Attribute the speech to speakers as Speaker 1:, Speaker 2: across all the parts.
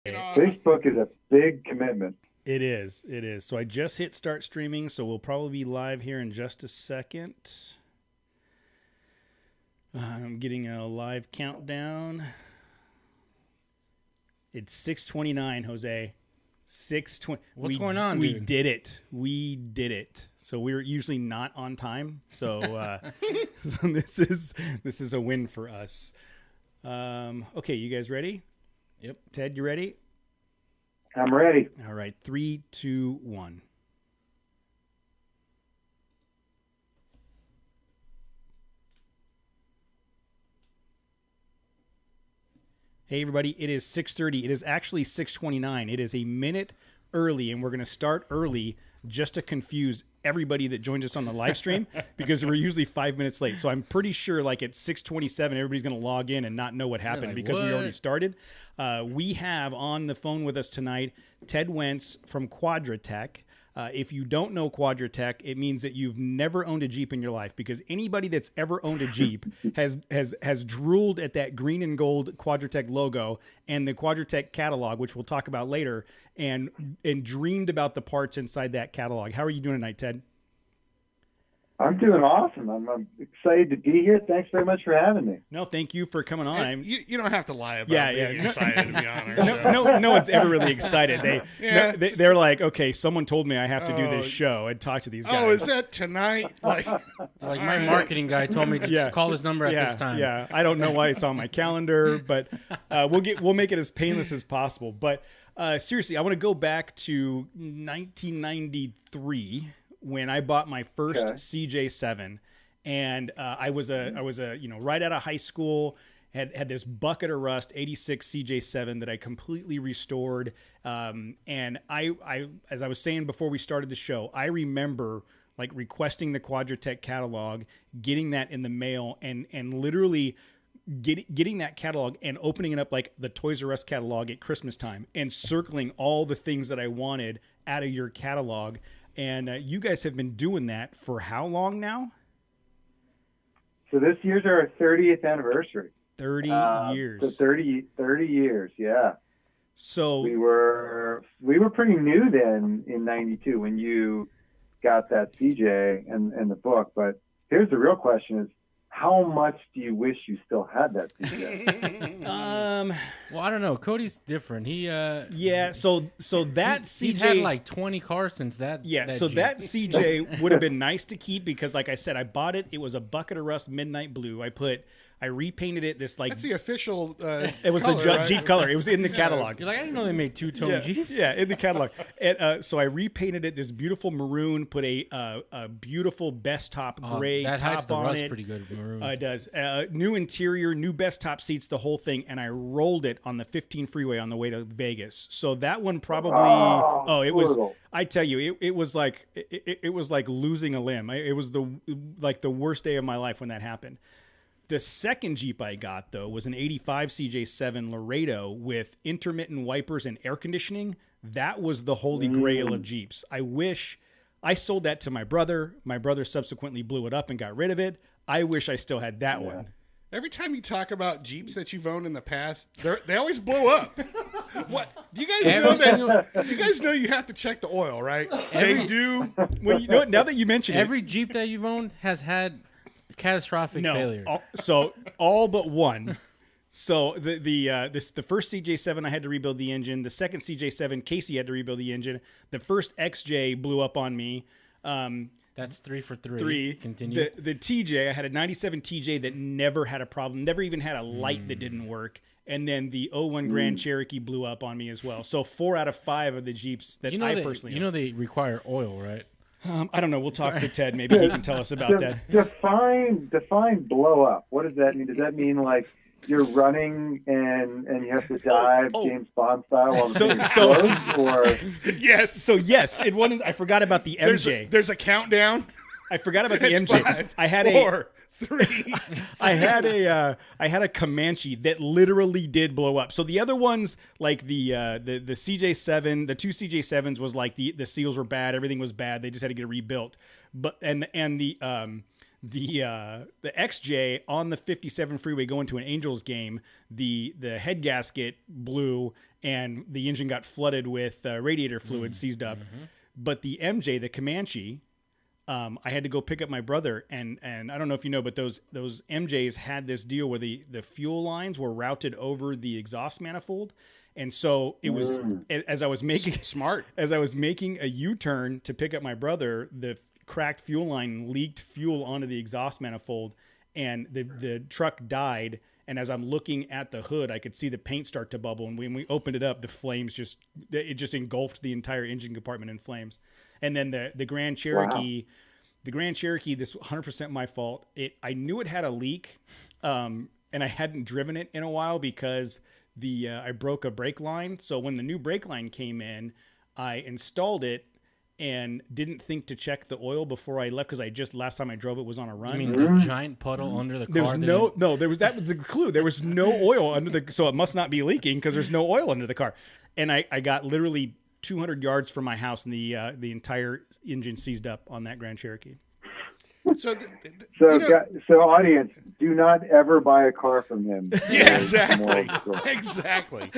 Speaker 1: Facebook is a big commitment.
Speaker 2: It is. It is. So I just hit start streaming, so we'll probably be live here in just a second. I'm getting a live countdown. It's 6:29, Jose. 6:20.
Speaker 3: What's going on,
Speaker 2: We
Speaker 3: dude?
Speaker 2: did it. We did it. So we're usually not on time. So, so this is a win for us. Okay, you guys ready?
Speaker 3: Yep.
Speaker 2: Ted, you ready?
Speaker 1: I'm ready.
Speaker 2: All right. 3, 2, 1. Hey, everybody. It is 6:30. It is actually 6:29. It is a minute early, and we're going to start early just to confuse everybody that joined us on the live stream because we're usually 5 minutes late. So I'm pretty sure like at 6:27, everybody's going to log in and not know what happened because we already started. We have on the phone with us tonight Ted Wentz from Quadratech. If you don't know Quadratech, it means that you've never owned a Jeep in your life, because anybody that's ever owned a Jeep has drooled at that green and gold Quadratech logo and the Quadratech catalog, which we'll talk about later, and dreamed about the parts inside that catalog. How are you doing tonight, Ted?
Speaker 1: I'm doing awesome. I'm excited to be here. Thanks very much for having me.
Speaker 2: No, thank you for coming on.
Speaker 4: You don't have to lie about being excited, to be honest.
Speaker 2: No one's ever really excited. They're like, okay, someone told me I have to do this show and talk to these guys.
Speaker 4: Oh, is that tonight? Like
Speaker 3: my marketing guy told me to just call this number at this time.
Speaker 2: Yeah, I don't know why it's on my calendar, but we'll make it as painless as possible. But seriously, I want to go back to 1993 when I bought my first CJ7, and I was right out of high school, had this bucket of rust 86 CJ7 that I completely restored. And I as I was saying before we started the show, I remember like requesting the Quadratech catalog, getting that in the mail, and literally getting that catalog and opening it up like the Toys R Us catalog at Christmas time and circling all the things that I wanted out of your catalog. And you guys have been doing that for how long now?
Speaker 1: So this year's our 30th anniversary.
Speaker 2: 30 years.
Speaker 1: So 30 years, yeah.
Speaker 2: So
Speaker 1: we were pretty new then in 92 when you got that CJ and the book. But here's the real question is, how much do you wish you still had that CJ?
Speaker 3: Well, I don't know. Cody's different. He
Speaker 2: so that CJ,
Speaker 3: he's had like 20 cars since that.
Speaker 2: Yeah,
Speaker 3: so
Speaker 2: that CJ would have been nice to keep because, like I said, I bought it. It was a bucket of rust midnight blue. I repainted it this like
Speaker 4: that's the official.
Speaker 2: It was
Speaker 4: color,
Speaker 2: the Jeep color. It was in the catalog.
Speaker 3: You're like, I didn't know they made two-tone Jeeps.
Speaker 2: Yeah, in the catalog. And, so I repainted it this beautiful maroon. Put a beautiful best top gray
Speaker 3: that
Speaker 2: top
Speaker 3: hides the
Speaker 2: on
Speaker 3: rust
Speaker 2: it.
Speaker 3: Pretty good maroon.
Speaker 2: It does. New interior, new best top seats, the whole thing. And I rolled it on the 15 freeway on the way to Vegas. So that one probably. It was. I tell you, it was like it was like losing a limb. It was the worst day of my life when that happened. The second Jeep I got, though, was an 85 CJ7 Laredo with intermittent wipers and air conditioning. That was the holy grail of Jeeps. I wish I sold that to my brother. My brother subsequently blew it up and got rid of it. I wish I still had that one.
Speaker 4: Every time you talk about Jeeps that you've owned in the past, they always blow up. What? Do you guys know that? Do you guys know you have to check the oil, right? They do.
Speaker 2: Well, you know what? Now that you mention
Speaker 3: every Jeep that you've owned has had catastrophic failure.
Speaker 2: So all but one. So the first CJ7 I had to rebuild the engine. The second CJ7 Casey had to rebuild the engine. The first XJ blew up on me.
Speaker 3: That's 3 for 3. Continue.
Speaker 2: The TJ, I had a 97 TJ that never had a problem. Never even had a light that didn't work. And then the '01 Grand Cherokee blew up on me as well. So 4 out of 5 of the Jeeps that I personally own.
Speaker 3: They require oil, right?
Speaker 2: I don't know. We'll talk to Ted. Maybe he can tell us about that.
Speaker 1: Define blow up. What does that mean? Does that mean like you're running and you have to dive James Bond style on the or
Speaker 4: yes.
Speaker 2: So yes, it wasn't. I forgot about the MJ.
Speaker 4: There's a countdown.
Speaker 2: I forgot about the MJ.
Speaker 4: 5,
Speaker 2: I had
Speaker 4: 4, 3.
Speaker 2: I had a Comanche that literally did blow up. So the other ones, like the CJ7, the 2 CJ7s was like the seals were bad, everything was bad. They just had to get it rebuilt. But the XJ on the 57 freeway going to an Angels game, the head gasket blew and the engine got flooded with radiator fluid seized up. But the MJ, the Comanche, I had to go pick up my brother, and I don't know if you know, but those MJs had this deal where the fuel lines were routed over the exhaust manifold. And so it was, as I was making a U-turn to pick up my brother, the cracked fuel line leaked fuel onto the exhaust manifold, and the truck died. And as I'm looking at the hood, I could see the paint start to bubble. And when we opened it up, the flames just engulfed the entire engine compartment in flames. And then the Grand Cherokee, this 100% my fault. I knew it had a leak, and I hadn't driven it in a while because I broke a brake line. So when the new brake line came in, I installed it and didn't think to check the oil before I left because last time I drove it was on a run.
Speaker 3: You mean the giant puddle under the car?
Speaker 2: That was the clue. There was no oil so it must not be leaking because there's no oil under the car. And I got literally 200 yards from my house and the entire engine seized up on that Grand Cherokee.
Speaker 1: So audience, do not ever buy a car from him.
Speaker 4: Yeah, exactly.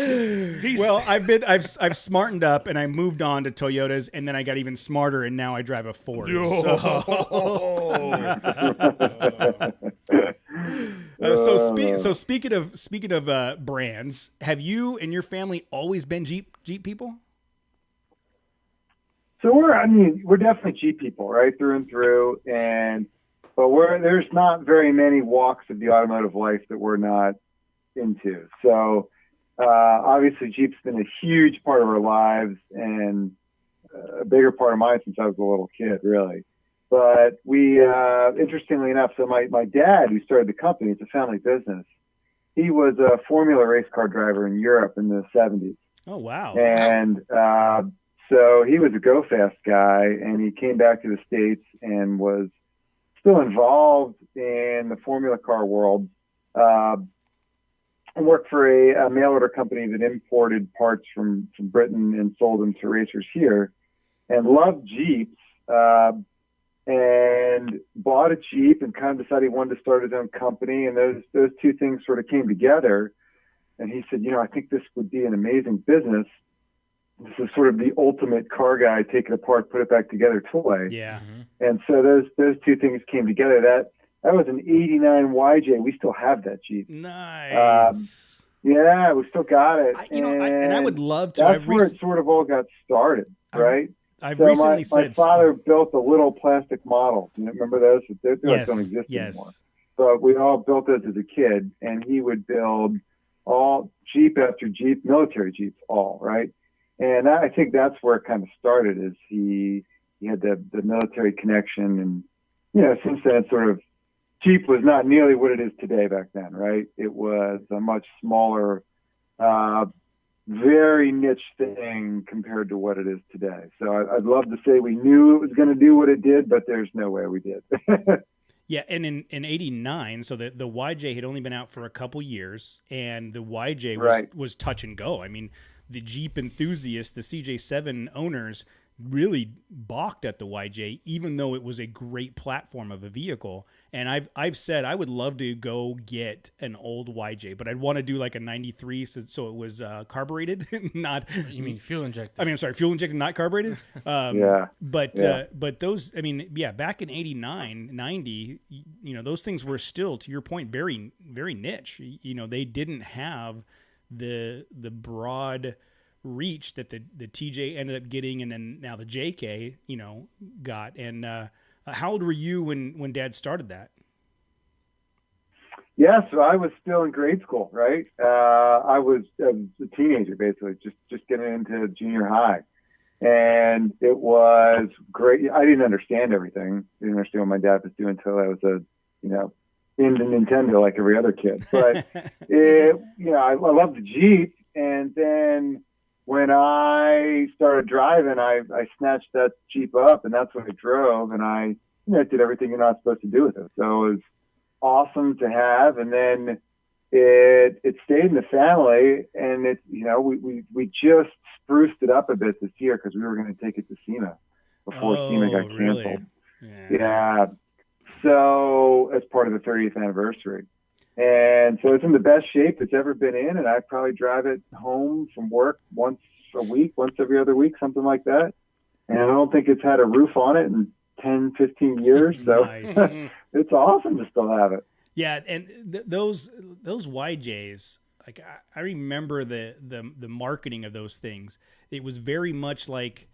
Speaker 2: Well, I've smartened up and I moved on to Toyotas, and then I got even smarter, and now I drive a Ford. So speaking of brands, have you and your family always been Jeep people?
Speaker 1: So we're definitely Jeep people, right, through and through, but there's not very many walks of the automotive life that we're not into. So obviously Jeep's been a huge part of our lives and a bigger part of mine since I was a little kid, really. But we, interestingly enough, so my dad, who started the company, it's a family business. He was a Formula race car driver in Europe in the 70s.
Speaker 2: Oh, wow.
Speaker 1: And so he was a go fast guy, and he came back to the States and was still involved in the Formula car world. And worked for a mail order company that imported parts from Britain and sold them to racers here, and loved Jeeps, and bought a Jeep and kind of decided he wanted to start his own company. And those two things sort of came together. And he said, I think this would be an amazing business. This is sort of the ultimate car guy, take it apart, put it back together toy.
Speaker 2: Yeah.
Speaker 1: And so those two things came together. That was an 89 YJ. We still have that Jeep.
Speaker 2: Nice.
Speaker 1: Yeah, we still got it.
Speaker 2: I would love to.
Speaker 1: That's where it sort of all got started, right?
Speaker 2: I've recently
Speaker 1: my father built a little plastic model. You remember those? They don't exist anymore. But we all built those as a kid, and he would build all Jeep after Jeep, military Jeeps, all, right? And I think that's where it kind of started, is he had the military connection. And, since then, it's sort of, Jeep was not nearly what it is today back then, right? It was a much smaller, very niche thing compared to what it is today. So I'd love to say we knew it was going to do what it did, but there's no way we did.
Speaker 2: Yeah, and in 89, so the YJ had only been out for a couple years, and the YJ was touch and go. I mean, the Jeep enthusiasts, the CJ7 owners, really balked at the YJ, even though it was a great platform of a vehicle. And I've said I would love to go get an old YJ, but I'd want to do like a 93, so it was carbureted, not.
Speaker 3: You mean fuel injected?
Speaker 2: I mean, I'm sorry, fuel injected, not carbureted. But those, back in 89, 90, those things were still, to your point, very, very niche. They didn't have the broad reach that the TJ ended up getting, and then now the JK got. And how old were you when Dad started that?
Speaker 1: So I was still in grade school, right? I was a teenager, basically, just getting into junior high, and it was great. I didn't understand everything. I didn't understand what my dad was doing until I was into Nintendo like every other kid. But I loved the Jeep, and then when I started driving, I snatched that Jeep up, and that's what I drove, and I did everything you're not supposed to do with it. So it was awesome to have, and then it stayed in the family, and we just spruced it up a bit this year because we were going to take it to SEMA before SEMA got canceled.
Speaker 2: Really? Yeah.
Speaker 1: so as part of the 30th anniversary. And so it's in the best shape it's ever been in, and I probably drive it home from work once a week, once every other week, something like that. And I don't think it's had a roof on it in 10, 15 years. So it's awesome to still have it.
Speaker 2: Yeah, and those YJs, like I remember the marketing of those things. It was very much like,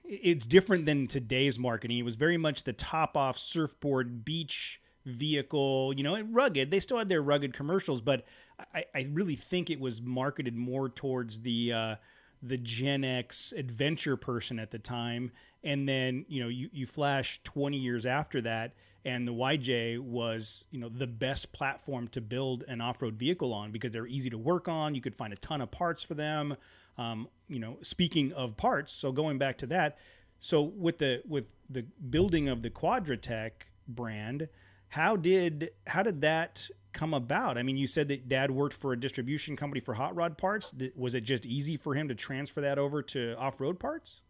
Speaker 2: it's different than today's marketing. It was very much the top off surfboard beach vehicle, rugged. They still had their rugged commercials, but I really think it was marketed more towards the Gen X adventure person at the time. And then, you flash 20 years after that, and the YJ was, the best platform to build an off-road vehicle on because they're easy to work on. You could find a ton of parts for them. Speaking of parts, so going back to that, so with the building of the Quadratech brand, how did that come about? I mean, you said that Dad worked for a distribution company for hot rod parts. Was it just easy for him to transfer that over to off-road parts?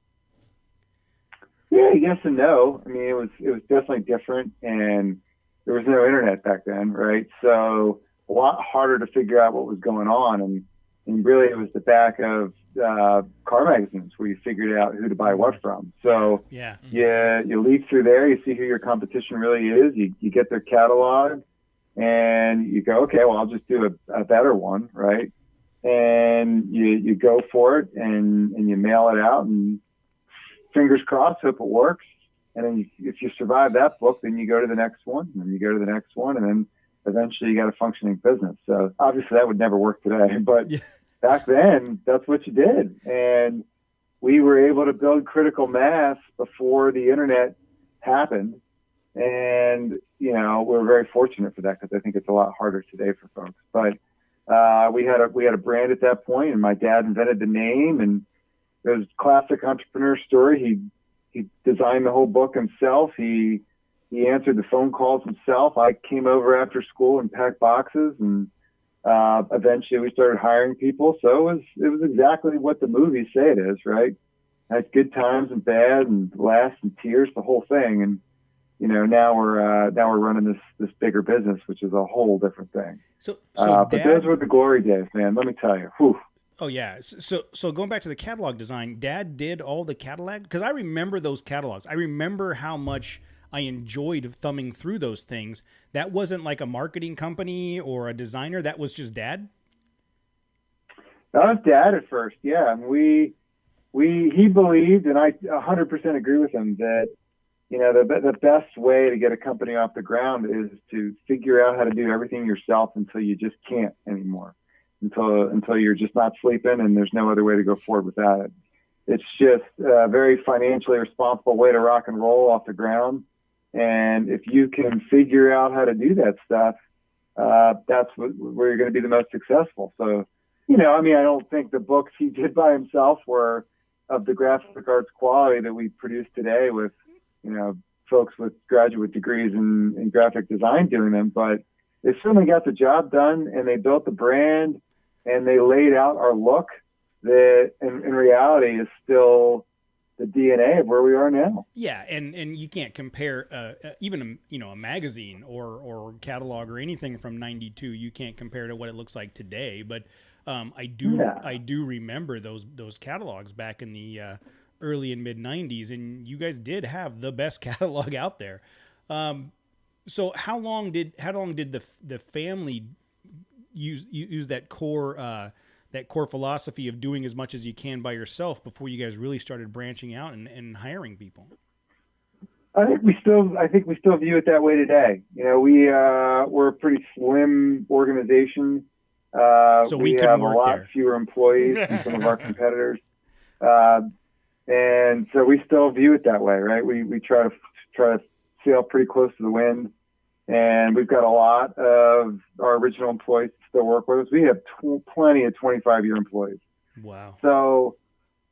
Speaker 1: Yeah, yes and no. I mean, it was definitely different, and there was no internet back then, right? So a lot harder to figure out what was going on, and really it was the back of car magazines where you figured out who to buy what from. So you leaf through there, you see who your competition really is, you get their catalog, and you go, okay, well, I'll just do a better one, right? And you go for it, and you mail it out, and fingers crossed, hope it works. And then if you survive that book, then you go to the next one, and then you go to the next one, and then eventually you got a functioning business. So obviously that would never work today, but back then that's what you did. And we were able to build critical mass before the internet happened. And, we're very fortunate for that, because I think it's a lot harder today for folks. But we had a brand at that point, and my dad invented the name, and it was a classic entrepreneur story. He designed the whole book himself. He answered the phone calls himself. I came over after school and packed boxes, and eventually we started hiring people. So it was exactly what the movies say it is, right? Had good times and bad and laughs and tears, the whole thing. And now we're running this bigger business, which is a whole different thing.
Speaker 2: So
Speaker 1: but those were the glory days, man. Let me tell you. Whew.
Speaker 2: Oh yeah. So going back to the catalog design, Dad did all the catalog, because I remember those catalogs. I remember how much I enjoyed thumbing through those things. That wasn't like a marketing company or a designer. That was just Dad.
Speaker 1: That was Dad at first. Yeah. And he believed, and I 100% agree with him, that, the best way to get a company off the ground is to figure out how to do everything yourself until you just can't anymore. Until you're just not sleeping and there's no other way to go forward without it. It's just a very financially responsible way to rock and roll off the ground. And if you can figure out how to do that stuff, that's where you're going to be the most successful. So, I don't think the books he did by himself were of the graphic arts quality that we produce today with, folks with graduate degrees in graphic design doing them, but they certainly got the job done, and they built the brand, and they laid out our look that in reality is still the DNA of where we are now.
Speaker 2: Yeah. And you can't compare even, a magazine or catalog or anything from 92. You can't compare to what it looks like today. But I do remember those catalogs back in the early and mid 90s, and you guys did have the best catalog out there. So how long did the family use that core philosophy of doing as much as you can by yourself before you guys really started branching out and hiring people?
Speaker 1: I think we still view it that way today. We're a pretty slim organization.
Speaker 2: So we
Speaker 1: have a lot fewer employees than some of our competitors. And so we still view it that way, right? We try to sail pretty close to the wind. And we've got a lot of our original employees still work with us. We have plenty of 25-year employees.
Speaker 2: Wow. So,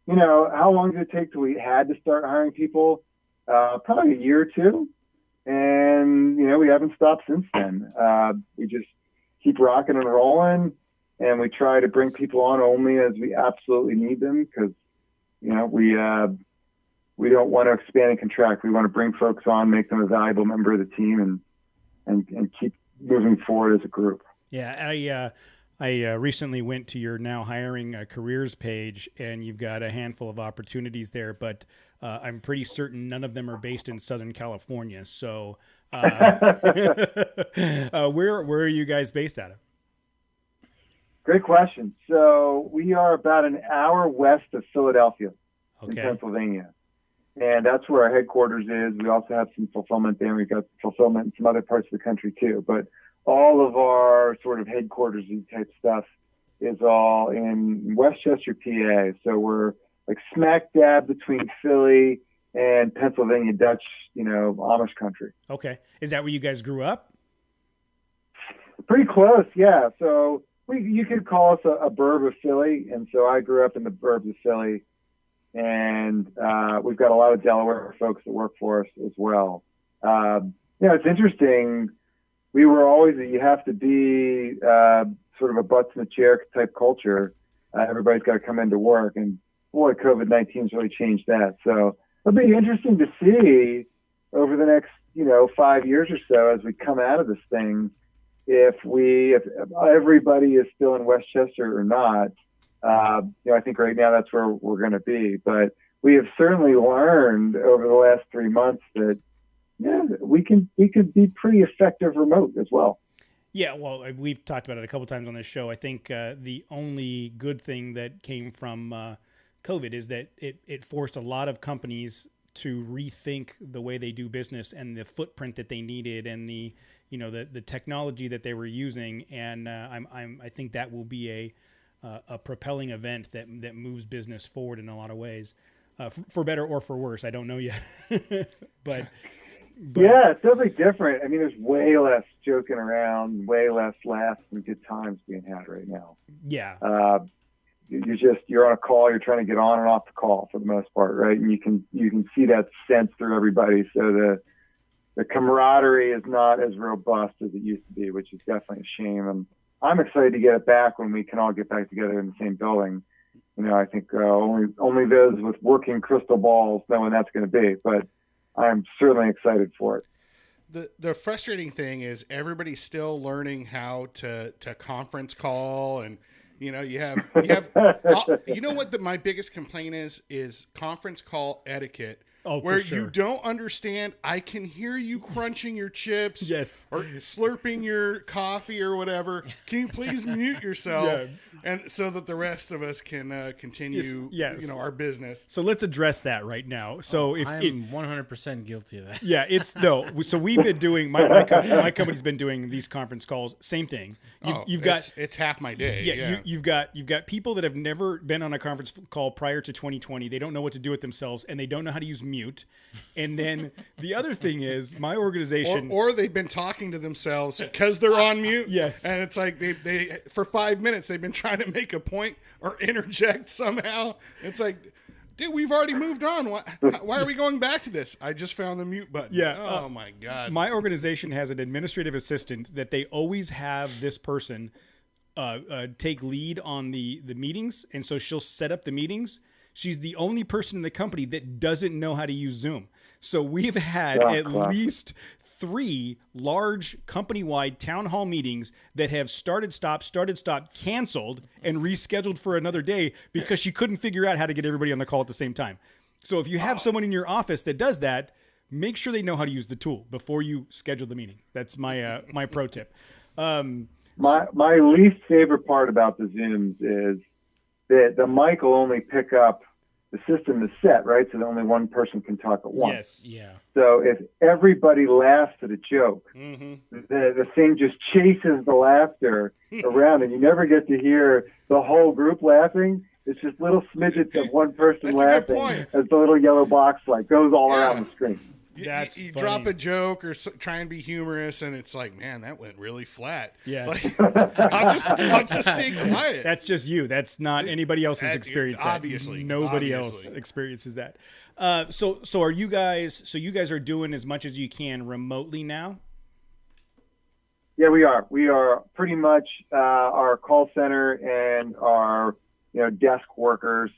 Speaker 1: how long did it take till we had to start hiring people? Probably a year or two. And, we haven't stopped since then. We just keep rocking and rolling, and we try to bring people on only as we absolutely need them, because, we don't want to expand and contract. We want to bring folks on, make them a valuable member of the team, and keep moving forward as a group.
Speaker 2: Yeah, I recently went to your now hiring careers page, and you've got a handful of opportunities there, but I'm pretty certain none of them are based in Southern California. So where are you guys based out of?
Speaker 1: Great question. So we are about an hour west of Philadelphia in
Speaker 2: Okay.
Speaker 1: Pennsylvania. And that's where our headquarters is. We also have some fulfillment there. We've got fulfillment in some other parts of the country too. But all of our sort of headquarters type stuff is all in Westchester, PA. So we're like smack dab between Philly and Pennsylvania Dutch, Amish country.
Speaker 2: Okay. Is that where you guys grew up?
Speaker 1: Pretty close, yeah. So you could call us a burb of Philly. And so I grew up in the burbs of Philly. And we've got a lot of Delaware folks that work for us as well. It's interesting. We were always you have to be sort of a butts in the chair type culture. Everybody's got to come into work, and boy, COVID-19's really changed that. So it'll be interesting to see over the next 5 years or so as we come out of this thing, if everybody is still in Westchester or not. I think right now that's where we're going to be. But we have certainly learned over the last 3 months that we could be pretty effective remote as well.
Speaker 2: Yeah, well, we've talked about it a couple times on this show. I think the only good thing that came from COVID is that it forced a lot of companies to rethink the way they do business and the footprint that they needed and the technology that they were using. And I think that will be a propelling event that moves business forward in a lot of ways, for better or for worse. I don't know yet, but
Speaker 1: yeah, it's definitely different. I mean, there's way less joking around, way less laughs and good times being had right now.
Speaker 2: Yeah.
Speaker 1: You're on a call, you're trying to get on and off the call for the most part, right? And you can see that sense through everybody. So the camaraderie is not as robust as it used to be, which is definitely a shame. And I'm excited to get it back when we can all get back together in the same building. I think only those with working crystal balls know when that's going to be, but I'm certainly excited for it.
Speaker 4: The frustrating thing is everybody's still learning how to conference call, and you have what my biggest complaint is conference call etiquette.
Speaker 2: Oh,
Speaker 4: where
Speaker 2: for sure.
Speaker 4: you don't understand, I can hear you crunching your chips,
Speaker 2: yes,
Speaker 4: or slurping your coffee or whatever. Can you please mute yourself?
Speaker 2: Yeah.
Speaker 4: And so that the rest of us can continue,
Speaker 2: yes.
Speaker 4: Our business.
Speaker 2: So let's address that right now. So
Speaker 3: I'm 100% guilty of that.
Speaker 2: Yeah, so we've been doing my company's been doing these conference calls. Same thing.
Speaker 4: It's half my day.
Speaker 2: Yeah. You've got people that have never been on a conference call prior to 2020. They don't know what to do with themselves, and they don't know how to use mute. And then the other thing is my organization,
Speaker 4: or they've been talking to themselves because they're on mute.
Speaker 2: Yes,
Speaker 4: and it's like they for 5 minutes they've been trying to make a point or interject somehow. It's like, dude, we've already moved on. Why are we going back to this? I just found the mute button.
Speaker 2: Yeah.
Speaker 4: Oh my God.
Speaker 2: My organization has an administrative assistant that they always have this person take lead on the meetings, and so she'll set up the meetings. She's the only person in the company that doesn't know how to use Zoom. So we've had at least 3 large company-wide town hall meetings that have started, stopped, canceled, and rescheduled for another day because she couldn't figure out how to get everybody on the call at the same time. So if you have someone in your office that does that, make sure they know how to use the tool before you schedule the meeting. That's my my pro tip.
Speaker 1: My least favorite part about the Zooms is that the mic will only pick up, the system is set, right? So that only one person can talk at once.
Speaker 2: Yes, yeah.
Speaker 1: So if everybody laughs at a joke, the thing just chases the laughter around, and you never get to hear the whole group laughing. It's just little smidgets of one person laughing as the little yellow box goes all around the screen.
Speaker 4: You drop a joke or try and be humorous, and it's like, man, that went really flat.
Speaker 2: Yeah,
Speaker 4: I'll just stay quiet.
Speaker 2: That's just you. That's not anybody else's experience.
Speaker 4: Obviously,
Speaker 2: nobody else experiences that. So are you guys? So you guys are doing as much as you can remotely now?
Speaker 1: Yeah, we are. We are pretty much our call center and our desk workers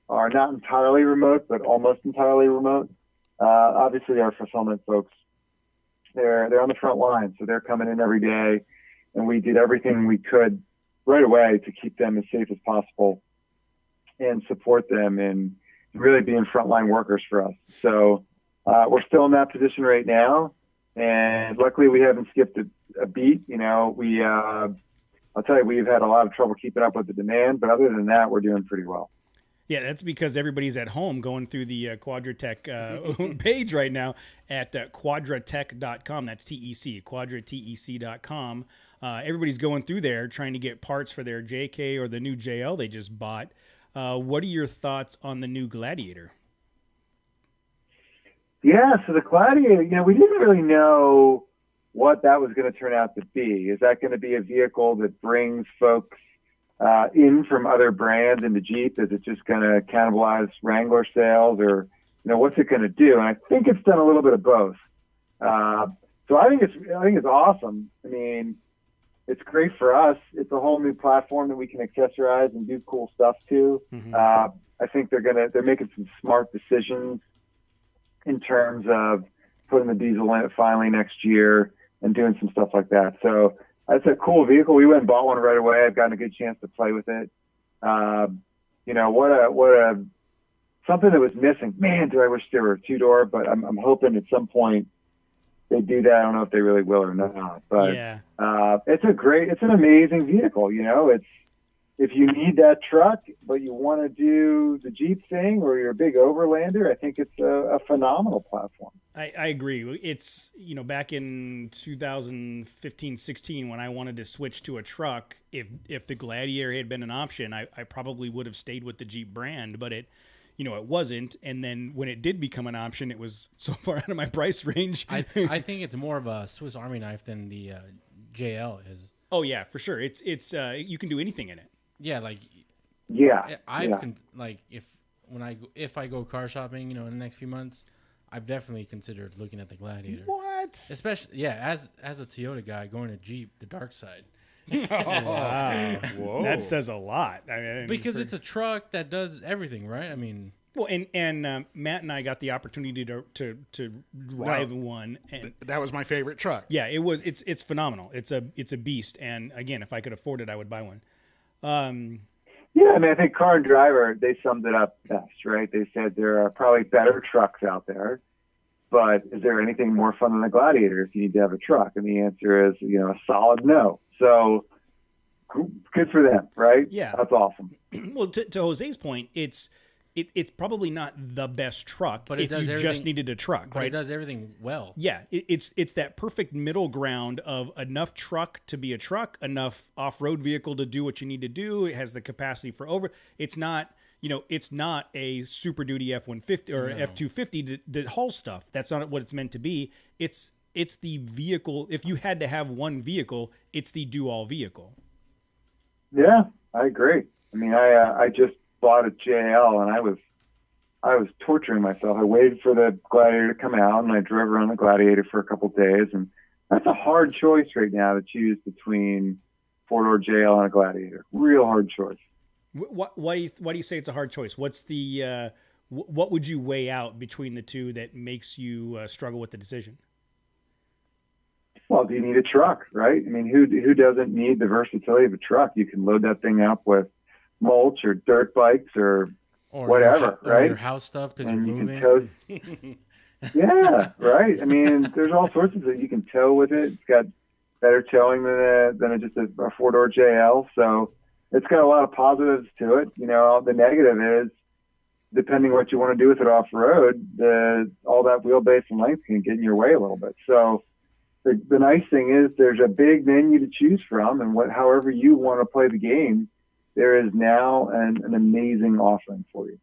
Speaker 1: are not entirely remote, but almost entirely remote. Obviously, our fulfillment folks, they're on the front line, so they're coming in every day, and we did everything we could right away to keep them as safe as possible and support them in really being frontline workers for us. So we're still in that position right now, and luckily we haven't skipped a beat. I'll tell you, we've had a lot of trouble keeping up with the demand, but other than that, we're doing pretty well.
Speaker 2: Yeah, that's because everybody's at home going through the Quadratech page right now at quadratech.com. That's TEC, quadratec.com. Everybody's going through there trying to get parts for their JK or the new JL they just bought. What are your thoughts on the new Gladiator?
Speaker 1: Yeah, so the Gladiator, we didn't really know what that was going to turn out to be. Is that going to be a vehicle that brings folks in from other brands into Jeep? Is it just going to cannibalize Wrangler sales, or what's it going to do? And I think it's done a little bit of both. So I think it's awesome. I mean, it's great for us. It's a whole new platform that we can accessorize and do cool stuff to.
Speaker 2: Mm-hmm.
Speaker 1: I think they're making some smart decisions in terms of putting the diesel in it finally next year and doing some stuff like that. So it's a cool vehicle. We went and bought one right away. I've gotten a good chance to play with it. Something that was missing. Man, do I wish there were a two-door, but I'm hoping at some point they do that. I don't know if they really will or not, but
Speaker 2: yeah.
Speaker 1: It's an amazing vehicle. If you need that truck, but you want to do the Jeep thing, or you're a big overlander, I think it's a phenomenal platform.
Speaker 2: I agree. It's, back in 2015, 16, when I wanted to switch to a truck, if the Gladiator had been an option, I probably would have stayed with the Jeep brand, but it wasn't. And then when it did become an option, it was so far out of my price range.
Speaker 3: I think it's more of a Swiss Army knife than the JL is.
Speaker 2: Oh yeah, for sure. It's you can do anything in it.
Speaker 3: Yeah, like if I go car shopping, in the next few months, I've definitely considered looking at the Gladiator.
Speaker 2: What?
Speaker 3: Especially, as a Toyota guy going to Jeep, the dark side.
Speaker 2: Wow.
Speaker 4: Whoa.
Speaker 2: That says a lot.
Speaker 3: Because it's a truck that does everything, right?
Speaker 2: Well, and Matt and I got the opportunity to drive one. And
Speaker 4: that was my favorite truck.
Speaker 2: Yeah, it's phenomenal. It's a beast. And again, if I could afford it, I would buy one.
Speaker 1: I think Car and Driver, they summed it up best, right? They said there are probably better trucks out there, but is there anything more fun than a Gladiator if you need to have a truck? And the answer is, a solid no. So good for them, right?
Speaker 2: Yeah.
Speaker 1: That's awesome.
Speaker 2: Well, to Jose's point, it's probably not the best truck, but if you just needed a truck, right?
Speaker 3: It does everything well.
Speaker 2: Yeah, it's that perfect middle ground of enough truck to be a truck, enough off-road vehicle to do what you need to do. It has the capacity for over. It's not a Super Duty F-150 or F-250 that hauls stuff. That's not what it's meant to be. It's the vehicle. If you had to have one vehicle, it's the do-all vehicle.
Speaker 1: Yeah, I agree. I just bought a JL, and I was torturing myself. I waited for the Gladiator to come out, and I drove around the Gladiator for a couple of days, and that's a hard choice right now to choose between four-door JL and a Gladiator. Real hard choice.
Speaker 2: Why do you say it's a hard choice? What's the what would you weigh out between the two that makes you struggle with the decision?
Speaker 1: Well, do you need a truck, right? Who doesn't need the versatility of a truck? You can load that thing up with mulch or dirt bikes or whatever, right?
Speaker 3: Or your house stuff because you're moving.
Speaker 1: Yeah, right. There's all sorts of things you can tow with it. It's got better towing than just a four-door JL. So it's got a lot of positives to it. The negative is, depending what you want to do with it off-road, all that wheelbase and length can get in your way a little bit. So the nice thing is there's a big menu to choose from, and however you want to play the game, there is now an amazing offering for you.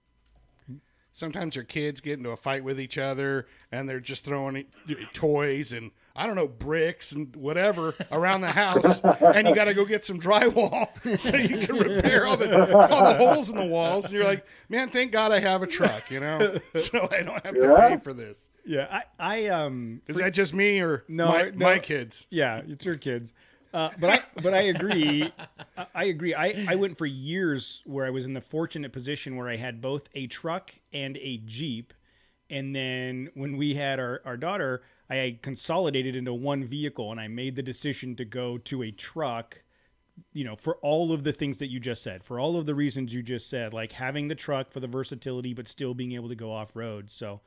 Speaker 4: Sometimes your kids get into a fight with each other, and they're just throwing toys and, I don't know, bricks and whatever around the house, and you got to go get some drywall so you can repair all the holes in the walls. And you're like, man, thank God I have a truck, so I don't have to pay for this.
Speaker 2: Yeah,
Speaker 4: Is that just me or my kids?
Speaker 2: Yeah, it's your kids. But I agree. I agree. I went for years where I was in the fortunate position where I had both a truck and a Jeep. And then when we had our daughter, I consolidated into one vehicle, and I made the decision to go to a truck, for all of the things that you just said, for all of the reasons you just said, like having the truck for the versatility, but still being able to go off road. So,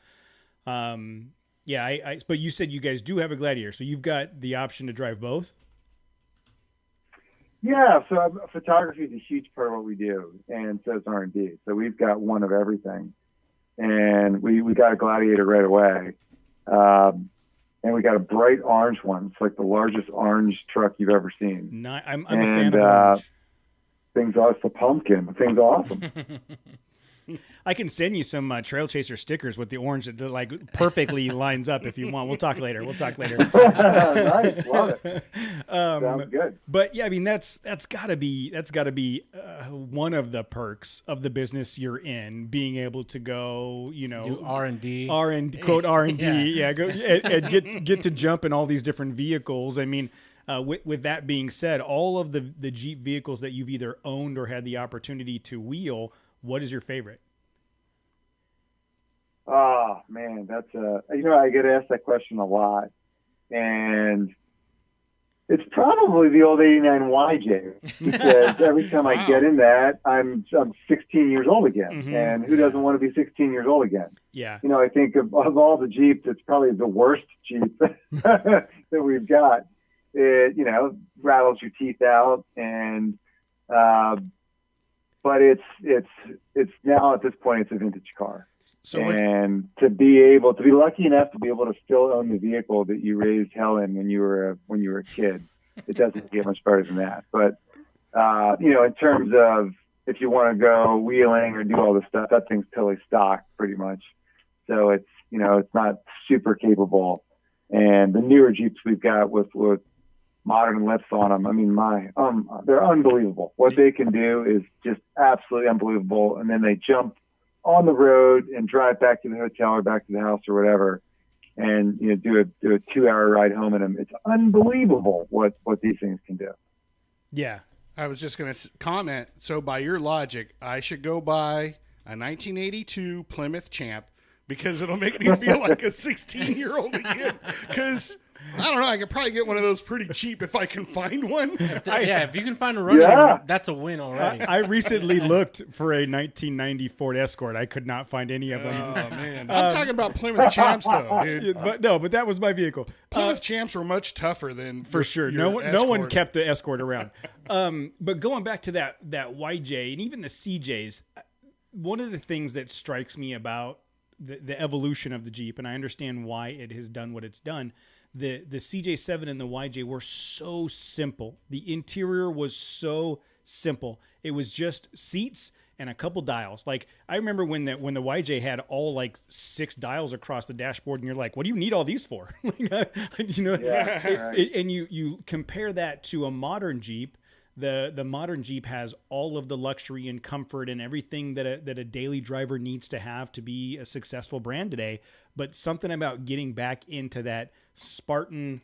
Speaker 2: yeah, but you said you guys do have a Gladiator, so you've got the option to drive both.
Speaker 1: Yeah, so photography is a huge part of what we do, and so is R&D. So we've got one of everything, and we got a Gladiator right away, and we got a bright orange one. It's like the largest orange truck you've ever seen.
Speaker 2: I'm a fan of orange.
Speaker 1: It's the pumpkin. The thing's awesome.
Speaker 2: I can send you some Trail Chaser stickers with the orange that like perfectly lines up if you want. We'll talk later.
Speaker 1: Nice, love it. Sounds good.
Speaker 2: But yeah, I mean that's gotta be one of the perks of the business you're in, being able to go,
Speaker 3: do R&D,
Speaker 2: quote R&D, yeah, go and get to jump in all these different vehicles. I mean. With that being said, all of the Jeep vehicles that you've either owned or had the opportunity to wheel, what is your favorite?
Speaker 1: Oh man, that's I get asked that question a lot, and it's probably the old '89 YJ, because every time I get in that, I'm 16 years old again, and who doesn't want to be 16 years old again?
Speaker 2: Yeah.
Speaker 1: I think of all the Jeeps, it's probably the worst Jeep that we've got. It rattles your teeth out, and but it's now at this point it's a vintage car. So to be lucky enough to be able to still own the vehicle that you raised hell in when you were a kid, it doesn't get much better than that. But in terms of if you want to go wheeling or do all this stuff, that thing's totally stock pretty much. So it's it's not super capable. And the newer Jeeps we've got with modern lifts on them, I mean, they're unbelievable. What they can do is just absolutely unbelievable. And then they jump on the road and drive back to the hotel or back to the house or whatever, and do a 2-hour ride home in them. It's unbelievable what these things can do.
Speaker 2: Yeah,
Speaker 4: I was just going to comment. So by your logic, I should go buy a 1982 Plymouth Champ, because it'll make me feel like a 16-year-old again. Because I don't know, I could probably get one of those pretty cheap if I can find one.
Speaker 3: If you can find a running one, that's a win already.
Speaker 2: I recently looked for a 1990 Ford Escort. I could not find any of them.
Speaker 4: Oh man, I'm talking about Plymouth Champs though, dude.
Speaker 2: But that was my vehicle.
Speaker 4: Plymouth Champs were much tougher than
Speaker 2: for sure. No one kept the Escort around. But going back to that YJ and even the CJs, one of the things that strikes me about the evolution of the Jeep, and I understand why it has done what it's done. The CJ7 and the YJ were so simple. The interior was so simple. It was just seats and a couple dials. Like I remember when the YJ had all like 6 dials across the dashboard, and you're like, what do you need all these for? And you compare that to a modern Jeep. The modern Jeep has all of the luxury and comfort and everything that a daily driver needs to have to be a successful brand today. But something about getting back into that Spartan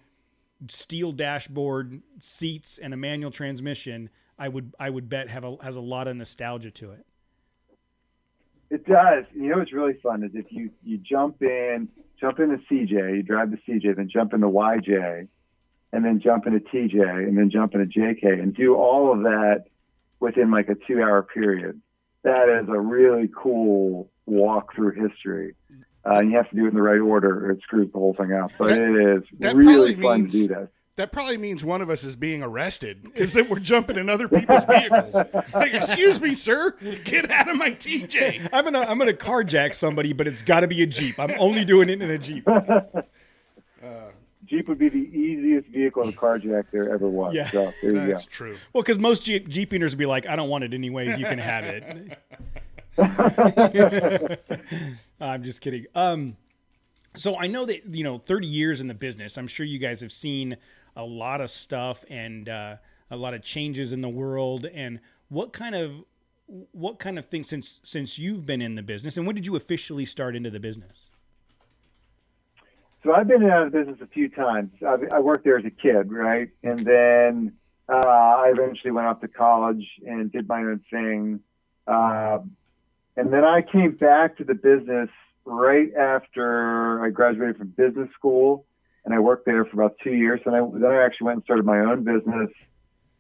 Speaker 2: steel dashboard, seats, and a manual transmission, I would bet has a lot of nostalgia to it.
Speaker 1: It does. What's really fun is if you jump in the CJ, you drive the CJ, then jump in the YJ, and then jump into TJ, and then jump into JK, and do all of that within like a 2-hour period. That is a really cool walk through history. And you have to do it in the right order, or it screws the whole thing up. But it is really fun to do that.
Speaker 4: That probably means one of us is being arrested, because then we're jumping in other people's vehicles. Like, excuse me, sir, get out of my TJ.
Speaker 2: I'm gonna carjack somebody, but it's got to be a Jeep. I'm only doing it in a Jeep.
Speaker 1: Jeep would be the easiest vehicle to carjack there ever was.
Speaker 2: Yeah,
Speaker 1: so there you go.
Speaker 4: That's true.
Speaker 2: Well, because most Jeepiners would be like, I don't want it anyways. You can have it. I'm just kidding. So I know that 30 years in the business. I'm sure you guys have seen a lot of stuff and a lot of changes in the world. And what kind of things since you've been in the business, and when did you officially start into the business?
Speaker 1: So I've been out of the business a few times. I worked there as a kid, right? And then I eventually went off to college and did my own thing. And then I came back to the business right after I graduated from business school, and I worked there for about 2 years. And then I actually went and started my own business,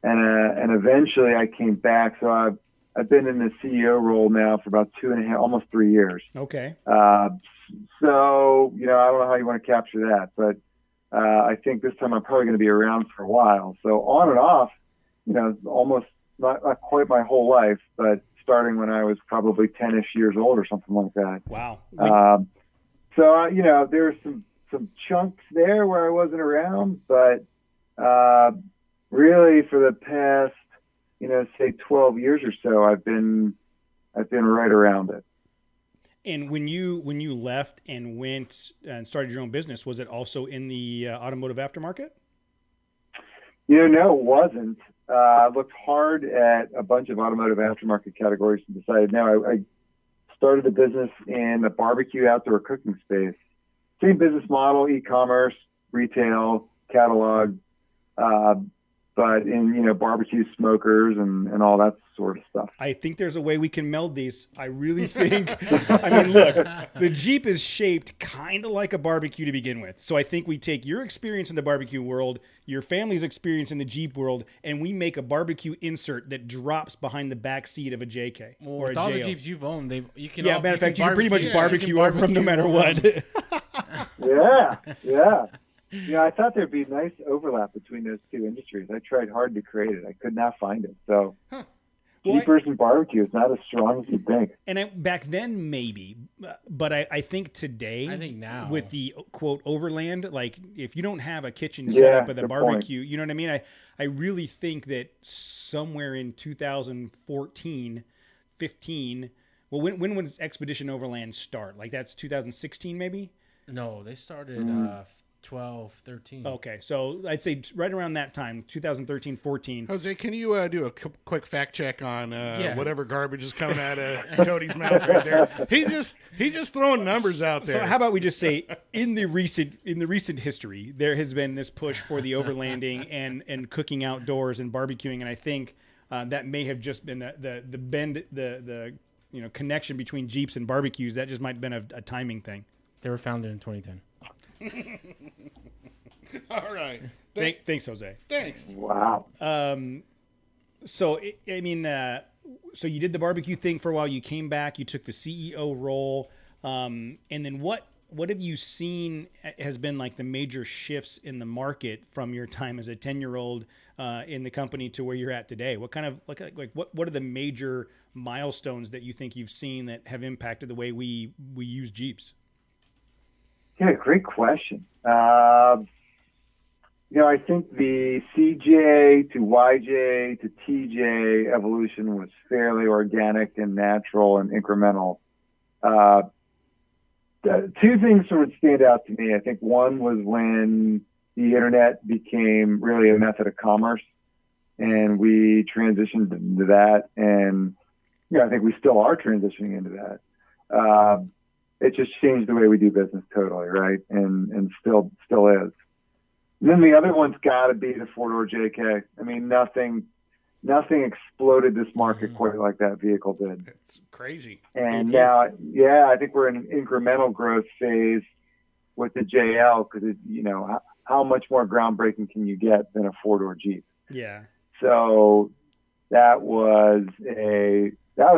Speaker 1: and eventually I came back. So I've been in the CEO role now for about 2.5, almost 3 years.
Speaker 2: Okay.
Speaker 1: So, I don't know how you want to capture that, but I think this time I'm probably going to be around for a while. So on and off, almost not quite my whole life, but starting when I was probably 10-ish years old or something like that.
Speaker 2: Wow.
Speaker 1: So, there's some chunks there where I wasn't around, but really for the past, say 12 years or so, I've been right around it.
Speaker 2: And when you left and went and started your own business, was it also in the automotive aftermarket?
Speaker 1: No, it wasn't. I looked hard at a bunch of automotive aftermarket categories and decided, no, I started a business in the barbecue outdoor cooking space. Same business model, e-commerce, retail, catalog, but in, barbecue smokers and all that sort of stuff.
Speaker 2: I think there's a way we can meld these. I really think, look, the Jeep is shaped kind of like a barbecue to begin with. So I think we take your experience in the barbecue world, your family's experience in the Jeep world, and we make a barbecue insert that drops behind the back seat of a JK or a
Speaker 3: all
Speaker 2: JO.
Speaker 3: the Jeeps you've owned, you can.
Speaker 2: Yeah, matter of fact, you can pretty much barbecue over them no matter what.
Speaker 1: Yeah. I thought there'd be nice overlap between those two industries. I tried hard to create it. I could not find it. So Jeepers and barbecue is not as strong as you'd think.
Speaker 2: And back then, maybe. But I think today,
Speaker 3: now,
Speaker 2: with the, quote, overland, like if you don't have a kitchen set up with a barbecue,
Speaker 1: point.
Speaker 2: You know what I mean? I really think that somewhere in 2014, 15, well, when was Expedition Overland start? Like that's 2016 maybe?
Speaker 3: No, they started 12, 13.
Speaker 2: Okay, so I'd say right around that time, 2013, 14.
Speaker 4: Jose, can you do a quick fact check on whatever garbage is coming out of Cody's mouth right there? He's just throwing numbers out there.
Speaker 2: So how about we just say in the recent history, there has been this push for the overlanding and cooking outdoors and barbecuing, and I think that may have just been the connection between Jeeps and barbecues. That just might have been a timing thing.
Speaker 3: They were founded in 2010.
Speaker 4: All right.
Speaker 2: Thanks, Jose.
Speaker 4: Thanks.
Speaker 1: Wow.
Speaker 2: So you did the barbecue thing for a while. You came back. You took the CEO role, and then what have you seen has been like the major shifts in the market from your time as a 10-year-old in the company to where you're at today? What kind of what are the major milestones that you think you've seen that have impacted the way we use Jeeps?
Speaker 1: Yeah, great question. I think the CJ to YJ to TJ evolution was fairly organic and natural and incremental. Two things sort of stand out to me. I think one was when the internet became really a method of commerce, and we transitioned into that. And I think we still are transitioning into that. It just changed the way we do business totally, right? And still is. And then the other one's got to be the four-door JK. I mean, nothing exploded this market quite like that vehicle did.
Speaker 4: It's crazy.
Speaker 1: And now, I think we're in an incremental growth phase with the JL because, how much more groundbreaking can you get than a four-door Jeep?
Speaker 2: Yeah.
Speaker 1: So that was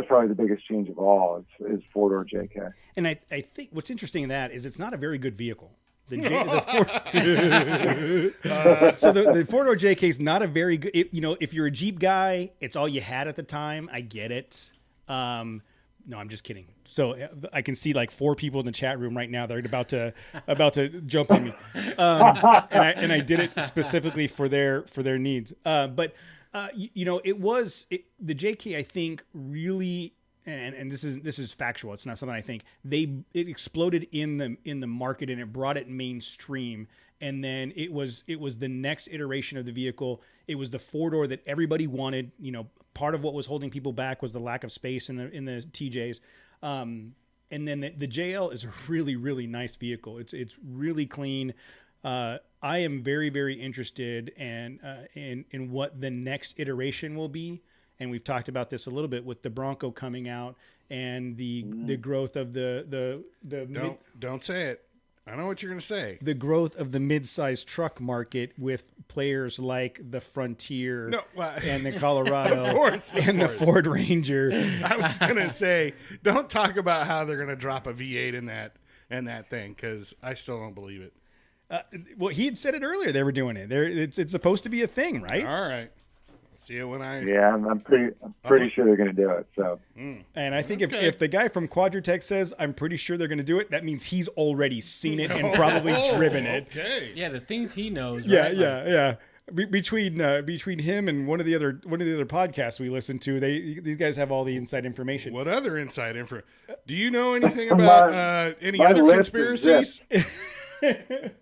Speaker 1: probably the biggest change of all is four-door JK.
Speaker 2: And I think what's interesting in that is it's not a very good vehicle. So the four-door JK is not a very good, if you're a Jeep guy, it's all you had at the time. I get it. No, I'm just kidding. So I can see like 4 people in the chat room right now. They're about to jump on me. And I did it specifically for their needs. But the JK, I think, really, and this is factual. It's not something I think. It exploded in the market and it brought it mainstream. And then it was the next iteration of the vehicle. It was the 4-door that everybody wanted. Part of what was holding people back was the lack of space in the TJs. And then the JL is a really, really nice vehicle. It's really clean. I am very, very interested in what the next iteration will be. And we've talked about this a little bit with the Bronco coming out and the growth of
Speaker 4: Don't say it. I know what you're going to say.
Speaker 2: The growth of the mid-sized truck market with players like the Frontier and the Colorado the Ford Ranger.
Speaker 4: I was going to say, don't talk about how they're going to drop a V8 in that thing, because I still don't believe it.
Speaker 2: Well, he had said it earlier. They were doing it. It's supposed to be a thing, right?
Speaker 4: All right. See it when I.
Speaker 1: Yeah, I'm pretty sure they're going to do it. So.
Speaker 2: And I think if the guy from Quadratech says I'm pretty sure they're going to do it, that means he's already seen it and probably driven it.
Speaker 4: Okay.
Speaker 3: Yeah, the things he knows.
Speaker 2: Yeah,
Speaker 3: right?
Speaker 2: yeah. Between him and one of the other podcasts we listen to, these guys have all the inside information.
Speaker 4: What other inside info? Do you know anything about any other conspiracies?
Speaker 2: But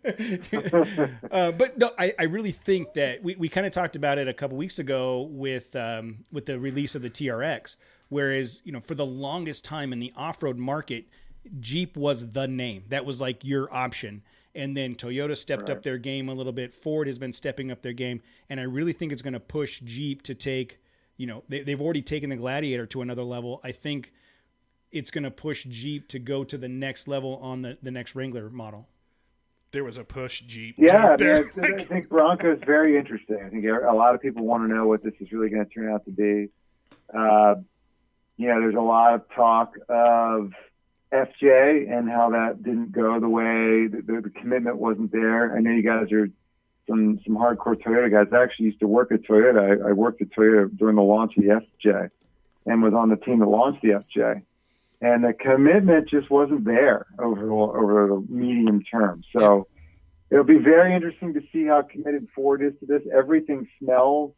Speaker 2: no, I really think that we kind of talked about it a couple weeks ago with the release of the TRX, whereas for the longest time in the off-road market, Jeep was the name that was like your option, and then Toyota stepped up their game a little bit. Ford has been stepping up their game, and I really think it's going to push Jeep to take they've already taken the Gladiator to another level. I think it's going to push Jeep to go to the next level on the next Wrangler model.
Speaker 4: There was a push Jeep.
Speaker 1: Yeah,
Speaker 4: there.
Speaker 1: I think Bronco is very interesting. I think a lot of people want to know what this is really going to turn out to be. There's a lot of talk of FJ and how that didn't go the way the commitment wasn't there. I know you guys are some hardcore Toyota guys. I actually used to work at Toyota. I worked at Toyota during the launch of the FJ and was on the team that launched the FJ. And the commitment just wasn't there over the medium term. So it'll be very interesting to see how committed Ford is to this. Everything smells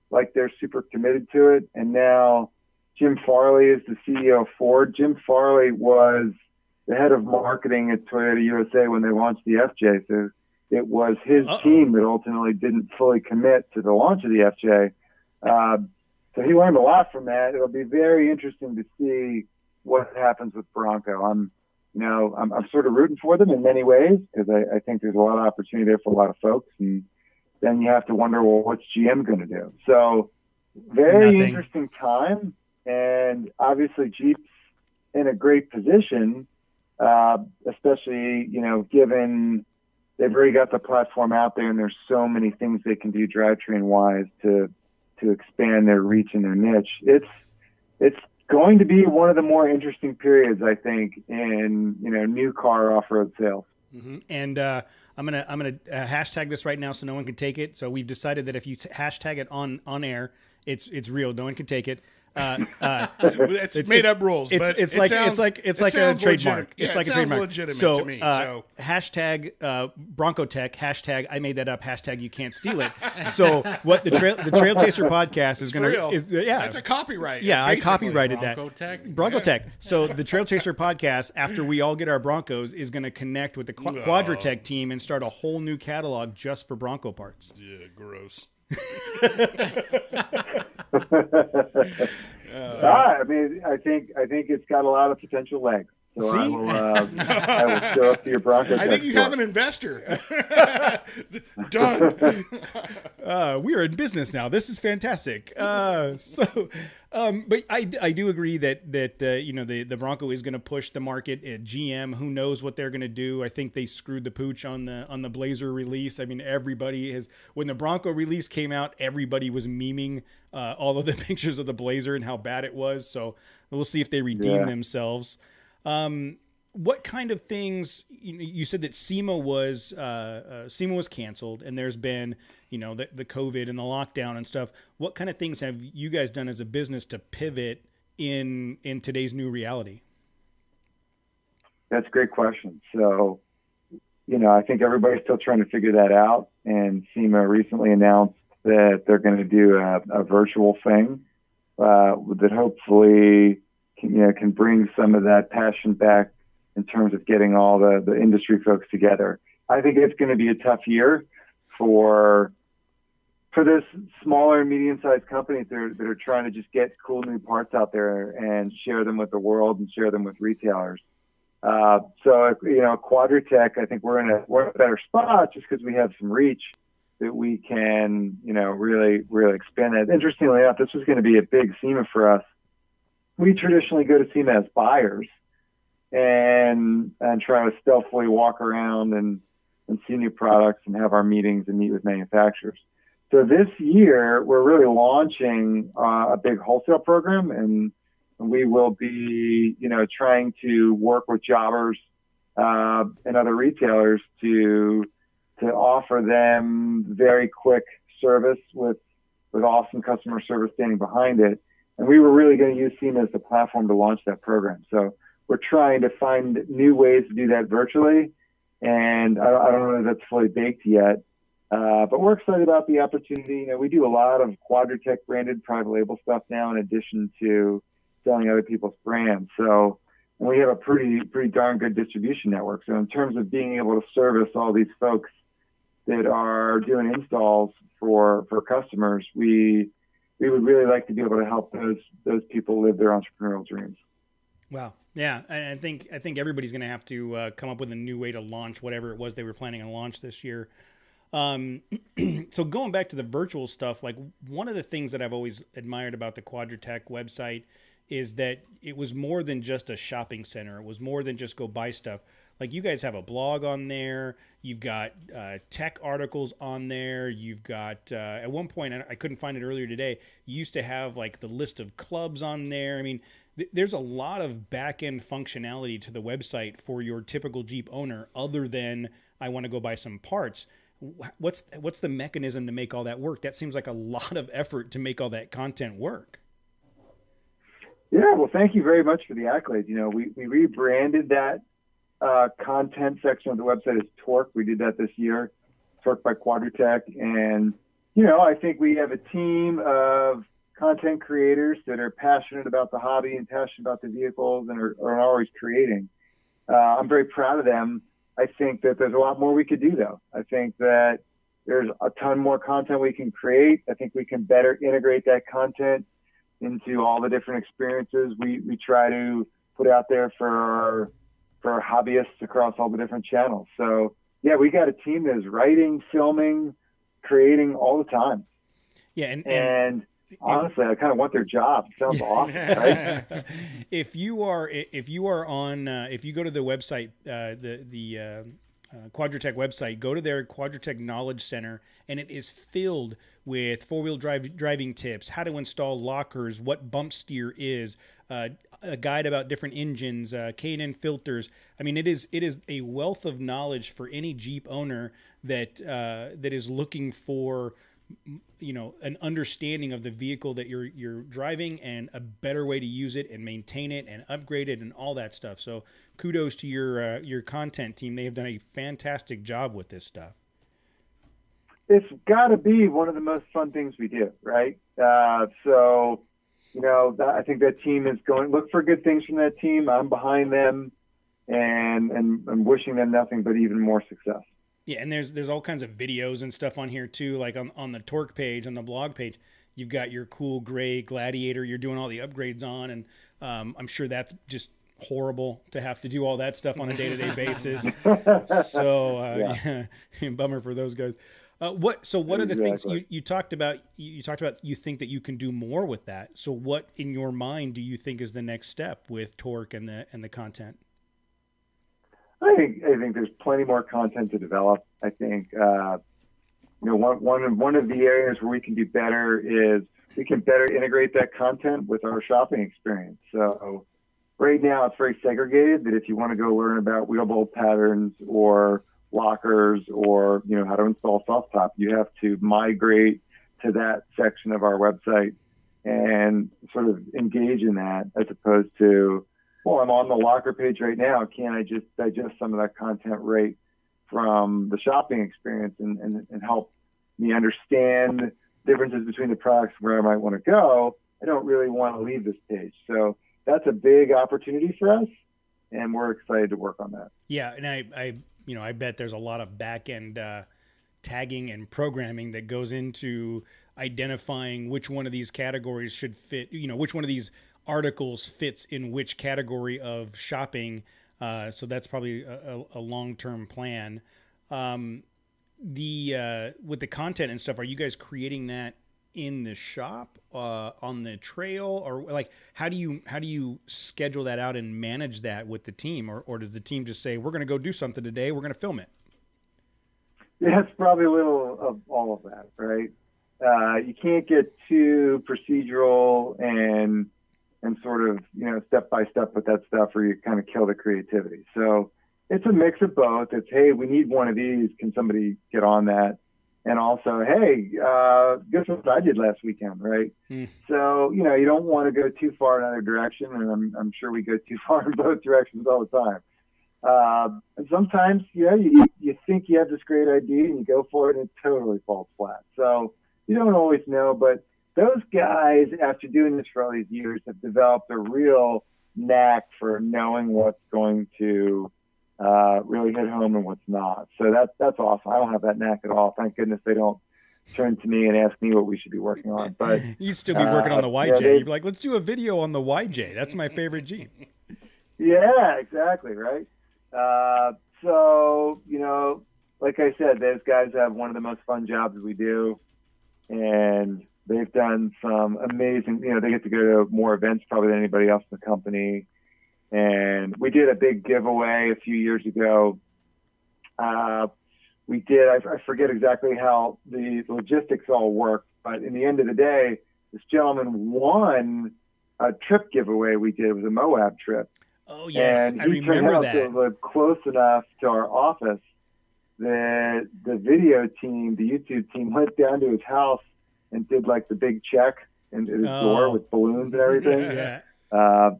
Speaker 1: like they're super committed to it. And now Jim Farley is the CEO of Ford. Jim Farley was the head of marketing at Toyota USA when they launched the FJ. So it was his team that ultimately didn't fully commit to the launch of the FJ. So he learned a lot from that. It'll be very interesting to see what happens with Bronco. I'm sort of rooting for them in many ways because I think there's a lot of opportunity there for a lot of folks. And then you have to wonder, well, what's GM going to do? So very interesting time. And obviously Jeep's in a great position, especially, given they've already got the platform out there and there's so many things they can do drivetrain wise to expand their reach and their niche. It's going to be one of the more interesting periods, I think, in new car off-road sales.
Speaker 2: Mm-hmm. And I'm gonna hashtag this right now so no one can take it. So we've decided that if you hashtag it on air, it's real. No one can take it.
Speaker 4: It's made up rules.
Speaker 2: It's like a trademark.
Speaker 4: Yeah,
Speaker 2: it's like
Speaker 4: it
Speaker 2: a
Speaker 4: sounds
Speaker 2: trademark.
Speaker 4: legitimate
Speaker 2: So,
Speaker 4: to me. So
Speaker 2: hashtag Bronco Tech, hashtag I made that up, hashtag you can't steal it. So what the Trail Chaser podcast is going to is
Speaker 4: that's a copyright.
Speaker 2: Yeah,
Speaker 4: basically.
Speaker 2: I copyrighted
Speaker 3: Bronco
Speaker 2: that.
Speaker 3: Tech?
Speaker 2: Bronco Tech. So the Trail Chaser podcast, after we all get our Broncos, is going to connect with the Quadratech team and start a whole new catalog just for Bronco parts.
Speaker 4: Yeah, gross.
Speaker 1: I think it's got a lot of potential legs. So I will show up to your Bronco.
Speaker 4: I think you have an investor. Done.
Speaker 2: We are in business now. This is fantastic. But I do agree that the Bronco is going to push the market. At GM, who knows what they're going to do? I think they screwed the pooch on the Blazer release. I mean, everybody has. When the Bronco release came out, everybody was memeing all of the pictures of the Blazer and how bad it was. So we'll see if they redeem themselves. What kind of things? You said that SEMA was canceled, and there's been the COVID and the lockdown and stuff. What kind of things have you guys done as a business to pivot in today's new reality?
Speaker 1: That's a great question. So, I think everybody's still trying to figure that out. And SEMA recently announced that they're going to do a virtual thing that hopefully can bring some of that passion back in terms of getting all the industry folks together. I think it's going to be a tough year for this smaller and medium-sized companies that are trying to just get cool new parts out there and share them with the world and share them with retailers. So, Quadratech, I think we're in a better spot just because we have some reach that we can, really, really expand it. Interestingly enough, this was going to be a big SEMA for us. We traditionally go to SEMA as buyers and try to stealthily walk around and see new products and have our meetings and meet with manufacturers. So this year, we're really launching a big wholesale program, and we will be, trying to work with jobbers and other retailers to offer them very quick service with awesome customer service standing behind it. And we were really going to use SEMA as the platform to launch that program. So we're trying to find new ways to do that virtually. And I don't know if that's fully baked yet, but we're excited about the opportunity. We do a lot of Quadratech branded private label stuff now, in addition to selling other people's brands. So we have a pretty darn good distribution network. So in terms of being able to service all these folks that are doing installs for customers, we would really like to be able to help those people live their entrepreneurial dreams.
Speaker 2: Wow. Yeah. I think everybody's going to have to come up with a new way to launch whatever it was they were planning on launch this year. So going back to the virtual stuff, like one of the things that I've always admired about the Quadratech website is that it was more than just a shopping center. It was more than just go buy stuff. Like you guys have a blog on there. You've got tech articles on there. You've got, at one point, I couldn't find it earlier today, you used to have like the list of clubs on there. I mean, there's a lot of back-end functionality to the website for your typical Jeep owner other than I want to go buy some parts. What's the mechanism to make all that work? That seems like a lot of effort to make all that content work.
Speaker 1: Yeah, well, thank you very much for the accolades. We rebranded that content section of the website as Torque. We did that this year, Torque by Quadratech. And, I think we have a team of content creators that are passionate about the hobby and passionate about the vehicles and are always creating. I'm very proud of them. I think that there's a lot more we could do, though. I think that there's a ton more content we can create. I think we can better integrate that content into all the different experiences we try to put out there for our hobbyists across all the different channels. So, yeah, we got a team that is writing, filming, creating all the time.
Speaker 2: Yeah,
Speaker 1: and honestly, I kind of want their job. It sounds awesome, right?
Speaker 2: If you go to the website, the Quadratech website, go to their Quadratech Knowledge Center, and it is filled with four-wheel driving tips, how to install lockers, what bump steer is, a guide about different engines, K&N filters. I mean, it is a wealth of knowledge for any Jeep owner that is looking for, an understanding of the vehicle that you're driving and a better way to use it and maintain it and upgrade it and all that stuff. So kudos to your content team. They have done a fantastic job with this stuff.
Speaker 1: It's got to be one of the most fun things we do, right? I think that team is look for good things from that team. I'm behind them and I'm wishing them nothing but even more success.
Speaker 2: Yeah, and there's all kinds of videos and stuff on here too, like on the Torque page, on the blog page. You've got your cool gray Gladiator you're doing all the upgrades on, and I'm sure that's just horrible to have to do all that stuff on a day-to-day basis. So yeah, bummer for those guys. What are the things you talked about? You talked about you think that you can do more with that. So what in your mind do you think is the next step with Torque and the content?
Speaker 1: I think there's plenty more content to develop. I think one of the areas where we can do better is we can better integrate that content with our shopping experience. So right now it's very segregated. That if you want to go learn about wheel bolt patterns or lockers or how to install soft top, you have to migrate to that section of our website and sort of engage in that, as opposed to, well, I'm on the locker page right now. Can't I just digest some of that content right from the shopping experience and help me understand differences between the products where I might want to go? I don't really want to leave this page. So that's a big opportunity for us, and we're excited to work on that.
Speaker 2: Yeah, and I bet there's a lot of back-end tagging and programming that goes into identifying which one of these categories should fit, which one of these articles fits in which category of shopping. So that's probably a long-term plan. With the content and stuff, are you guys creating that in the shop, on the trail, or like how do you schedule that out and manage that with the team, or does the team just say, we're going to go do something today, we're going to film it?
Speaker 1: Yeah, it's probably a little of all of that, right? You can't get too procedural and sort of, step by step with that stuff, or you kind of kill the creativity. So it's a mix of both. It's, hey, we need one of these. Can somebody get on that? And also, hey, guess what I did last weekend, right? So, you don't want to go too far in either direction, and I'm sure we go too far in both directions all the time. And sometimes, you think you have this great idea and you go for it and it totally falls flat. So you don't always know, but those guys, after doing this for all these years, have developed a real knack for knowing what's going to really hit home and what's not. So that's awesome. I don't have that knack at all. Thank goodness they don't turn to me and ask me what we should be working on. But
Speaker 2: you'd still be working on the YJ. You'd be like, let's do a video on the YJ. That's my favorite Jeep.
Speaker 1: Yeah, exactly. Right. So, like I said, those guys have one of the most fun jobs we do, and they've done some amazing, they get to go to more events probably than anybody else in the company. And we did a big giveaway a few years ago. I forget exactly how the logistics all worked, but in the end of the day, this gentleman won a trip giveaway we did. It was a Moab trip.
Speaker 2: Oh, yes,
Speaker 1: and
Speaker 2: I remember that.
Speaker 1: To live close enough to our office that the video team, the YouTube team, went down to his house and did like the big check in his door with balloons and everything.
Speaker 2: Yeah.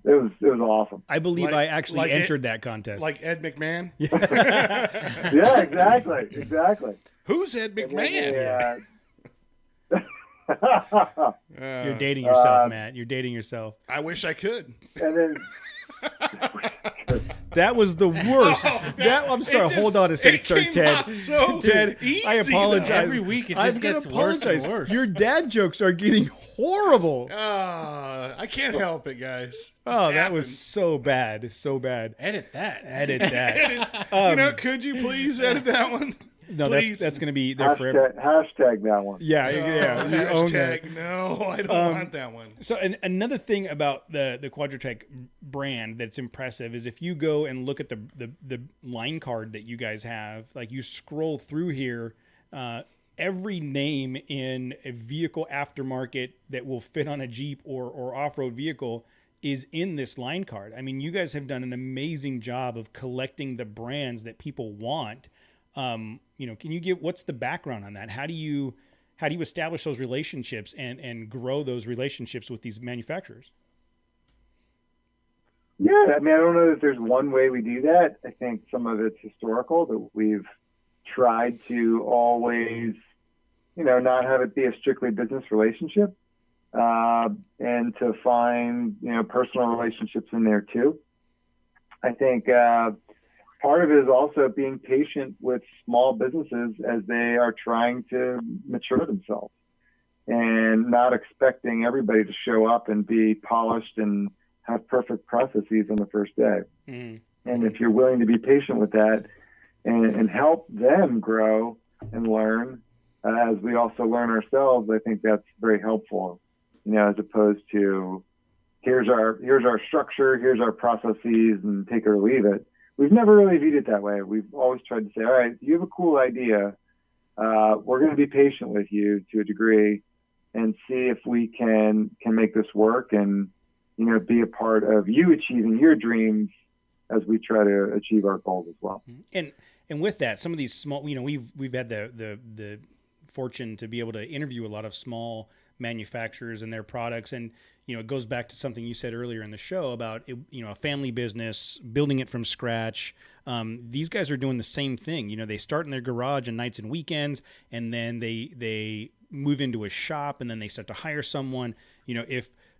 Speaker 1: It was awesome.
Speaker 2: I believe I actually entered that contest.
Speaker 4: Like Ed McMahon?
Speaker 1: Yeah, exactly.
Speaker 4: Who's Ed McMahon?
Speaker 2: You're dating yourself, Matt. You're dating yourself.
Speaker 4: I wish I could.
Speaker 1: And then
Speaker 2: that was the worst. I'm sorry. Hold on a second, sir, Ted. Ted, I apologize.
Speaker 3: Though. Every week it just gets worse and worse.
Speaker 2: Your dad jokes are getting horrible.
Speaker 4: I can't help it, guys.
Speaker 2: That was so bad. So bad.
Speaker 3: Edit that.
Speaker 2: Edit that.
Speaker 4: Could you please edit that one?
Speaker 2: No, that's going to be there forever.
Speaker 1: Hashtag that one.
Speaker 2: Yeah. You own that.
Speaker 4: No, I don't want that one.
Speaker 2: So another thing about the Quadratech brand that's impressive is if you go and look at the line card that you guys have, like you scroll through here, every name in a vehicle aftermarket that will fit on a Jeep or off-road vehicle is in this line card. I mean, you guys have done an amazing job of collecting the brands that people want. Can you what's the background on that? How do you establish those relationships and grow those relationships with these manufacturers?
Speaker 1: Yeah, I mean, I don't know that there's one way we do that. I think some of it's historical, that we've tried to always, not have it be a strictly business relationship, and to find, personal relationships in there too. I think, part of it is also being patient with small businesses as they are trying to mature themselves, and not expecting everybody to show up and be polished and have perfect processes on the first day. And if you're willing to be patient with that and help them grow and learn, as we also learn ourselves, I think that's very helpful, as opposed to here's our structure, here's our processes, and take it or leave it. We've never really viewed it that way. We've always tried to say, all right, you have a cool idea. We're going to be patient with you to a degree and see if we can make this work and, be a part of you achieving your dreams as we try to achieve our goals as well.
Speaker 2: And with that, some of these small, we've had the fortune to be able to interview a lot of small manufacturers and their products. And, it goes back to something you said earlier in the show about, a family business, building it from scratch. These guys are doing the same thing. They start in their garage on nights and weekends, and then they move into a shop, and then they start to hire someone.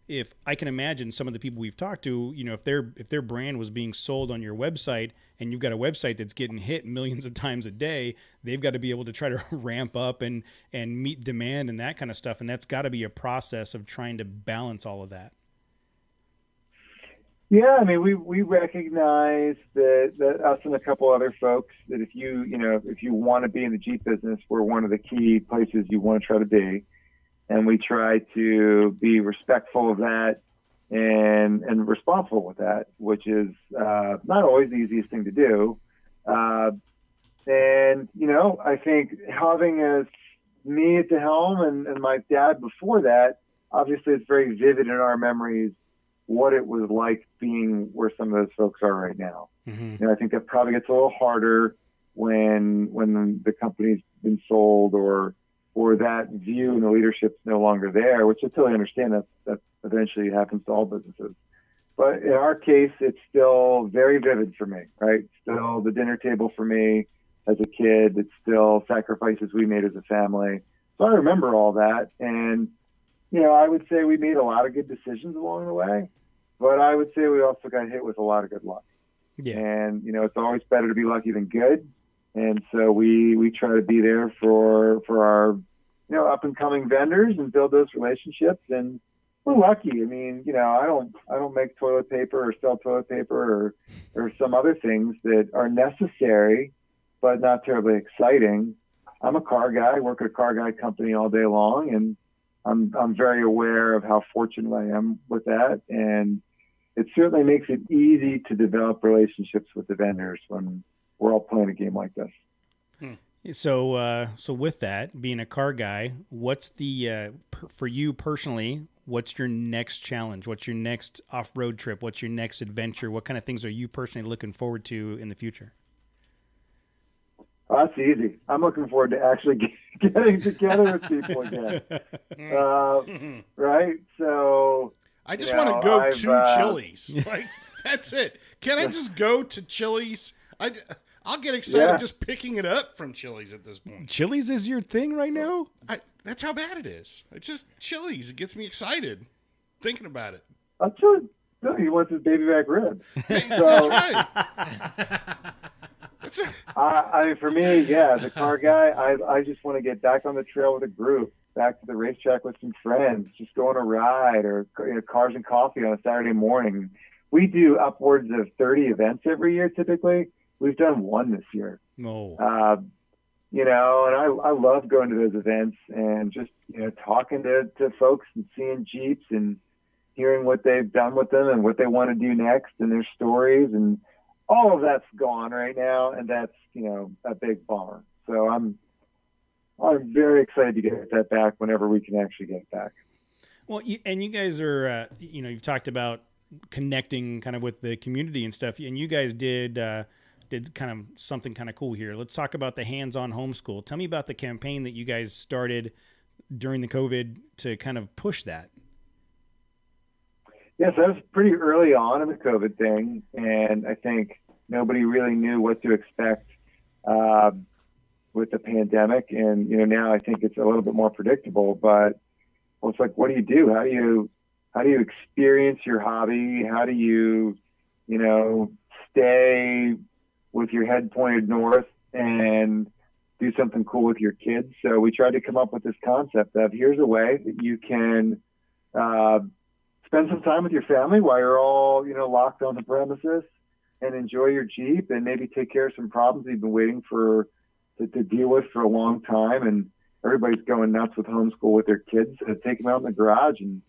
Speaker 2: If I can imagine some of the people we've talked to, if their brand was being sold on your website, and you've got a website that's getting hit millions of times a day, they've got to be able to try to ramp up and meet demand and that kind of stuff. And that's got to be a process of trying to balance all of that.
Speaker 1: Yeah, I mean, we recognize that us and a couple other folks, that if you want to be in the Jeep business, we're one of the key places you want to try to be. And we try to be respectful of that and responsible with that, which is not always the easiest thing to do. And, I think having me at the helm and my dad before that, obviously it's very vivid in our memories what it was like being where some of those folks are right now.
Speaker 2: Mm-hmm.
Speaker 1: I think that probably gets a little harder when the company's been sold or that view and the leadership's no longer there, which I totally understand. That eventually happens to all businesses. But in our case, it's still very vivid for me, right? Still the dinner table for me as a kid. It's still sacrifices we made as a family. So I remember all that. And, I would say we made a lot of good decisions along the way, but I would say we also got hit with a lot of good luck.
Speaker 2: Yeah.
Speaker 1: And, it's always better to be lucky than good. And so we try to be there for our, up and coming vendors and build those relationships. And we're lucky. I mean, I don't make toilet paper or sell toilet paper or some other things that are necessary, but not terribly exciting. I'm a car guy. I work at a car guy company all day long, and I'm very aware of how fortunate I am with that. And it certainly makes it easy to develop relationships with the vendors when we're all playing a game like this.
Speaker 2: So with that, being a car guy, what's for you personally, what's your next challenge? What's your next off-road trip? What's your next adventure? What kind of things are you personally looking forward to in the future?
Speaker 1: That's easy. I'm looking forward to actually getting together with people again. Right? So
Speaker 4: I just want to go to Chili's. Like, that's it. Can I just go to Chili's? I'll get excited just picking it up from Chili's at this point.
Speaker 2: Chili's is your thing right now?
Speaker 4: That's how bad it is. It's just Chili's. It gets me excited thinking about it.
Speaker 1: I'm sure he wants his baby back ribs.
Speaker 4: That's right.
Speaker 1: I mean, for me, as a car guy, I just want to get back on the trail with a group, back to the racetrack with some friends, just go on a ride or cars and coffee on a Saturday morning. We do upwards of 30 events every year, typically. We've done one this year.
Speaker 2: No.
Speaker 1: And I love going to those events and just, talking to folks and seeing Jeeps and hearing what they've done with them and what they want to do next and their stories. And all of that's gone right now. And that's, a big bummer. So I'm very excited to get that back whenever we can actually get it back.
Speaker 2: Well, you guys are, you've talked about connecting kind of with the community and stuff, and you guys did kind of something kind of cool here. Let's talk about the Handson Homeschool. Tell me about the campaign that you guys started during the COVID to kind of push that.
Speaker 1: Yes, that was pretty early on in the COVID thing, and I think nobody really knew what to expect with the pandemic. And now I think it's a little bit more predictable. But it's like, what do you do? How do you experience your hobby? How do you stay with your head pointed north and do something cool with your kids? So we tried to come up with this concept of here's a way that you can spend some time with your family while you're all, locked on the premises and enjoy your Jeep and maybe take care of some problems you've been waiting to deal with for a long time. And everybody's going nuts with homeschool with their kids. So take them out in the garage and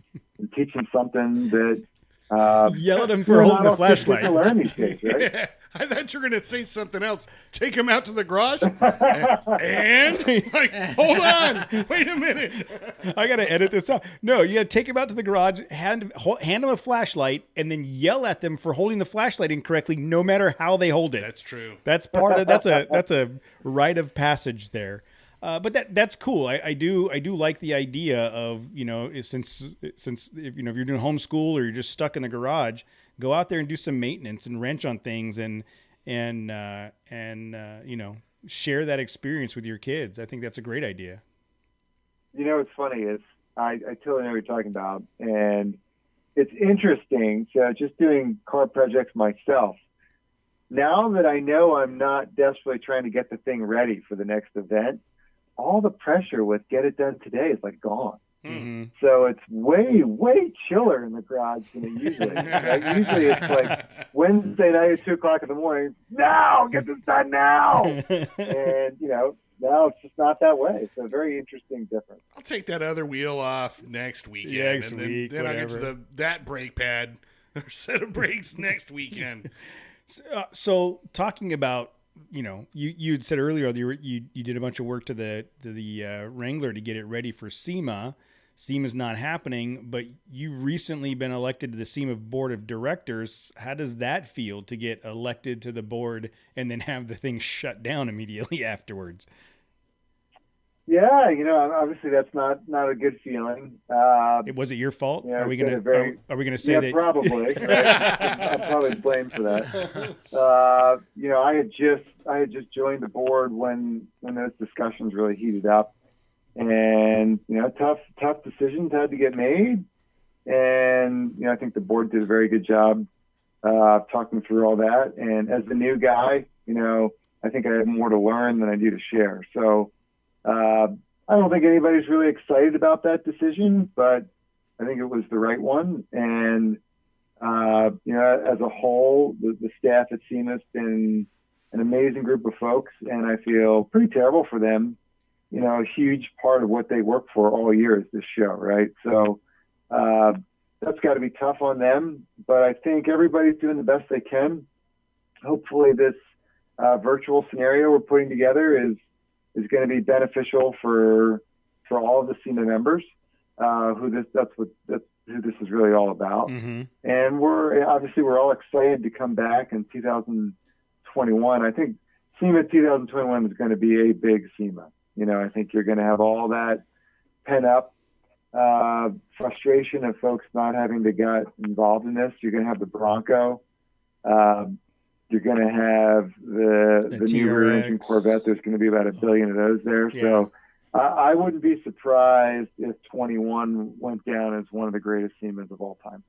Speaker 1: teach them something that
Speaker 2: yell at them for holding the flashlight.
Speaker 1: Learn these days, right?
Speaker 4: Yeah, I thought you were going to say something else. Take them out to the garage and like, hold on, wait a minute.
Speaker 2: I got to edit this out. No, you got to take them out to the garage, hand them a flashlight, and then yell at them for holding the flashlight incorrectly, no matter how they hold it.
Speaker 4: That's true.
Speaker 2: That's part of that's a rite of passage there. But that's cool. I do like the idea of, since if you're doing homeschool or you're just stuck in the garage, go out there and do some maintenance and wrench on things and share that experience with your kids. I think that's a great idea.
Speaker 1: What's funny is I totally know what you're talking about, and it's interesting. So just doing car projects myself, now that I know I'm not desperately trying to get the thing ready for the next event, all the pressure with get it done today is like gone. So it's way, way chiller in the garage than it usually is. Right? Usually it's like Wednesday night at 2 o'clock in the morning. Now, get this done now. And, now it's just not that way. So very interesting difference.
Speaker 4: I'll take that other wheel off next weekend. Then I'll get to that brake pad or set of brakes next weekend.
Speaker 2: So talking about, you'd said earlier you did a bunch of work to the Wrangler to get it ready for SEMA. SEMA's not happening, but you've recently been elected to the SEMA board of directors. How does that feel to get elected to the board and then have the thing shut down immediately afterwards?
Speaker 1: Yeah, obviously that's not a good feeling.
Speaker 2: Was it your fault? Are we gonna say that?
Speaker 1: Probably. Right? I'm probably blamed for that. I had just joined the board when those discussions really heated up, and tough decisions had to get made, and I think the board did a very good job talking through all that. And as the new guy, I think I have more to learn than I do to share. So. I don't think anybody's really excited about that decision, but I think it was the right one. And, as a whole, the staff at SEMA has been an amazing group of folks, and I feel pretty terrible for them. A huge part of what they work for all year is this show, right? So that's got to be tough on them, but I think everybody's doing the best they can. Hopefully this virtual scenario we're putting together is going to be beneficial for all of the SEMA members, who this is really all about. Mm-hmm. And we're all excited to come back in 2021. I think SEMA 2021 is going to be a big SEMA. I think you're going to have all that pent up frustration of folks not having to get involved in this. You're going to have the Bronco. You're going to have the new rear engine Corvette. There's going to be about 1 billion of those there. Yeah. So I wouldn't be surprised if 21 went down as one of the greatest SEMAs of all time.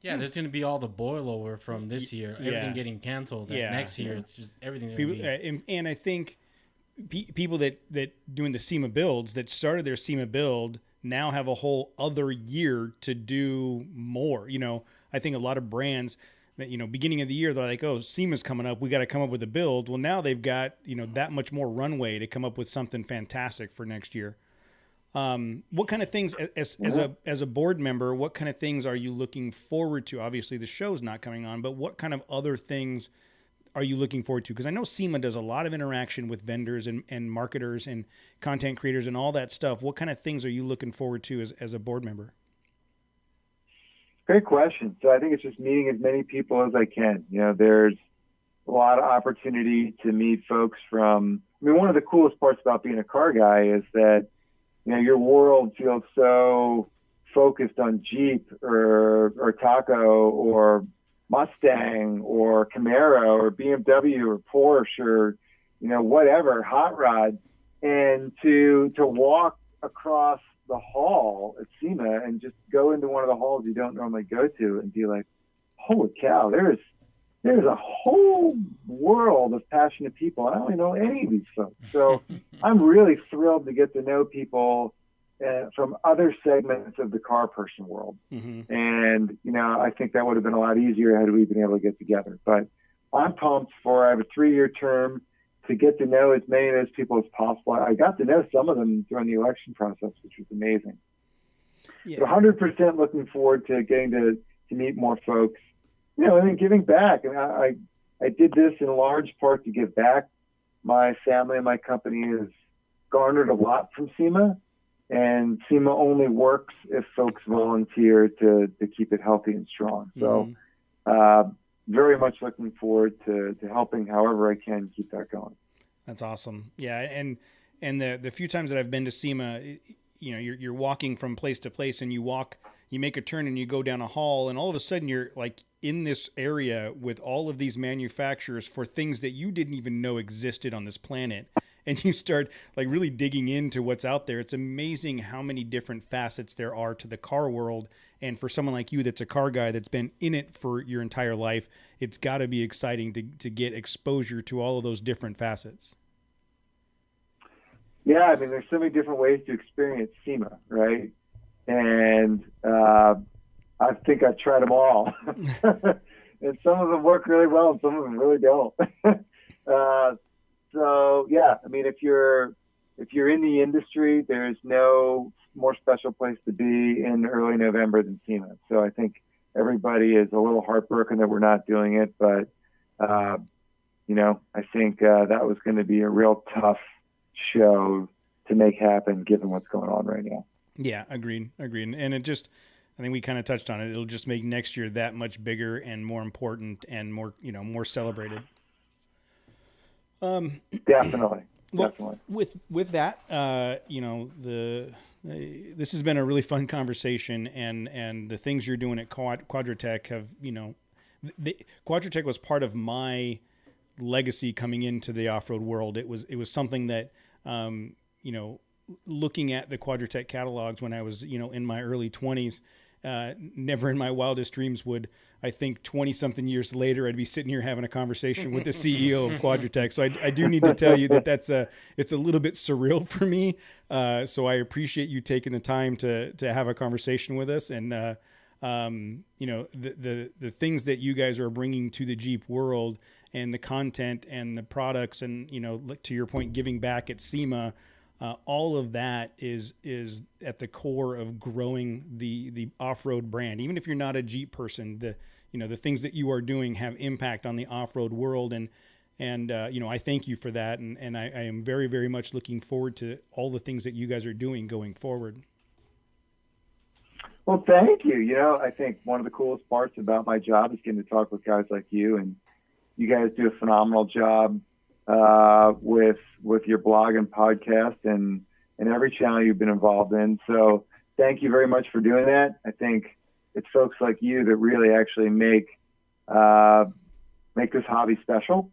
Speaker 3: Yeah, there's going to be all the boilover from this year. Everything getting canceled. Yeah. Next year, it's just everything's going to be.
Speaker 2: And I think people that doing the SEMA builds that started their SEMA build now have a whole other year to do more. I think a lot of brands that, beginning of the year, they're like, oh, SEMA's coming up. We got to come up with a build. Well, now they've got, that much more runway to come up with something fantastic for next year. What kind of things, as a board member, what kind of things are you looking forward to? Obviously, the show's not coming on, but what kind of other things are you looking forward to? Because I know SEMA does a lot of interaction with vendors and marketers and content creators and all that stuff. What kind of things are you looking forward to as a board member?
Speaker 1: Great question. So I think it's just meeting as many people as I can. There's a lot of opportunity to meet folks one of the coolest parts about being a car guy is that, your world feels so focused on Jeep or Taco or Mustang or Camaro or BMW or Porsche or, whatever, hot rod. And to walk across the hall at SEMA and just go into one of the halls you don't normally go to and be like, holy cow, there's a whole world of passionate people. I don't know any of these folks. So I'm really thrilled to get to know people from other segments of the car person world. Mm-hmm. And, I think that would have been a lot easier had we been able to get together. But I'm pumped I have a 3-year term to get to know as many of those people as possible. I got to know some of them during the election process, which was amazing. Yeah. So 100% looking forward to getting to meet more folks, and then giving back. I did this in large part to give back. My family and my company has garnered a lot from SEMA, and SEMA only works if folks volunteer to keep it healthy and strong. So very much looking forward to helping however I can keep that going.
Speaker 2: That's awesome. Yeah. And the few times that I've been to SEMA, you're walking from place to place and you make a turn and you go down a hall and all of a sudden you're like in this area with all of these manufacturers for things that you didn't even know existed on this planet. And you start like really digging into what's out there. It's amazing how many different facets there are to the car world. And for someone like you that's a car guy that's been in it for your entire life, it's got to be exciting to get exposure to all of those different facets.
Speaker 1: Yeah, there's so many different ways to experience SEMA, right? and I think I've tried them all. And some of them work really well, and some of them really don't. So yeah, I mean, if you're in the industry, there's no more special place to be in early November than SEMA. So I think everybody is a little heartbroken that we're not doing it, but I think that was going to be a real tough show to make happen given what's going on right now.
Speaker 2: Yeah, agreed. And it just, I think we kind of touched on it. It'll just make next year that much bigger and more important and more, more celebrated.
Speaker 1: Definitely.
Speaker 2: Well, with that, this has been a really fun conversation, and the things you're doing at Quadratech have, Quadratech was part of my legacy coming into the off-road world. It was something that, looking at the Quadratech catalogs when I was, in my early 20s, never in my wildest dreams would I think 20 something years later, I'd be sitting here having a conversation with the CEO of Quadratech. So I do need to tell you that it's a little bit surreal for me. So I appreciate you taking the time to have a conversation with us. And, the things that you guys are bringing to the Jeep world and the content and the products and, to your point, giving back at SEMA, all of that is at the core of growing the off-road brand. Even if you're not a Jeep person, the things that you are doing have impact on the off-road world. And I thank you for that. And I am very, very much looking forward to all the things that you guys are doing going forward.
Speaker 1: Well, thank you. I think one of the coolest parts about my job is getting to talk with guys like you, and you guys do a phenomenal job with your blog and podcast and every channel you've been involved in. So thank you very much for doing that. I think it's folks like you that really actually make this hobby special,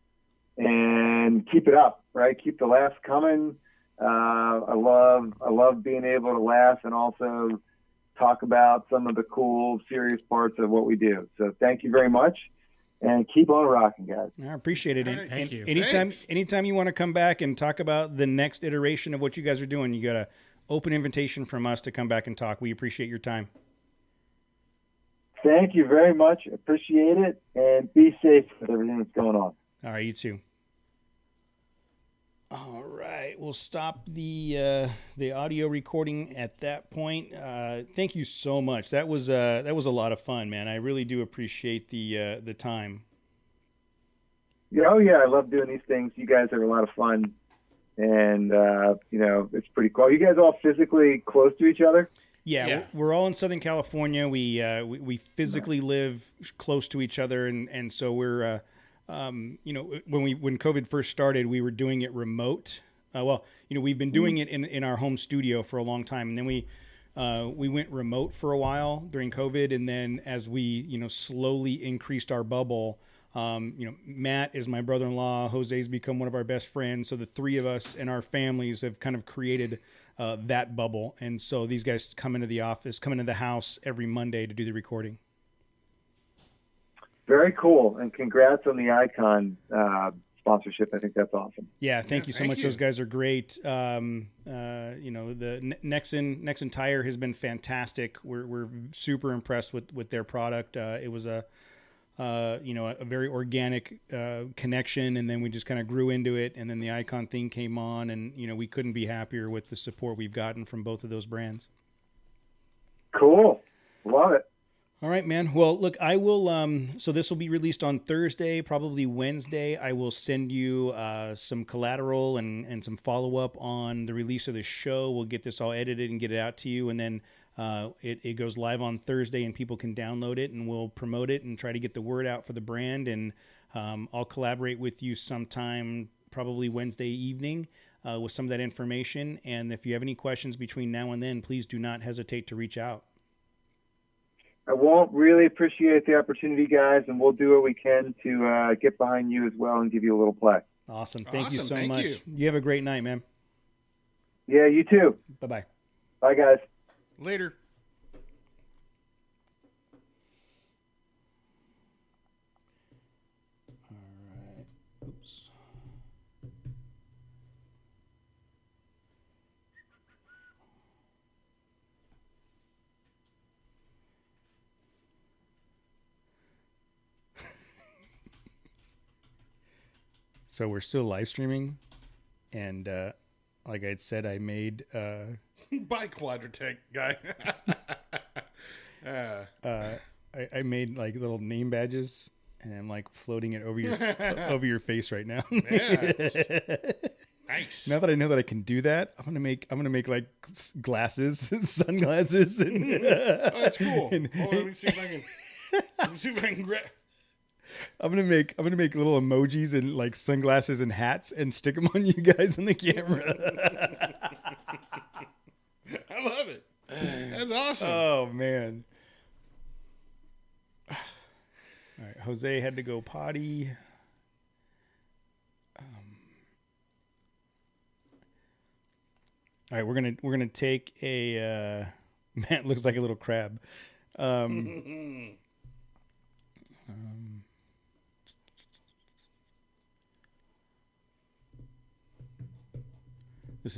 Speaker 1: and keep it up, right? Keep the laughs coming. I love being able to laugh and also talk about some of the cool, serious parts of what we do. So thank you very much. And keep on rocking, guys.
Speaker 2: I appreciate it.
Speaker 3: Right, thank you.
Speaker 2: Anytime you want to come back and talk about the next iteration of what you guys are doing, you got an open invitation from us to come back and talk. We appreciate your time.
Speaker 1: Thank you very much. Appreciate it. And be safe with everything that's going on.
Speaker 2: All right, you too. All right, we'll stop the audio recording at that point. Thank you so much. That was a lot of fun, man. I really do appreciate the time.
Speaker 1: Oh yeah, I love doing these things. You guys are a lot of fun, and it's pretty cool. Are you guys all physically close to each other?
Speaker 2: Yeah. We're all in Southern California. We physically live close to each other, and so we're. When COVID first started, we were doing it remote. We've been doing it in our home studio for a long time. And then we went remote for a while during COVID. And then as we, slowly increased our bubble, Matt is my brother-in-law. Jose's become one of our best friends. So the three of us and our families have kind of created that bubble. And so these guys come into the house every Monday to do the recording.
Speaker 1: Very cool, and congrats on the Icon sponsorship. I think that's awesome.
Speaker 2: Yeah, thank you so much. Those guys are great. The Nexen Tire has been fantastic. We're super impressed with their product. It was a very organic connection, and then we just kind of grew into it. And then the Icon thing came on, and we couldn't be happier with the support we've gotten from both of those brands.
Speaker 1: Cool, love it.
Speaker 2: All right, man. Well, look, I will, so this will be released on Thursday, probably Wednesday. I will send you some collateral and some follow-up on the release of the show. We'll get this all edited and get it out to you. And then it goes live on Thursday and people can download it, and we'll promote it and try to get the word out for the brand. And I'll collaborate with you sometime, probably Wednesday evening, with some of that information. And if you have any questions between now and then, please do not hesitate to reach out.
Speaker 1: I won't really appreciate the opportunity, guys, and we'll do what we can to get behind you as well and give you a little play.
Speaker 2: Awesome. Thank you so much. You have a great night, man.
Speaker 1: Yeah, you too.
Speaker 2: Bye-bye.
Speaker 1: Bye, guys.
Speaker 4: Later.
Speaker 2: All right. Oops. So we're still live streaming, and like I said, I made
Speaker 4: by Quadratech guy.
Speaker 2: I made like little name badges, and I'm like floating it over your over your face right now.
Speaker 4: Yeah. Nice.
Speaker 2: Now that I know that I can do that, I'm gonna make like glasses, sunglasses, and
Speaker 4: oh, that's cool. Let me see if I can grab.
Speaker 2: I'm gonna make little emojis and like sunglasses and hats and stick them on you guys on the camera.
Speaker 4: I love it. That's awesome.
Speaker 2: Oh man. All right, Jose had to go potty. All right, we're gonna take a Matt looks like a little crab. This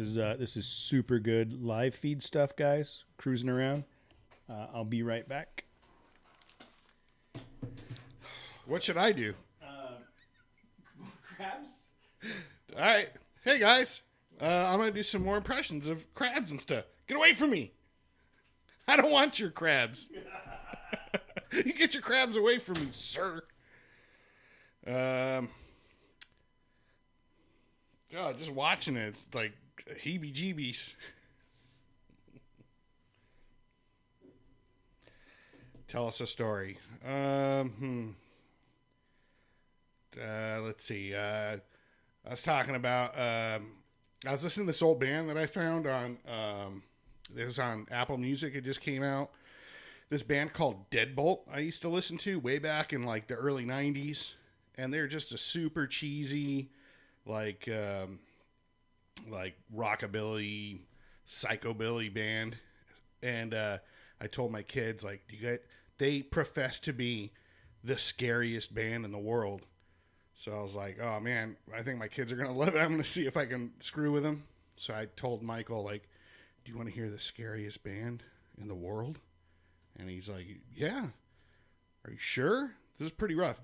Speaker 2: is super good live feed stuff, guys. Cruising around. I'll be right back.
Speaker 4: What should I do?
Speaker 2: Crabs.
Speaker 4: All right. Hey guys, I'm gonna do some more impressions of crabs and stuff. Get away from me! I don't want your crabs. You get your crabs away from me, sir. God, just watching it, it's like heebie-jeebies. Tell us a story. Let's see. I was talking about. I was listening to this old band that I found on. This is on Apple Music. It just came out. This band called Deadbolt. I used to listen to way back in like the early '90s, and they're just a super cheesy, like rockabilly, psychobilly band. And I told my kids, like, they profess to be the scariest band in the world. So I was like, oh man, I think my kids are going to love it. I'm going to see if I can screw with them. So I told Michael, like, do you want to hear the scariest band in the world? And he's like, yeah. Are you sure? This is pretty rough.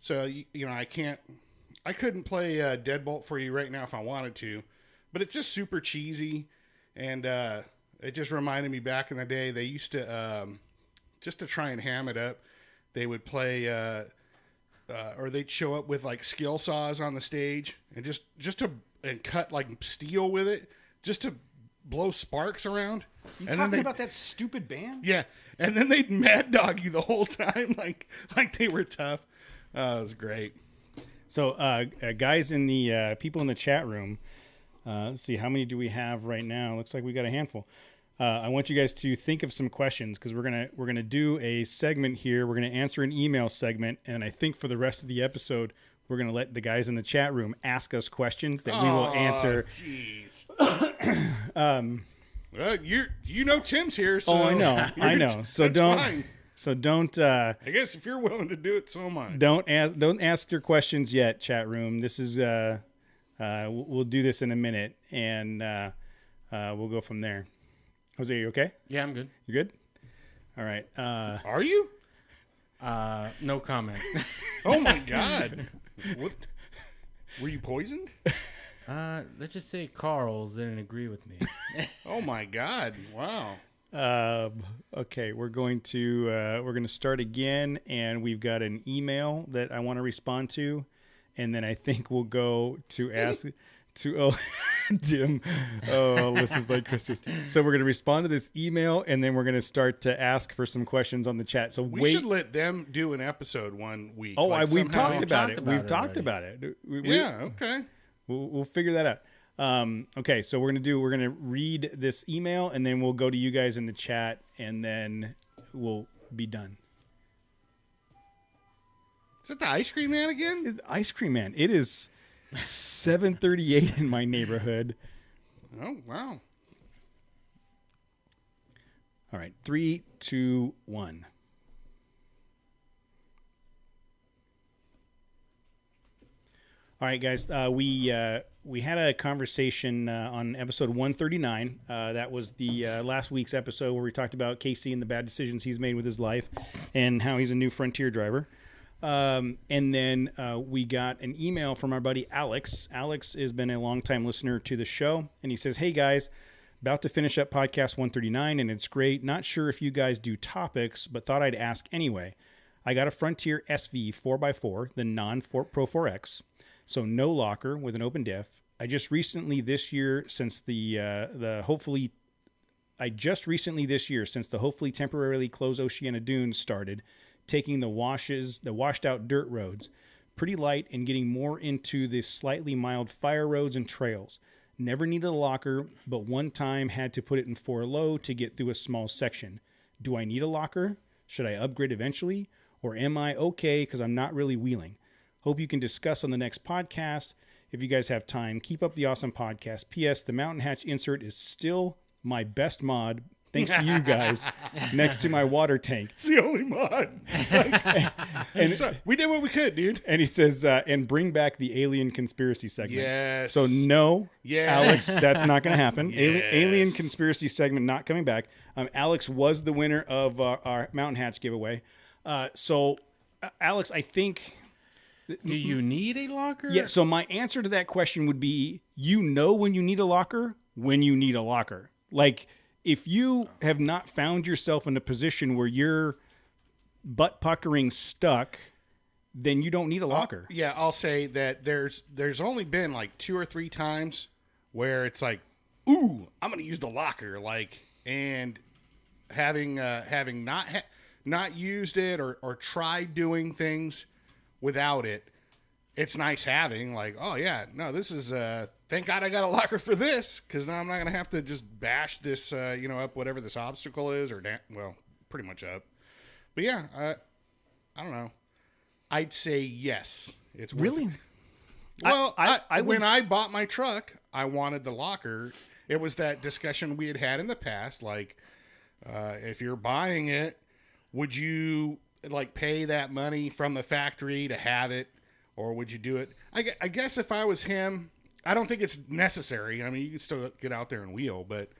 Speaker 4: So, you know, I couldn't play Deadbolt for you right now if I wanted to, but it's just super cheesy. And it just reminded me back in the day, they used to, just to try and ham it up, they would play, or they'd show up with like skill saws on the stage and just to cut like steel with it, just to blow sparks around.
Speaker 2: You talking about that stupid band?
Speaker 4: Yeah, and then they'd mad dog you the whole time, like they were tough. It was great.
Speaker 2: So, guys in the people in the chat room, let's see, how many do we have right now? Looks like we got a handful. I want you guys to think of some questions because we're gonna do a segment here. We're gonna answer an email segment, and I think for the rest of the episode, we're gonna let the guys in the chat room ask us questions that we will answer.
Speaker 4: Jeez. Well, you know Tim's here. So
Speaker 2: I know. So don't. Fine. So don't.
Speaker 4: I guess if you're willing to do it, so am I.
Speaker 2: Don't ask your questions yet, chat room. This is we'll do this in a minute, and we'll go from there. Jose, are you okay?
Speaker 3: Yeah, I'm good.
Speaker 2: You good? All right.
Speaker 4: Are you?
Speaker 3: No comment.
Speaker 4: Oh my God! What? Were you poisoned?
Speaker 3: Let's just say Carl's didn't agree with me.
Speaker 4: Oh my God! Wow.
Speaker 2: Okay, we're going to start again, and we've got an email that I want to respond to, and then I think we'll go to ask to Dim. Oh, this is like Christmas. So we're going to respond to this email, and then we're going to start to ask for some questions on the chat. So
Speaker 4: we should let them do an episode one week.
Speaker 2: Oh, like we've talked about it. We've talked about it.
Speaker 4: Yeah. Okay.
Speaker 2: We'll figure that out. Okay, so we're gonna read this email, and then we'll go to you guys in the chat, and then we'll be done.
Speaker 4: Is it the Ice Cream Man again?
Speaker 2: Ice Cream Man. It is 7:38 in my neighborhood.
Speaker 4: Oh wow!
Speaker 2: All right, 3, 2, 1. All right, guys. We had a conversation on episode 139. That was the last week's episode where we talked about Casey and the bad decisions he's made with his life and how he's a new Frontier driver. And then we got an email from our buddy Alex. Alex has been a longtime listener to the show, and he says, "Hey guys, about to finish up podcast 139, and it's great. Not sure if you guys do topics, but thought I'd ask anyway. I got a Frontier SV 4x4, the non-Pro 4X, so no locker with an open diff. I just recently this year, since the hopefully temporarily closed Oceana Dunes started, taking the washed out dirt roads, pretty light, and getting more into the slightly mild fire roads and trails. Never needed a locker, but one time had to put it in 4 low to get through a small section. Do I need a locker? Should I upgrade eventually? Or am I okay because I'm not really wheeling? Hope you can discuss on the next podcast. If you guys have time, keep up the awesome podcast. P.S. The mountain hatch insert is still my best mod, thanks to you guys, next to my water tank.
Speaker 4: It's the only mod. And so, we did what we could, dude.
Speaker 2: And he says, and bring back the alien conspiracy segment.
Speaker 4: Yes.
Speaker 2: So no,
Speaker 4: yes.
Speaker 2: Alex, that's not going to happen.
Speaker 4: Yes.
Speaker 2: Alien conspiracy segment not coming back. Alex was the winner of our mountain hatch giveaway. So Alex, I think...
Speaker 3: Do you need a locker?
Speaker 2: Yeah, so my answer to that question would be, when you need a locker, when you need a locker. Like, if you have not found yourself in a position where you're butt puckering stuck, then you don't need a locker.
Speaker 4: I'll say that there's only been like 2 or 3 times where it's like, ooh, I'm going to use the locker, like, and having not used it or tried doing things without it, it's nice having, like, oh yeah, no, this is thank God I got a locker for this, because now I'm not going to have to just bash this up whatever this obstacle is, or pretty much up. But yeah, I don't know, I'd say yes, it's worth
Speaker 2: really
Speaker 4: it. Well, when I bought my truck, I wanted the locker. It was that discussion we had in the past, like, if you're buying it, would you like pay that money from the factory to have it, or would you do it? I guess if I was him, I don't think it's necessary. I mean, you can still get out there and wheel, but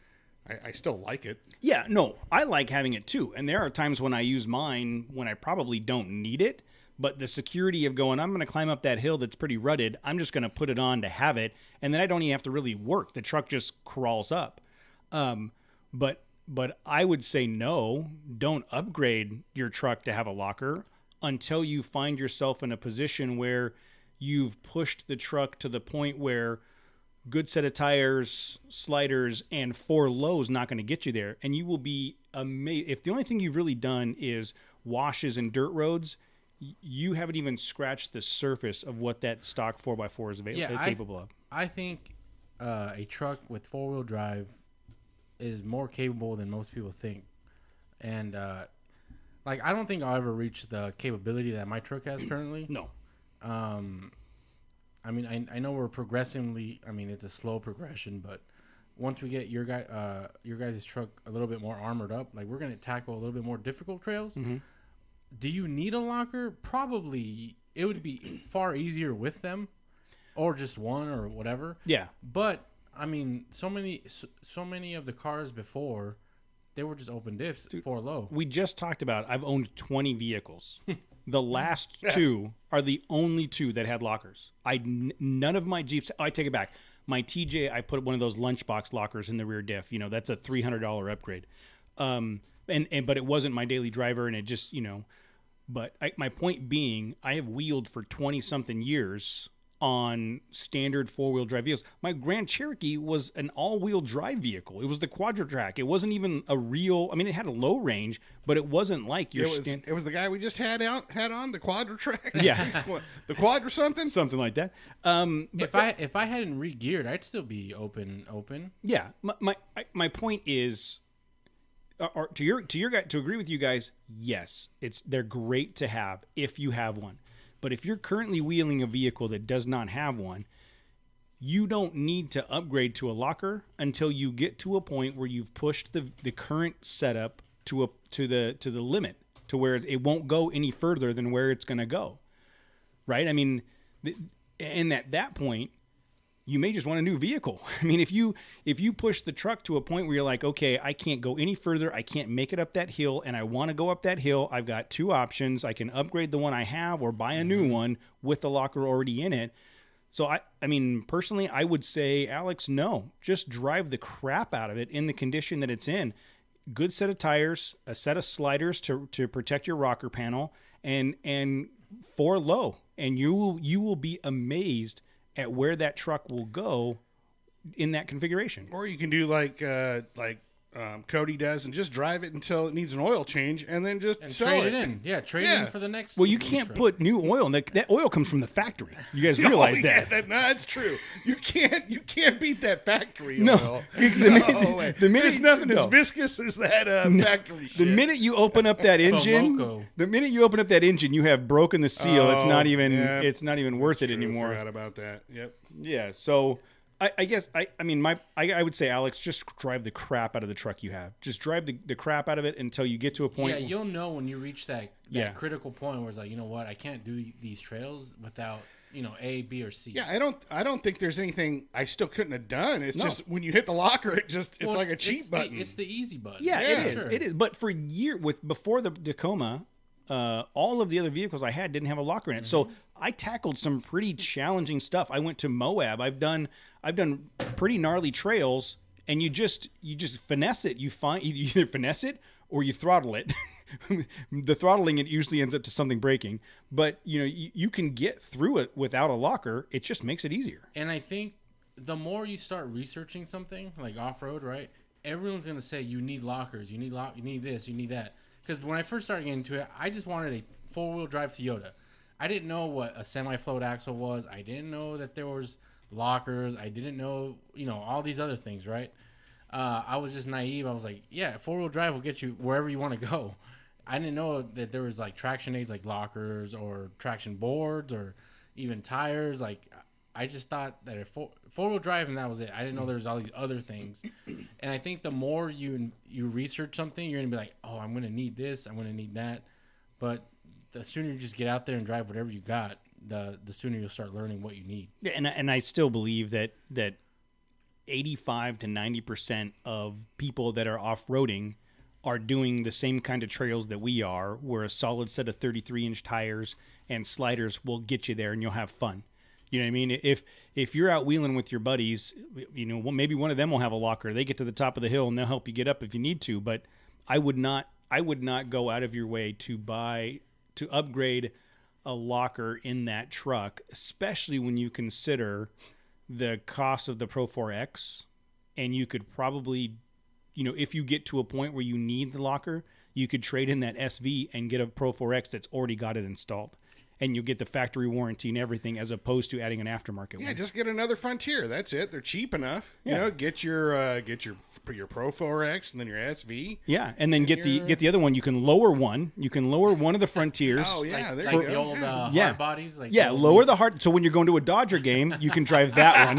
Speaker 4: I still like it.
Speaker 2: Yeah, no, I like having it too. And there are times when I use mine when I probably don't need it, but the security of going, I'm going to climb up that hill that's pretty rutted, I'm just going to put it on to have it, and then I don't even have to really work. The truck just crawls up. But I would say no, don't upgrade your truck to have a locker until you find yourself in a position where you've pushed the truck to the point where good set of tires, sliders, and 4 lows not going to get you there. And you will be amazed. If the only thing you've really done is washes and dirt roads, you haven't even scratched the surface of what that stock 4x4 is capable of.
Speaker 3: I think a truck with 4-wheel drive is more capable than most people think, and I don't think I'll ever reach the capability that my truck has currently.
Speaker 2: No.
Speaker 3: I mean, I know we're progressively. I mean, it's a slow progression, but once we get your guys' truck a little bit more armored up, like, we're gonna tackle a little bit more difficult trails. Mm-hmm. Do you need a locker? Probably. It would be far easier with them, or just one, or whatever.
Speaker 2: Yeah,
Speaker 3: but. I mean, so many of the cars before, they were just open diffs, 4 low.
Speaker 2: We just talked about, I've owned 20 vehicles. The last 2 are the only 2 that had lockers. None of my Jeeps, I take it back. My TJ, I put one of those lunchbox lockers in the rear diff. That's a $300 upgrade. But it wasn't my daily driver, and it just, but my point being, I have wheeled for 20 something years on standard 4-wheel drive vehicles. My Grand Cherokee was an all-wheel drive vehicle. It was the Quadra-Track. It wasn't even a real... I mean, it had a low range, but it wasn't like your...
Speaker 4: It was the guy we just had on the Quadra-Track.
Speaker 2: Yeah.
Speaker 4: The Quadra something?
Speaker 2: Something like that.
Speaker 3: If I hadn't re-geared, I'd still be open.
Speaker 2: Yeah. My point is... to agree with you guys, yes, they're great to have if you have one. But if you're currently wheeling a vehicle that does not have one, you don't need to upgrade to a locker until you get to a point where you've pushed the current setup to the limit, to where it won't go any further than where it's going to go. Right? I mean, and at that point, you may just want a new vehicle. I mean, if you push the truck to a point where you're like, okay, I can't go any further, I can't make it up that hill, and I want to go up that hill, I've got two options. I can upgrade the one I have or buy a new one with the locker already in it. So, I mean, personally, I would say, Alex, no. Just drive the crap out of it in the condition that it's in. Good set of tires, a set of sliders to protect your rocker panel, and 4 low. And you will be amazed at where that truck will go in that configuration.
Speaker 4: Or you can do like Cody does and just drive it until it needs an oil change and then just sell
Speaker 3: trade it in. Yeah, trade it in for the next.
Speaker 2: Well, you can't put new oil in. That oil comes from the factory. You guys realize that?
Speaker 4: That's true. You can't beat that factory
Speaker 2: no,
Speaker 4: oil.
Speaker 2: Because the minute
Speaker 4: there's nothing as viscous as that factory shit.
Speaker 2: The minute you open up that engine, you have broken the seal. It's not even worth it anymore.
Speaker 4: I forgot about that. Yep.
Speaker 2: Yeah. So. I guess I would say, Alex, just drive the crap out of the truck you have. Just drive the crap out of it until you get to a point.
Speaker 3: Yeah, you'll know when you reach that critical point where it's like, you know what, I can't do these trails without A, B, or C.
Speaker 4: Yeah, I don't think there's anything I still couldn't have done. It's just when you hit the locker, it's like a cheat button.
Speaker 3: It's the easy button.
Speaker 2: Yeah, it is. Sure. It is. But for before the Tacoma, all of the other vehicles I had didn't have a locker in it. So I tackled some pretty challenging stuff. I went to Moab. I've done pretty gnarly trails, and you just finesse it. You either finesse it or you throttle it. The throttling, it usually ends up to something breaking. But you can get through it without a locker. It just makes it easier.
Speaker 3: And I think the more you start researching something like off-road, right? Everyone's gonna say you need lockers, you need this, you need that. Because when I first started getting into it, I just wanted a 4-wheel drive Toyota. I didn't know what a semi-float axle was. I didn't know that there was lockers. I didn't know, all these other things, right? I was just naive. I was like, yeah, 4-wheel drive will get you wherever you want to go. I didn't know that there was like traction aids like lockers or traction boards or even tires. Like, I just thought that a 4-wheel drive and that was it. I didn't know there was all these other things. And I think the more you research something, you're going to be like, oh, I'm going to need this, I'm going to need that. But the sooner you just get out there and drive whatever you got, the sooner you'll start learning what you need.
Speaker 2: Yeah, and I still believe that 85 to 90% of people that are off-roading are doing the same kind of trails that we are, where a solid set of 33-inch tires and sliders will get you there and you'll have fun. You know what I mean? If you're out wheeling with your buddies, maybe one of them will have a locker. They get to the top of the hill and they'll help you get up if you need to. But I would not go out of your way to upgrade a locker in that truck, especially when you consider the cost of the Pro 4X. And you could probably, if you get to a point where you need the locker, you could trade in that SV and get a Pro 4X that's already got it installed. And you get the factory warranty and everything, as opposed to adding an aftermarket one.
Speaker 4: Yeah, just get another Frontier. That's it. They're cheap enough. Yeah. Get your Pro 4X and then your SV.
Speaker 2: Yeah, and then get the other one. You can lower one. You can lower one of the Frontiers.
Speaker 4: Oh yeah,
Speaker 3: like the old hard bodies. Like
Speaker 2: lower the hard. So when you're going to a Dodger game, you can drive that
Speaker 4: one.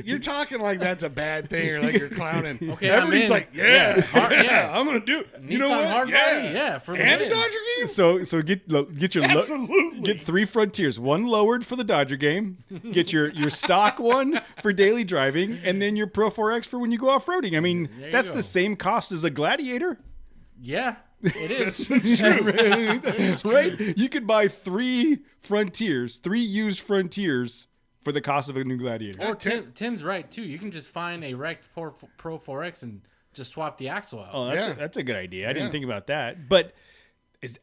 Speaker 4: You're talking like that's a bad thing, or like you're clowning.
Speaker 3: Okay,
Speaker 4: everybody's like, I'm gonna do it. You know what?
Speaker 3: Hard body? For the
Speaker 4: and a Dodger game.
Speaker 2: So get 3 Frontiers, one lowered for the Dodger game, get your stock one for daily driving, and then your Pro 4X for when you go off-roading. I mean, that's the same cost as a Gladiator.
Speaker 3: Yeah, it is.
Speaker 4: It's true.
Speaker 2: Right? You could buy 3 used Frontiers for the cost of a new Gladiator.
Speaker 3: Or Tim's right, too. You can just find a wrecked Pro 4X and just swap the axle out.
Speaker 2: Oh, that's a good idea. I didn't think about that. But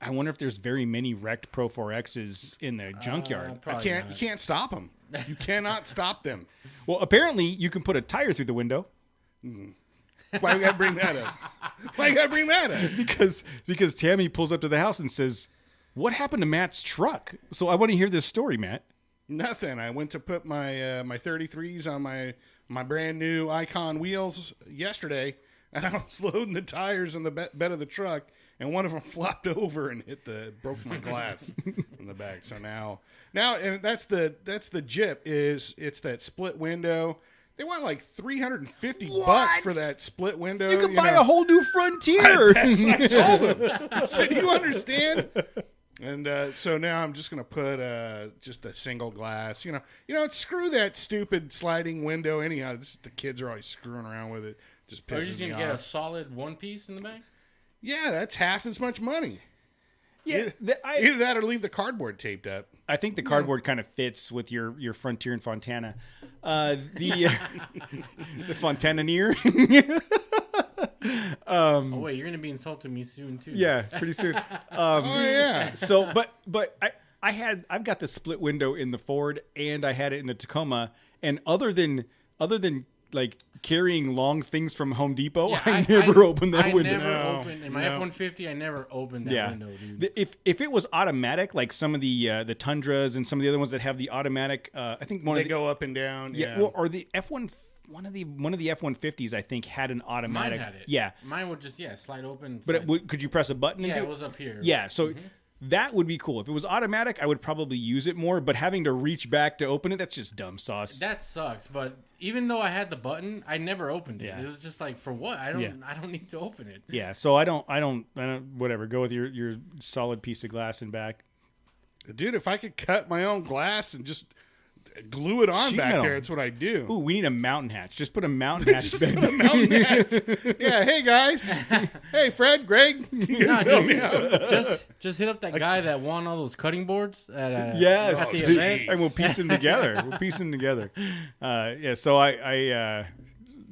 Speaker 2: I wonder if there's very many wrecked Pro 4Xs in the junkyard.
Speaker 4: You can't stop them. You cannot stop them.
Speaker 2: Well, apparently you can put a tire through the window.
Speaker 4: Why we gotta bring that up?
Speaker 2: Because Tammy pulls up to the house and says, "What happened to Matt's truck?" So I want to hear this story, Matt.
Speaker 4: Nothing. I went to put my my 33s on my brand new Icon wheels yesterday, and I was loading the tires in the bed of the truck. And one of them flopped over and broke my glass in the back. So now, and that's the Jip it's that split window. They want like $350 for that split window.
Speaker 2: You could buy a whole new Frontier.
Speaker 4: That's what I told them. I said, "You understand? And so now I'm just gonna put just a single glass. Screw that stupid sliding window. Anyhow, the kids are always screwing around with it. Just pisses
Speaker 3: Are you just gonna
Speaker 4: me
Speaker 3: get a
Speaker 4: off.
Speaker 3: solid one piece in the bag?
Speaker 4: Yeah, that's half as much money.
Speaker 2: Yeah,
Speaker 4: Either that or leave the cardboard taped up.
Speaker 2: I think the cardboard kind of fits with your Frontier and Fontana. The Fontananeer.
Speaker 3: Oh wait, you're gonna be insulting me soon too.
Speaker 2: Yeah, pretty soon.
Speaker 4: Oh yeah.
Speaker 2: So, but I've got the split window in the Ford, and I had it in the Tacoma. And other than like carrying long things from Home Depot,
Speaker 3: Yeah,
Speaker 2: I never opened that
Speaker 3: I
Speaker 2: window.
Speaker 3: never opened in my
Speaker 4: No.
Speaker 3: F-150. I never opened that window, dude.
Speaker 2: If it was automatic, like some of the Tundras and some of the other ones that have the automatic, I think
Speaker 4: They go up and down. Yeah.
Speaker 2: well, or the F1. One of the F-150s, I think, had an automatic.
Speaker 3: Mine had it.
Speaker 2: Yeah,
Speaker 3: Mine would just slide open.
Speaker 2: but could you press a button?
Speaker 3: yeah,
Speaker 2: and
Speaker 3: it was up here.
Speaker 2: Yeah, so that would be cool. If it was automatic, I would probably use it more. But having to reach back to open it—that's just dumb sauce.
Speaker 3: That sucks. But even though I had the button, I never opened it.
Speaker 2: Yeah.
Speaker 3: It was just like, for what? I don't need to open it.
Speaker 2: Yeah, so I don't. Whatever. Go with your solid piece of glass and back.
Speaker 4: Dude, if I could cut my own glass and just glue it on
Speaker 2: Sheet
Speaker 4: back
Speaker 2: metal.
Speaker 4: there, that's what I do.
Speaker 2: Ooh, we need a mountain hatch. Just put a mountain hatch back
Speaker 4: Put a mountain hat. Yeah, hey guys. Hey Fred, Greg. You guys help me out.
Speaker 3: Just hit up that guy that won all those cutting boards at
Speaker 2: Yes,
Speaker 3: at the event.
Speaker 2: and we'll piece them together. Yeah, so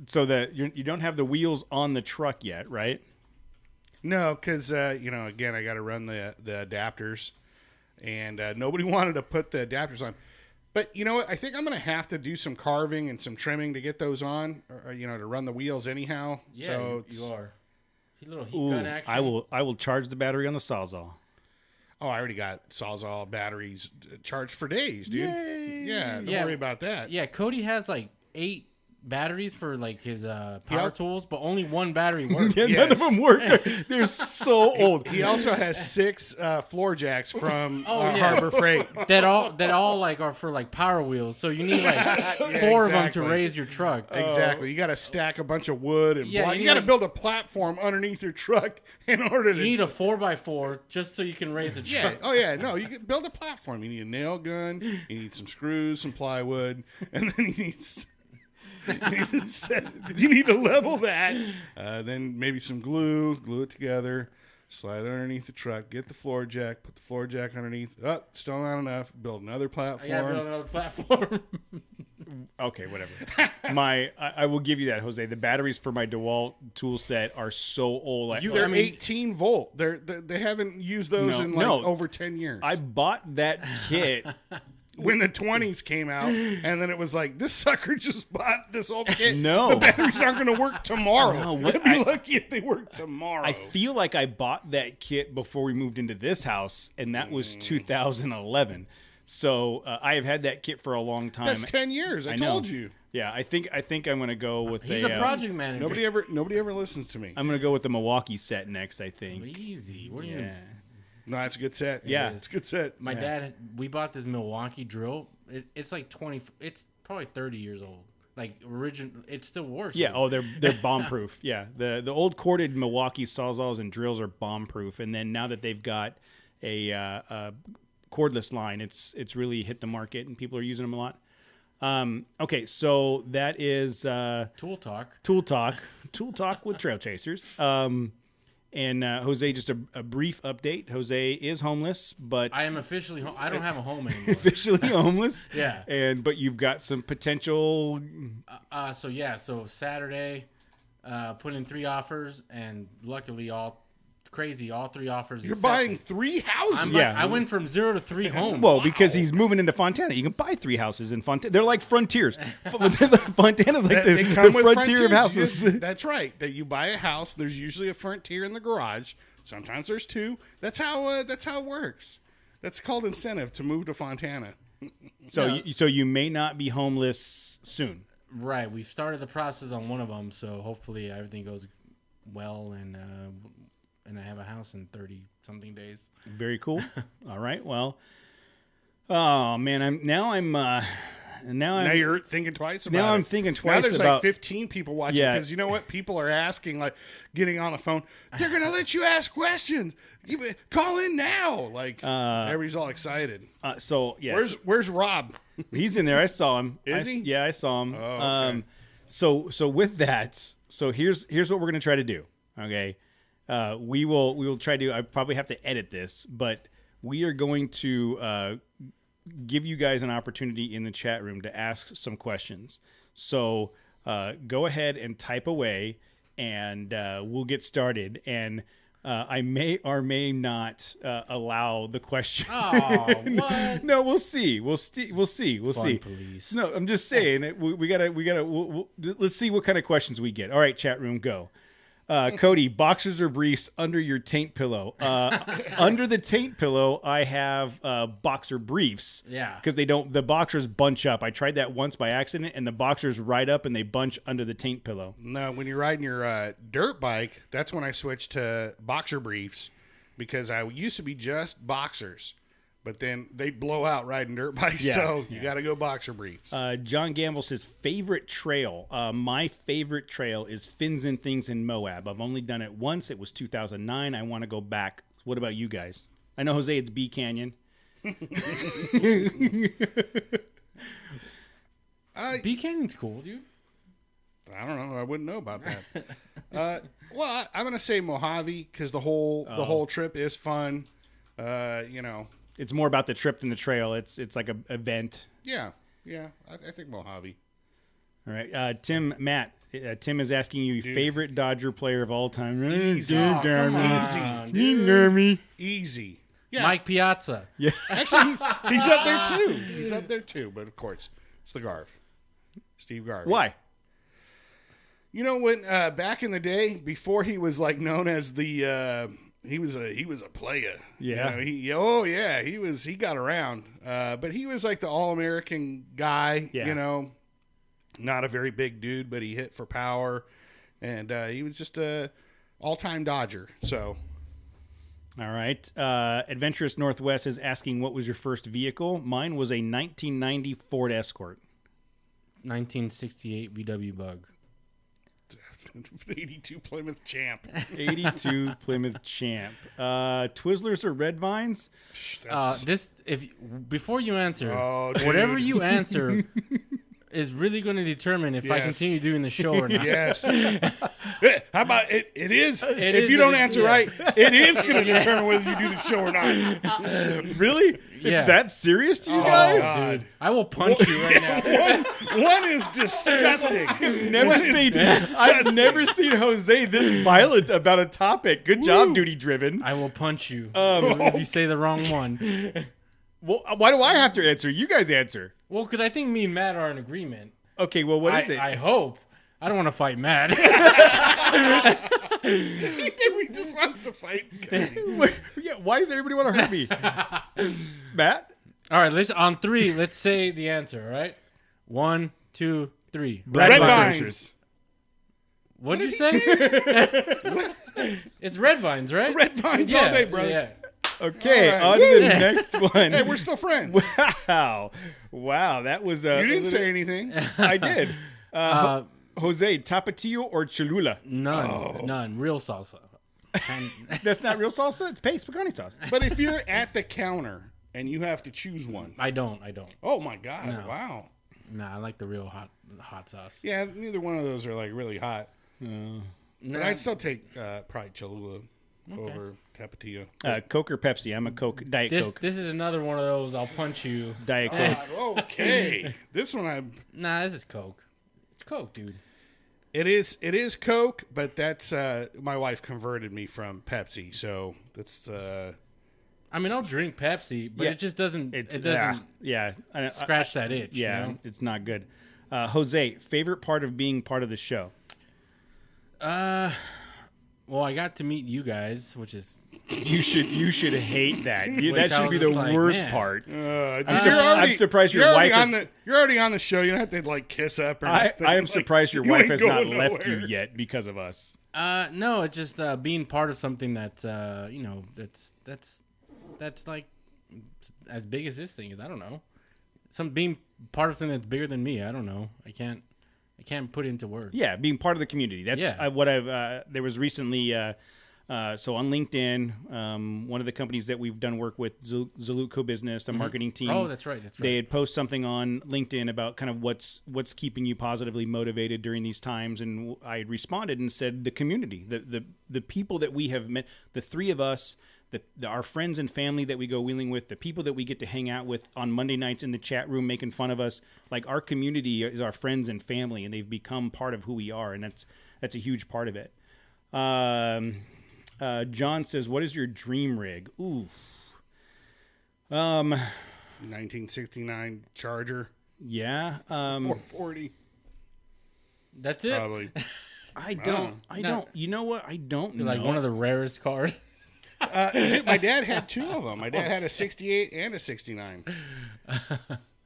Speaker 2: so that you don't have the wheels on the truck yet, right?
Speaker 4: No, because again, I got to run the adapters, and nobody wanted to put the adapters on. But you know what? I think I'm going to have to do some carving and some trimming to get those on, or, to run the wheels anyhow.
Speaker 3: Yeah,
Speaker 4: so
Speaker 3: you are. A little heat
Speaker 2: Ooh,
Speaker 3: gun action.
Speaker 2: I will charge the battery on the Sawzall.
Speaker 4: Oh, I already got Sawzall batteries charged for days, dude.
Speaker 2: Yay.
Speaker 4: Yeah, don't
Speaker 3: Yeah.
Speaker 4: worry about that.
Speaker 3: Yeah, Cody has like 8 batteries for like his power tools, but only one battery works.
Speaker 2: Yeah,
Speaker 4: Yes.
Speaker 2: none of them work. They're so old.
Speaker 4: He also has 6 floor jacks from
Speaker 3: yeah.
Speaker 4: Harbor Freight.
Speaker 3: that all like are for like power wheels. So you need like 4 of them to
Speaker 4: exactly.
Speaker 3: raise your truck.
Speaker 4: Exactly. You got to stack a bunch of wood and
Speaker 3: Yeah,
Speaker 4: block.
Speaker 3: you
Speaker 4: You got to
Speaker 3: need-
Speaker 4: build a platform underneath your truck in order to.
Speaker 3: You need a 4x4 just so you can raise a
Speaker 4: Yeah.
Speaker 3: truck.
Speaker 4: Oh yeah. No, you can build a platform. You need a nail gun. You need some screws, some plywood, and then you need to level that. Then maybe some glue it together, slide it underneath the truck, get the floor jack, put the floor jack underneath. Oh, still not enough. Build another
Speaker 3: I gotta build
Speaker 4: platform.
Speaker 3: another platform.
Speaker 2: Okay, whatever. I will give you that, Jose. The batteries for my DeWalt tool set are so old.
Speaker 4: They're 18 volt. They haven't used those in over 10 years.
Speaker 2: I bought that kit.
Speaker 4: When the 20s came out, and then it was like, this sucker just bought this old kit.
Speaker 2: No.
Speaker 4: The batteries aren't going to work tomorrow.
Speaker 2: No, what-
Speaker 4: I'd be lucky if they work tomorrow.
Speaker 2: I feel like I bought that kit before we moved into this house, and that was 2011. So I have had that kit for a long time.
Speaker 4: That's 10 years. I
Speaker 2: know.
Speaker 4: told you.
Speaker 2: Yeah, I think I'm gonna go with
Speaker 3: He's a project manager.
Speaker 4: Nobody ever listens to me.
Speaker 2: I'm gonna go with the Milwaukee set next. I think.
Speaker 3: Easy. What are you?
Speaker 2: Yeah.
Speaker 4: No, it's a good set.
Speaker 2: Yeah.
Speaker 4: It's a good set.
Speaker 3: My dad, we bought this Milwaukee drill. It's like 20. It's probably 30 years old. Like original, it still works.
Speaker 2: Yeah. Oh, they're bomb proof. Yeah. The old corded Milwaukee Sawzalls and drills are bomb proof, and then now that they've got a cordless line, it's really hit the market, and people are using them a lot. Okay, so that is
Speaker 3: Tool talk.
Speaker 2: Tool Talk with Trail Chasers. And Jose, just a brief update. Jose is homeless, but
Speaker 3: I am officially. I don't have a home anymore.
Speaker 2: officially homeless.
Speaker 3: Yeah.
Speaker 2: But you've got some potential.
Speaker 3: So Saturday, put in 3 offers, and luckily all 3 offers.
Speaker 4: You're
Speaker 3: accepted.
Speaker 4: buying 3 houses.
Speaker 2: Yeah.
Speaker 3: I went from 0 to 3 homes.
Speaker 2: Well, because he's moving into Fontana. You can buy 3 houses in Fontana. They're like frontiers. Fontana's like
Speaker 4: They
Speaker 2: the
Speaker 4: come with
Speaker 2: frontier of
Speaker 4: frontiers.
Speaker 2: houses.
Speaker 4: That's right. That you buy a house. There's usually a frontier in the garage. Sometimes there's 2. That's how it works. That's called incentive to move to Fontana.
Speaker 2: So you may not be homeless soon.
Speaker 3: Right. We've started the process on one of them, so hopefully everything goes well, and I have a house in 30-something days.
Speaker 2: Very cool. All right. Well, oh man, And now
Speaker 4: Now you're thinking twice about it.
Speaker 2: I'm thinking twice
Speaker 4: now there's
Speaker 2: about
Speaker 4: like 15 people watching because you know what? People are asking, like, getting on the phone. They're going to let you ask questions. Call in now. Like, everybody's all excited.
Speaker 2: So, yes.
Speaker 4: Where's Rob?
Speaker 2: He's in there. I saw him.
Speaker 4: Is he?
Speaker 2: Yeah, I saw him.
Speaker 4: Oh, okay.
Speaker 2: So with that, so here's what we're going to try to do. Okay. We will try to, I probably have to edit this, but we are going to give you guys an opportunity in the chat room to ask some questions. So go ahead and type away, and we'll get started. And I may or may not allow the question.
Speaker 3: Oh, what?
Speaker 2: No, we'll see. We'll see.
Speaker 3: Police.
Speaker 2: No, I'm just saying we gotta. Let's see what kind of questions we get. All right, chat room, go. Cody, boxers or briefs under your taint pillow? Under the taint pillow, I have boxer briefs.
Speaker 3: Yeah.
Speaker 2: Because the boxers bunch up. I tried that once by accident, and the boxers ride up and they bunch under the taint pillow.
Speaker 4: No, when you're riding your dirt bike, that's when I switched to boxer briefs because I used to be just boxers. But then they blow out riding dirt bikes, so you got to go boxer briefs.
Speaker 2: John Gamble says, favorite trail. My favorite trail is Fins and Things in Moab. I've only done it once. It was 2009. I want to go back. What about you guys? I know, Jose, it's B Canyon.
Speaker 3: B Canyon's cool, dude.
Speaker 4: I don't know. I wouldn't know about that. Well, I'm going to say Mojave because the whole trip is fun.
Speaker 2: It's more about the trip than the trail. It's like an event.
Speaker 4: Yeah. I think Mojave.
Speaker 2: All right, Matt Tim is asking you favorite Dodger player of all time.
Speaker 4: Easy. Easy. Yeah.
Speaker 3: Mike Piazza.
Speaker 2: Yeah,
Speaker 4: actually, he's up there too. He's up there too. But of course, it's the Garv, Steve Garvey.
Speaker 2: Why?
Speaker 4: You know when back in the day, before he was like known as the. He was a player.
Speaker 2: Yeah.
Speaker 4: He got around. But he was like the All-American guy, not a very big dude, but he hit for power. And he was just a all-time Dodger. So.
Speaker 2: All right. Adventurous Northwest is asking, what was your first vehicle? Mine was a 1990 Ford Escort.
Speaker 3: 1968 VW Bug.
Speaker 4: 82 Plymouth Champ.
Speaker 2: 82 Plymouth Champ. Twizzlers or Red Vines?
Speaker 3: Before you answer, whatever you answer is really going to determine if I continue doing the show or not.
Speaker 4: Yes. How about it? It is. If you don't answer right, it is going to determine whether you do the show or not.
Speaker 2: Really?
Speaker 3: Yeah.
Speaker 2: It's that serious to you guys?
Speaker 4: God.
Speaker 3: I will punch you right now.
Speaker 4: One is disgusting.
Speaker 2: I've never seen Jose this violent about a topic. Good job, Duty Driven.
Speaker 3: I will punch you if you say the wrong one.
Speaker 2: Well, why do I have to answer? You guys answer.
Speaker 3: Well, because I think me and Matt are in agreement.
Speaker 2: Okay, well, what is it?
Speaker 3: I hope. I don't want to fight Matt.
Speaker 4: He just wants to fight.
Speaker 2: Yeah, why does everybody want to hurt me? Matt?
Speaker 3: All right, on three, let's say the answer, all right? 1, 2, 3.
Speaker 4: Red Vines.
Speaker 3: What'd you say? It's Red Vines, right?
Speaker 4: Red Vines all day, brother.
Speaker 3: Yeah.
Speaker 2: Okay,
Speaker 4: right.
Speaker 2: on to the next one.
Speaker 4: Hey, we're still friends.
Speaker 2: Wow, that was...
Speaker 4: You didn't say anything.
Speaker 2: I did. Jose, Tapatio or Cholula?
Speaker 3: None. Real salsa.
Speaker 2: That's not real salsa? It's paste picante sauce.
Speaker 4: But if you're at the counter and you have to choose one.
Speaker 3: I don't.
Speaker 4: Oh, my God.
Speaker 3: No.
Speaker 4: Wow.
Speaker 3: Nah, I like the real hot sauce.
Speaker 4: Yeah, neither one of those are like really hot. But I'd still take probably Cholula over Tapatio.
Speaker 2: Coke or Pepsi? I'm a Diet Coke.
Speaker 3: This is another one of those. I'll punch you.
Speaker 2: Diet Coke.
Speaker 4: Okay. This one
Speaker 3: Nah, this is Coke. It's Coke, dude.
Speaker 4: It is Coke, but that's my wife converted me from Pepsi, so that's
Speaker 3: I mean, I'll drink Pepsi, but it just doesn't scratch that itch.
Speaker 2: Yeah,
Speaker 3: you know?
Speaker 2: It's not good. Jose, favorite part of being part of the show?
Speaker 3: Well, I got to meet you guys, which is
Speaker 2: you should hate that. That should be the worst part.
Speaker 4: I'm
Speaker 2: surprised your wife is.
Speaker 4: You're already on the show. You don't have to like kiss up. Or
Speaker 2: I am surprised your wife has not left you yet because of us.
Speaker 3: No, it's just being part of something that's that's like as big as this thing is. I don't know. being part of something that's bigger than me. I don't know. I can't put it into words.
Speaker 2: Yeah, being part of the community. That's what I've. There was recently. So on LinkedIn, one of the companies that we've done work with, Zalutco Business, the marketing team.
Speaker 3: Oh, that's right.
Speaker 2: They had posted something on LinkedIn about kind of what's keeping you positively motivated during these times, and I had responded and said the community, the people that we have met, the three of us, our friends and family that we go wheeling with, the people that we get to hang out with on Monday nights in the chat room making fun of us, like our community is our friends and family, and they've become part of who we are, and that's a huge part of it. John says, "What is your dream rig?" Ooh.
Speaker 4: 1969 Charger.
Speaker 2: Yeah.
Speaker 4: 440.
Speaker 3: That's it.
Speaker 4: Probably.
Speaker 2: I don't. You know what? I don't know.
Speaker 3: Like one of the rarest cars.
Speaker 4: Dude, my dad had two of them. My dad had a 68 and a 69.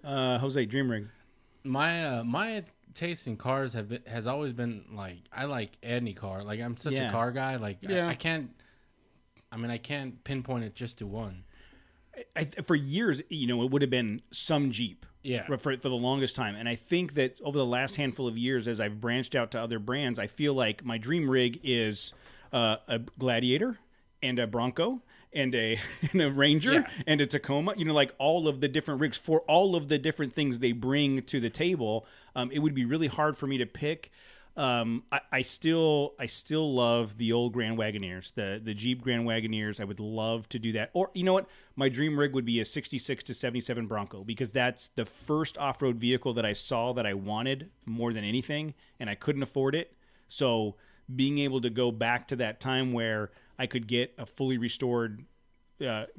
Speaker 2: Jose, dream rig.
Speaker 3: My taste in cars has always been like, I like any car. Like I'm such a car guy. Like I can't pinpoint it just to one.
Speaker 2: For years, it would have been some Jeep.
Speaker 3: Yeah.
Speaker 2: For the longest time. And I think that over the last handful of years, as I've branched out to other brands, I feel like my dream rig is a Gladiator and a Bronco and a Ranger and a Tacoma, like all of the different rigs for all of the different things they bring to the table. It would be really hard for me to pick. I still love the old Grand Wagoneers, the Jeep Grand Wagoneers. I would love to do that. Or you know what? My dream rig would be a 66 to 77 Bronco, because that's the first off-road vehicle that I saw that I wanted more than anything, and I couldn't afford it. So being able to go back to that time where I could get a fully restored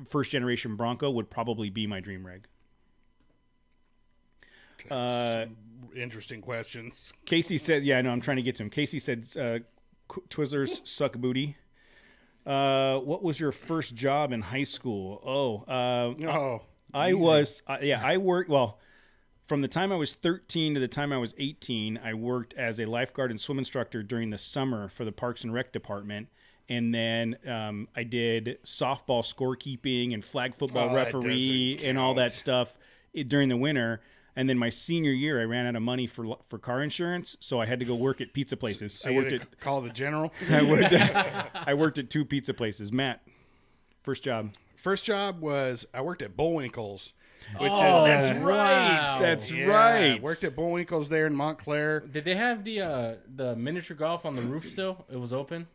Speaker 2: first generation Bronco would probably be my dream rig.
Speaker 4: Some interesting questions.
Speaker 2: Casey said, yeah, I know, I'm trying to get to him. Casey said, Twizzlers suck booty. What was your first job in high school? I worked, from the time I was 13 to the time I was 18, I worked as a lifeguard and swim instructor during the summer for the Parks and Rec department. And then I did softball scorekeeping and flag football referee and all that stuff during the winter. And then my senior year, I ran out of money for car insurance, so I had to go work at pizza places.
Speaker 4: So I worked at call the general.
Speaker 2: I worked at 2 pizza places. Matt, first job.
Speaker 4: First job was I worked at Bullwinkle's.
Speaker 2: That's right. That's right.
Speaker 4: Worked at Bullwinkle's there in Montclair.
Speaker 3: Did they have the miniature golf on the roof still? It was open.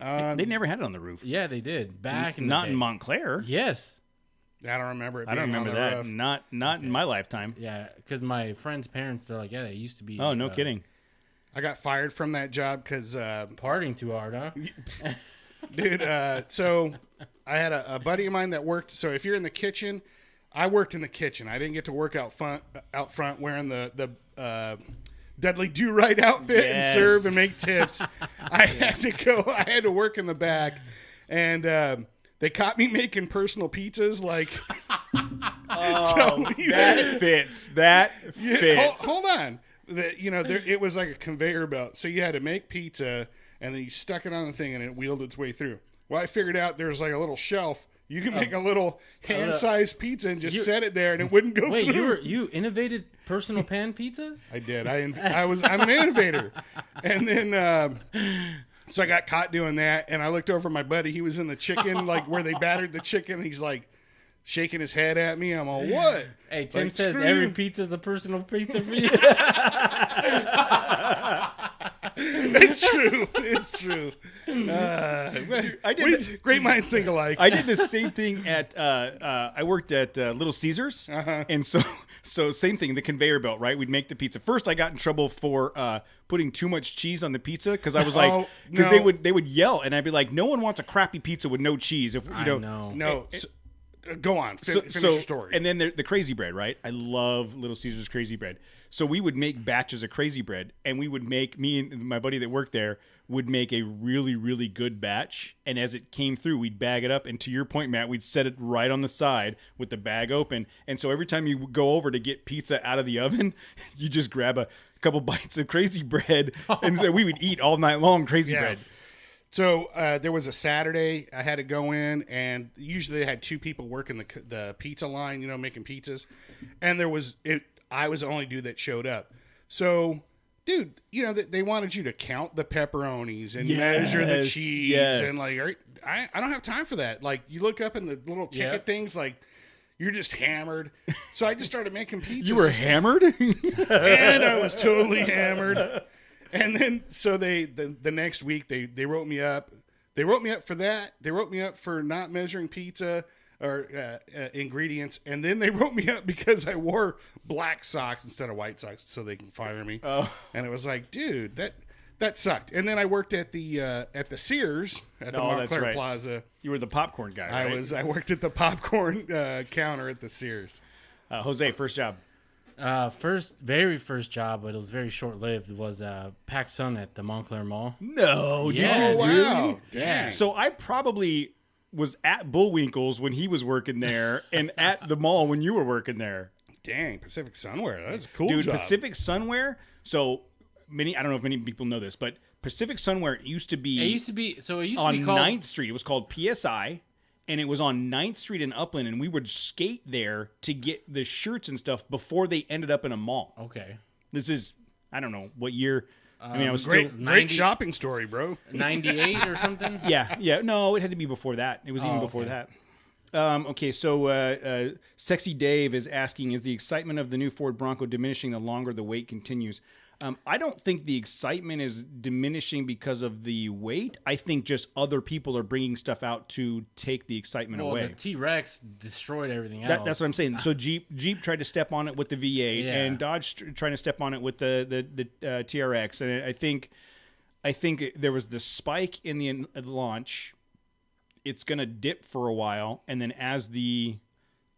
Speaker 2: They never had it on the roof.
Speaker 3: Yeah, they did back in
Speaker 2: not
Speaker 3: the day.
Speaker 2: In Montclair.
Speaker 3: Yes.
Speaker 4: I don't remember it.
Speaker 2: I don't remember that.
Speaker 4: Roof.
Speaker 2: Not in my lifetime.
Speaker 3: Yeah, because my friend's parents, they're like, yeah, they used to be.
Speaker 2: Oh, no kidding.
Speaker 4: I got fired from that job because
Speaker 3: partying too hard, huh?
Speaker 4: Dude, so I had a buddy of mine that worked. So if you're in the kitchen, I worked in the kitchen. I didn't get to work out front wearing the Dudley Do-Right outfit and serve and make tips. I had to work in the back, and they caught me making personal pizzas. Like,
Speaker 2: that fits. That fits.
Speaker 4: Hold on. It was like a conveyor belt. So you had to make pizza, and then you stuck it on the thing, and it wheeled its way through. Well, I figured out there's like a little shelf. You can make a little hand-sized pizza and just set it there, and it wouldn't go through.
Speaker 3: Wait, you innovated personal pan pizzas?
Speaker 4: I did. I'm an innovator. And then so I got caught doing that, and I looked over at my buddy. He was in the chicken, like where they battered the chicken. He's like shaking his head at me. I'm all, what?
Speaker 3: Hey, Tim says every pizza's a personal pizza for you.
Speaker 4: It's true. It's true. Great minds think alike.
Speaker 2: I did the same thing at. I worked at Little Caesars, and so same thing. The conveyor belt, right? We'd make the pizza. First, I got in trouble for putting too much cheese on the pizza because I was like, they would yell, and I'd be like, no one wants a crappy pizza with no cheese. If
Speaker 3: I know.
Speaker 4: No. Go on. Finish your story.
Speaker 2: And then the crazy bread, right? I love Little Caesars crazy bread. So we would make batches of crazy bread, and we would make, me and my buddy that worked there would make a really, really good batch. And as it came through, we'd bag it up. And to your point, Matt, we'd set it right on the side with the bag open. And so every time you go over to get pizza out of the oven, you just grab a couple bites of crazy bread. And so we would eat all night long crazy bread.
Speaker 4: So there was a Saturday I had to go in, and usually they had 2 people working the pizza line, making pizzas, and I was the only dude that showed up. So, dude, they wanted you to count the pepperonis and measure the cheese, and like, I don't have time for that. Like, you look up in the little ticket things, like, you're just hammered. So I just started making pizzas.
Speaker 2: You were hammered?
Speaker 4: And I was totally hammered. And then, so the next week, they wrote me up. They wrote me up for that. They wrote me up for not measuring pizza or ingredients. And then they wrote me up because I wore black socks instead of white socks so they can fire me.
Speaker 2: Oh.
Speaker 4: And it was like, dude, that sucked. And then I worked at the Sears at the Montclair Plaza.
Speaker 2: You were the popcorn guy, right?
Speaker 4: I worked at the popcorn counter at the Sears.
Speaker 2: Jose, first job.
Speaker 3: Very first job, but it was very short lived. Was Pac Sun at the Montclair Mall.
Speaker 2: No,
Speaker 3: Yeah.
Speaker 2: did you
Speaker 4: Oh,
Speaker 2: really?
Speaker 4: wow. Dang.
Speaker 2: So I probably was at Bullwinkle's when he was working there, and at the mall when you were working there.
Speaker 4: Dang, Pacific Sunwear. That's a cool
Speaker 2: Dude,
Speaker 4: job.
Speaker 2: Pacific Sunwear. So I don't know if many people know this, but Pacific Sunwear used to be.
Speaker 3: It used to be
Speaker 2: on
Speaker 3: called
Speaker 2: 9th Street. It was called PSI, and it was on 9th Street in Upland, and we would skate there to get the shirts and stuff before they ended up in a mall.
Speaker 3: Okay.
Speaker 2: This is, I don't know what year. I was
Speaker 4: great,
Speaker 2: still.
Speaker 3: 90
Speaker 4: great shopping story, bro.
Speaker 3: 98 or something.
Speaker 2: Yeah. No, it had to be before that. It was even before
Speaker 3: okay.
Speaker 2: that. Okay, so Sexy Dave is asking, is the excitement of the new Ford Bronco diminishing the longer the wait continues? I don't think the excitement is diminishing because of the wait. I think just other people are bringing stuff out to take the excitement
Speaker 3: Well,
Speaker 2: away.
Speaker 3: the T-Rex destroyed everything else.
Speaker 2: That's what I'm saying. So Jeep tried to step on it with the V8,
Speaker 3: Yeah.
Speaker 2: and Dodge trying to step on it with the TRX. And I think there was the spike in the launch. It's going to dip for a while, and then as the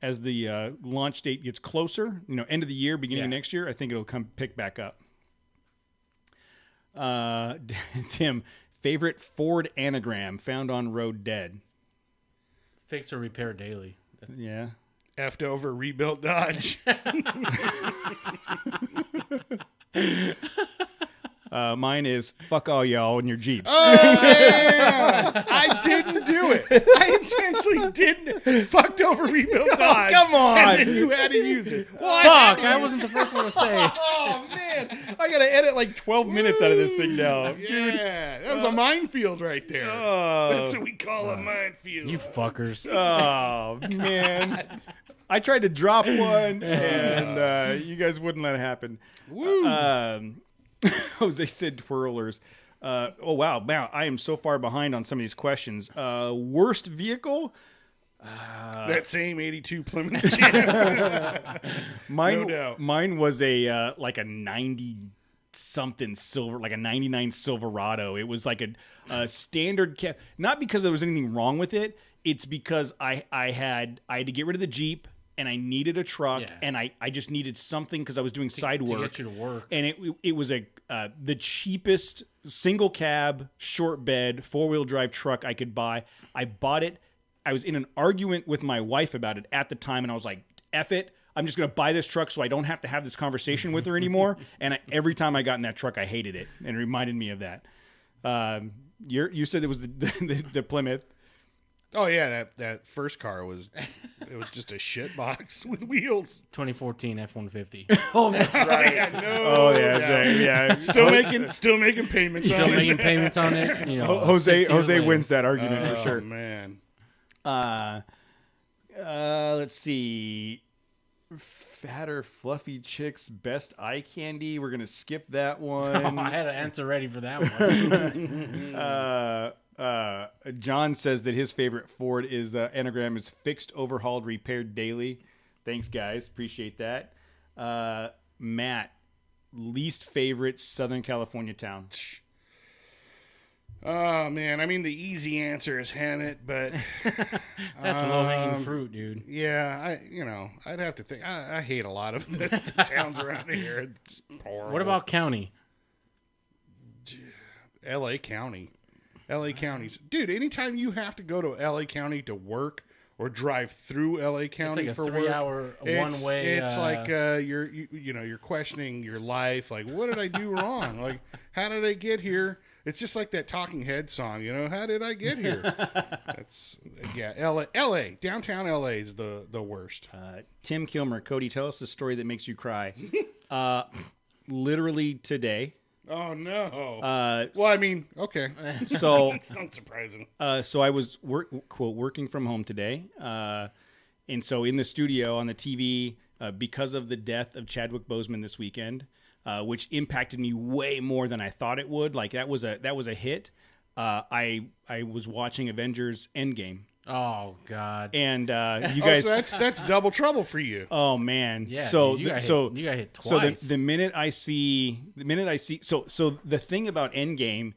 Speaker 2: launch date gets closer, end of the year, beginning of next year, I think it'll pick back up. Tim, favorite Ford anagram found on road dead.
Speaker 3: Fix or repair daily.
Speaker 2: Yeah.
Speaker 4: Effed over, rebuilt Dodge.
Speaker 2: Mine is fuck all y'all and your Jeeps.
Speaker 4: Oh, yeah. I didn't do it. I intentionally didn't. Fucked over, rebuilt Dodge.
Speaker 2: Come on.
Speaker 4: And then you had to use it. Well,
Speaker 3: Fuck! I wasn't the first one to say.
Speaker 4: Oh, man.
Speaker 2: I gotta edit like 12 minutes out of this thing now.
Speaker 4: Yeah, that was a minefield right there. That's what we call a minefield.
Speaker 3: You fuckers.
Speaker 2: Oh, man. I tried to drop one, and you guys wouldn't let it happen.
Speaker 4: Woo.
Speaker 2: Jose said twirlers. Oh, wow. I am so far behind on some of these questions. Worst vehicle?
Speaker 4: That same 82 Plymouth Champ.
Speaker 2: Mine,
Speaker 4: No doubt.
Speaker 2: Mine was a like a 90-something silver, like a 99 Silverado. It was like a standard cab. Not because there was anything wrong with it. It's because I had to get rid of the Jeep, and I needed a truck, and I just needed something because I was doing side work.
Speaker 3: To get you to work.
Speaker 2: And it was the cheapest single cab, short bed, 4-wheel drive truck I could buy. I bought it. I was in an argument with my wife about it at the time, and I was like, F it. I'm just going to buy this truck so I don't have to have this conversation with her anymore. And every time I got in that truck, I hated it, and it reminded me of that. You said it was the Plymouth.
Speaker 4: Oh yeah, that first car was just a shit box with wheels.
Speaker 3: 2014 F-150.
Speaker 2: Oh, that's right. That's right. Yeah,
Speaker 4: Still making payments
Speaker 3: Still
Speaker 4: on
Speaker 3: making
Speaker 4: it.
Speaker 3: payments on it.
Speaker 2: Jose
Speaker 3: 6 years later.
Speaker 2: wins that argument for sure.
Speaker 4: Oh man.
Speaker 2: Let's see. Fatter, fluffy chicks, best eye candy. We're gonna skip that one.
Speaker 3: I had an answer ready for that one.
Speaker 2: John says that his favorite Ford is anagram is fixed, overhauled, repaired daily. Thanks, guys. Appreciate that. Matt, least favorite Southern California town.
Speaker 4: Oh man, I mean the easy answer is Hammett, but
Speaker 3: That's low hanging fruit, dude.
Speaker 4: yeah, I'd have to think. I hate a lot of the towns around here. It's horrible.
Speaker 3: What about county?
Speaker 4: L.A. County? L.A. County's, dude. Anytime you have to go to L.A. County to work or drive through L.A. County
Speaker 3: It's
Speaker 4: for
Speaker 3: like a
Speaker 4: work,
Speaker 3: 3-hour one way.
Speaker 4: It's like you're questioning your life. Like, what did I do wrong? Like, how did I get here? It's just like that Talking Head song, you know. How did I get here? That's L.A. Downtown L.A. is the worst.
Speaker 2: Tim Kilmer, Cody, tell us the story that makes you cry. Literally today.
Speaker 4: Oh no. Well, I mean, okay.
Speaker 2: So
Speaker 4: It's not surprising.
Speaker 2: So I was quote working from home today, and so in the studio on the TV because of the death of Chadwick Boseman this weekend, which impacted me way more than I thought it would. Like that was a hit. I was watching Avengers Endgame.
Speaker 3: Oh God!
Speaker 2: And you guys,
Speaker 4: so that's double trouble for you.
Speaker 2: Oh man!
Speaker 3: Yeah.
Speaker 2: So
Speaker 3: dude, you got hit
Speaker 2: So
Speaker 3: twice.
Speaker 2: the minute I see, so the thing about Endgame,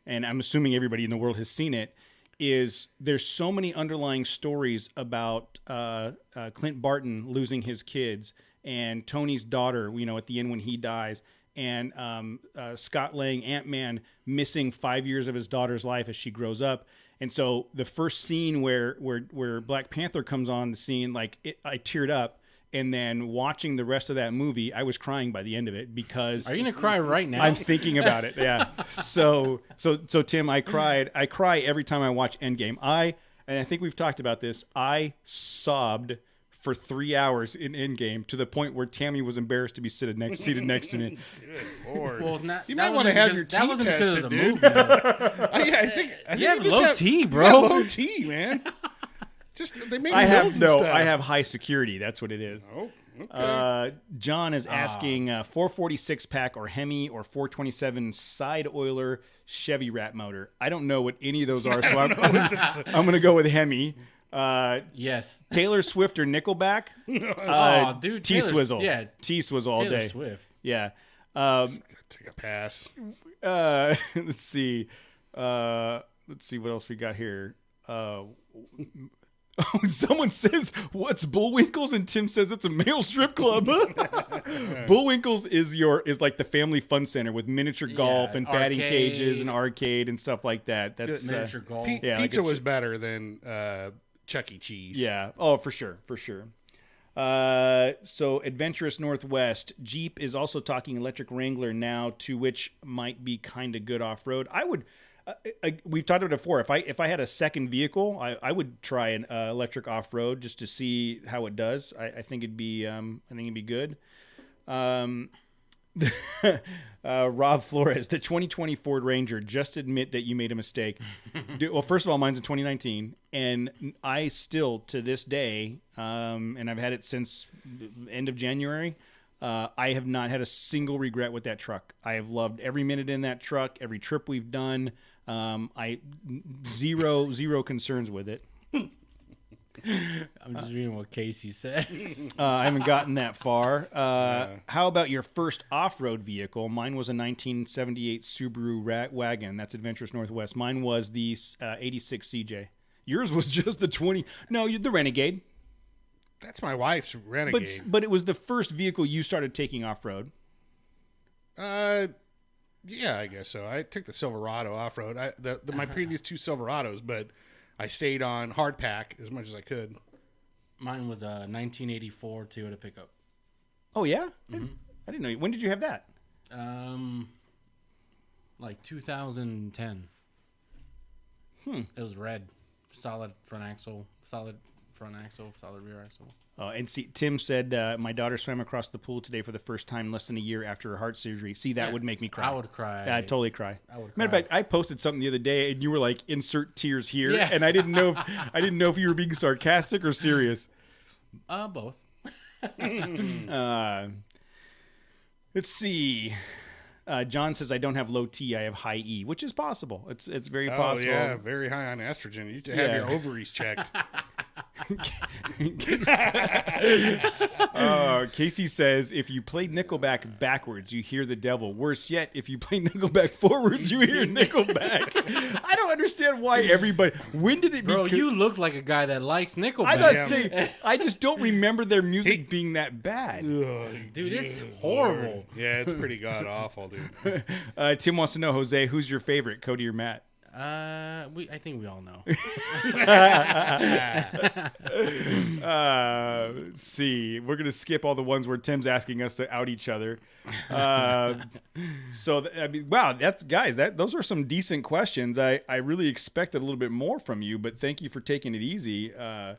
Speaker 2: and I'm assuming everybody in the world has seen it, is there's so many underlying stories about Clint Barton losing his kids and Tony's daughter, you know, at the end when he dies, and Scott Lang, Ant-Man, missing 5 years of his daughter's life as she grows up. And so the first scene where Black Panther comes on the scene, I teared up. And then watching the rest of that movie, I was crying by the end of it because...
Speaker 3: Are you going to cry right now?
Speaker 2: I'm thinking about it, yeah. So Tim, I cried. I cry every time I watch Endgame. And I think we've talked about this, I sobbed for 3 hours in Endgame to the point where Tammy was embarrassed to be seated next to me.
Speaker 4: Good Lord.
Speaker 3: Well,
Speaker 4: you might want to have your tea
Speaker 3: that wasn't
Speaker 4: tested,
Speaker 3: because of the
Speaker 4: dude.
Speaker 3: movie. Though.
Speaker 4: I think
Speaker 3: you have
Speaker 4: just
Speaker 3: low T, bro.
Speaker 4: You got low T, man. Just they make
Speaker 2: I
Speaker 4: pills and stuff.
Speaker 2: have high security. That's what it is.
Speaker 4: Oh, okay.
Speaker 2: John is asking 446 pack or Hemi or 427 side oiler Chevy rat motor. I don't know what any of those are, so I'm going to go with Hemi.
Speaker 3: Yes.
Speaker 2: Taylor Swift or Nickelback?
Speaker 3: Dude,
Speaker 2: T-Swizzle.
Speaker 3: Yeah,
Speaker 2: T-Swizzle all
Speaker 3: Taylor
Speaker 2: day.
Speaker 3: Swift.
Speaker 2: Yeah.
Speaker 4: Take a pass.
Speaker 2: Let's see. Let's see what else we got here. Someone says, "What's Bullwinkles?" and Tim says it's a male strip club. Bullwinkles is like the family fun center with miniature golf and batting cages and arcade and stuff like that. That's
Speaker 3: miniature golf.
Speaker 4: Pizza was better than Chuck E. Cheese.
Speaker 2: Yeah. Oh, for sure. So Adventurous Northwest Jeep is also talking electric Wrangler now, to which might be kind of good off road. I would. We've talked about it before. If I had a second vehicle, I would try an electric off road just to see how it does. I think it'd be good. Rob Flores, the 2020 Ford Ranger. Just admit that you made a mistake. Well, first of all, mine's in 2019, and I still to this day, and I've had it since the end of January. I have not had a single regret with that truck. I have loved every minute in that truck, every trip we've done. Zero concerns with it.
Speaker 3: I'm just reading what Casey said.
Speaker 2: I haven't gotten that far. How about your first off-road vehicle? Mine was a 1978 Subaru wagon. That's Adventurous Northwest. Mine was the 86 CJ. Yours was just the 20. No, the Renegade.
Speaker 4: That's my wife's Renegade.
Speaker 2: But it was the first vehicle you started taking off-road.
Speaker 4: Yeah, I guess so. I took the Silverado off-road. My previous two Silverados, but I stayed on hardpack as much as I could.
Speaker 3: Mine was a 1984 Toyota pickup.
Speaker 2: Oh, yeah?
Speaker 3: Mm-hmm.
Speaker 2: I didn't know. When did you have that?
Speaker 3: Like 2010. It was red. Solid front axle, solid rear axle.
Speaker 2: And see, Tim said, my daughter swam across the pool today for the first time less than a year after her heart surgery. See, that would make me cry.
Speaker 3: I would cry.
Speaker 2: Yeah, I'd totally cry.
Speaker 3: I would
Speaker 2: Matter of
Speaker 3: cry.
Speaker 2: fact, I posted something the other day, and you were like, "Insert tears here,"
Speaker 3: Yeah.
Speaker 2: and I didn't know if you were being sarcastic or serious.
Speaker 3: Both.
Speaker 2: Let's see. John says, "I don't have low T, I have high E," which is possible. It's very possible.
Speaker 4: Oh yeah, very high on estrogen. You need to have your ovaries checked.
Speaker 2: Casey says, if you play Nickelback backwards, you hear the devil. Worse yet, if you play Nickelback forwards, you hear Nickelback. I don't understand why everybody. When did it
Speaker 3: Bro,
Speaker 2: become...
Speaker 3: you look like a guy that likes Nickelback.
Speaker 2: I gotta say, I just don't remember their music being that bad.
Speaker 3: Dude, it's horrible.
Speaker 4: Yeah, it's pretty god awful, dude.
Speaker 2: Tim wants to know, Jose, who's your favorite, Cody or Matt?
Speaker 3: I think we all know.
Speaker 2: Let's see. We're gonna skip all the ones where Tim's asking us to out each other. I mean, wow, those are some decent questions. I really expected a little bit more from you, but thank you for taking it easy. I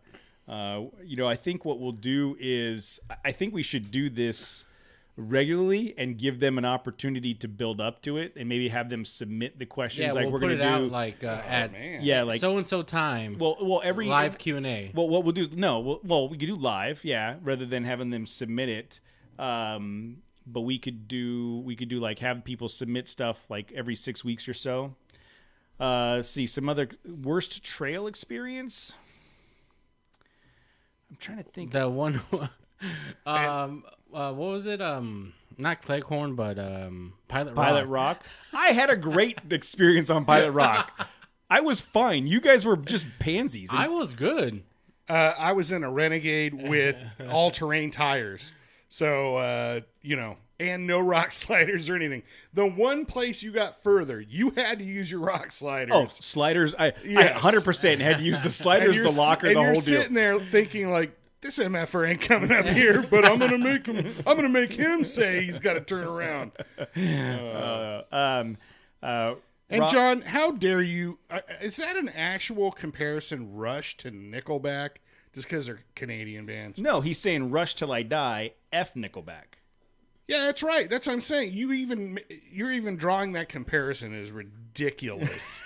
Speaker 2: think what we'll do is I think we should do this regularly and give them an opportunity to build up to it and maybe have them submit the questions.
Speaker 3: Yeah,
Speaker 2: like
Speaker 3: we'll
Speaker 2: we're
Speaker 3: put
Speaker 2: gonna
Speaker 3: it
Speaker 2: do
Speaker 3: out like at
Speaker 2: like
Speaker 3: so and so time.
Speaker 2: Well, every
Speaker 3: live Q&A.
Speaker 2: Well, what we'll do is we could do live, yeah, rather than having them submit it. But we could do like have people submit stuff like every 6 weeks or so. See some other worst trail experience. I'm trying to think.
Speaker 3: The one. What was it? Not Cleghorn, but Pilot
Speaker 2: Rock. I had a great experience on Pilot Rock. I was fine. You guys were just pansies.
Speaker 3: I was good.
Speaker 4: I was in a Renegade with all-terrain tires. So, and no rock sliders or anything. The one place you got further, you had to use your rock sliders.
Speaker 2: Oh, sliders. I 100% had to use the sliders, the locker, the whole deal.
Speaker 4: And you're sitting there thinking like, this MFR ain't coming up here, but I'm gonna make him say he's got to turn around. And John, how dare you? Is that an actual comparison? Rush to Nickelback, just because they're Canadian bands?
Speaker 2: No, he's saying Rush Till I Die. F Nickelback.
Speaker 4: Yeah, that's right. That's what I'm saying. You're even drawing that comparison is ridiculous.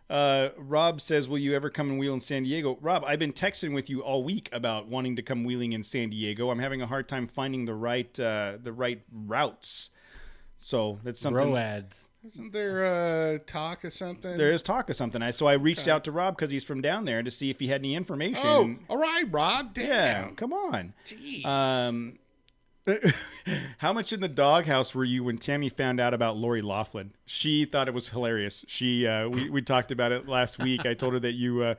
Speaker 2: Rob says, will you ever come and wheel in San Diego? Rob, I've been texting with you all week about wanting to come wheeling in San Diego. I'm having a hard time finding the right routes. So that's something.
Speaker 3: Roads.
Speaker 4: Isn't there talk of something?
Speaker 2: There is talk of something. So I reached out to Rob because he's from down there to see if he had any information.
Speaker 4: Oh, all right, Rob. Damn.
Speaker 2: Yeah, come on.
Speaker 4: Jeez.
Speaker 2: How much in the doghouse were you when Tammy found out about Lori Loughlin? She thought it was hilarious. She we talked about it last week. I told her that you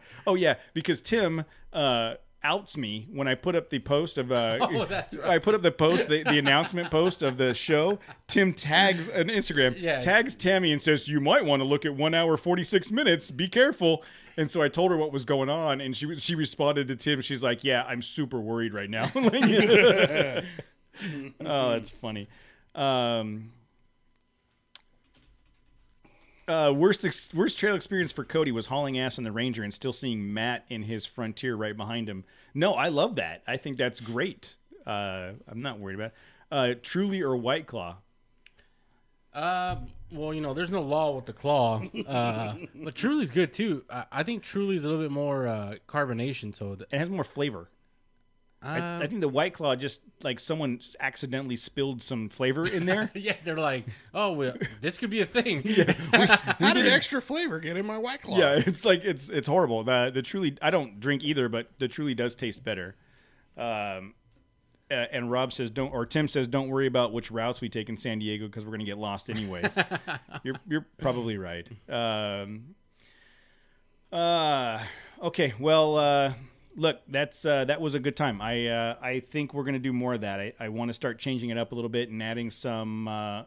Speaker 2: because Tim outs me when I put up the post of
Speaker 3: that's right.
Speaker 2: I put up the post, the announcement post of the show. Tim tags an Instagram, tags Tammy and says, you might want to look at 1 hour 46 minutes. Be careful. And so I told her what was going on, and she responded to Tim. She's like, yeah, I'm super worried right now. Oh, that's funny. Worst trail experience for Cody was hauling ass on the Ranger and still seeing Matt in his Frontier right behind him. No, I love that. I think that's great. I'm not worried about it. Truly or White Claw?
Speaker 3: Well, there's no law with the claw. But Truly's good too. I think Truly's a little bit more carbonation, so
Speaker 2: it has more flavor. I think the White Claw just like someone accidentally spilled some flavor in there.
Speaker 3: Yeah, they're like, oh, well, this could be a thing.
Speaker 4: How did extra flavor get in my White Claw?
Speaker 2: Yeah, it's like it's horrible. The Truly, I don't drink either, but the Truly does taste better. And Rob says Tim says don't worry about which routes we take in San Diego because we're gonna get lost anyways. You're probably right. Okay, well. Look, that was a good time. I think we're gonna do more of that. I want to start changing it up a little bit and adding some.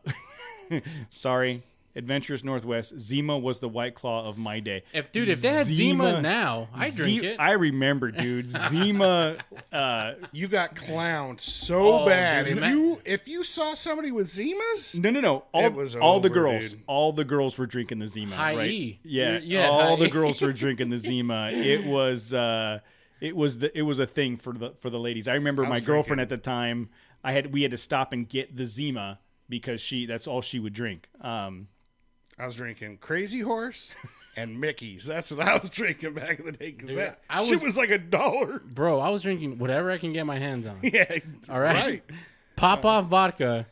Speaker 2: Sorry, Adventurous Northwest. Zima was the White Claw of my day.
Speaker 3: If they had Zima now, I drink it.
Speaker 2: I remember, dude. Zima.
Speaker 4: You got clowned so bad.
Speaker 3: Dude,
Speaker 4: if you saw somebody with Zimas,
Speaker 2: no. All the girls were drinking the Zima.
Speaker 3: High
Speaker 2: right?
Speaker 3: E.
Speaker 2: Yeah, all the girls were drinking the Zima. It was a thing for the ladies. I remember my girlfriend at the time. We had to stop and get the Zima because that's all she would drink.
Speaker 4: I was drinking Crazy Horse and Mickey's. That's what I was drinking back in the day. Because shit was like $1.
Speaker 3: Bro, I was drinking whatever I can get my hands on.
Speaker 4: Yeah,
Speaker 3: all right. Pop off vodka.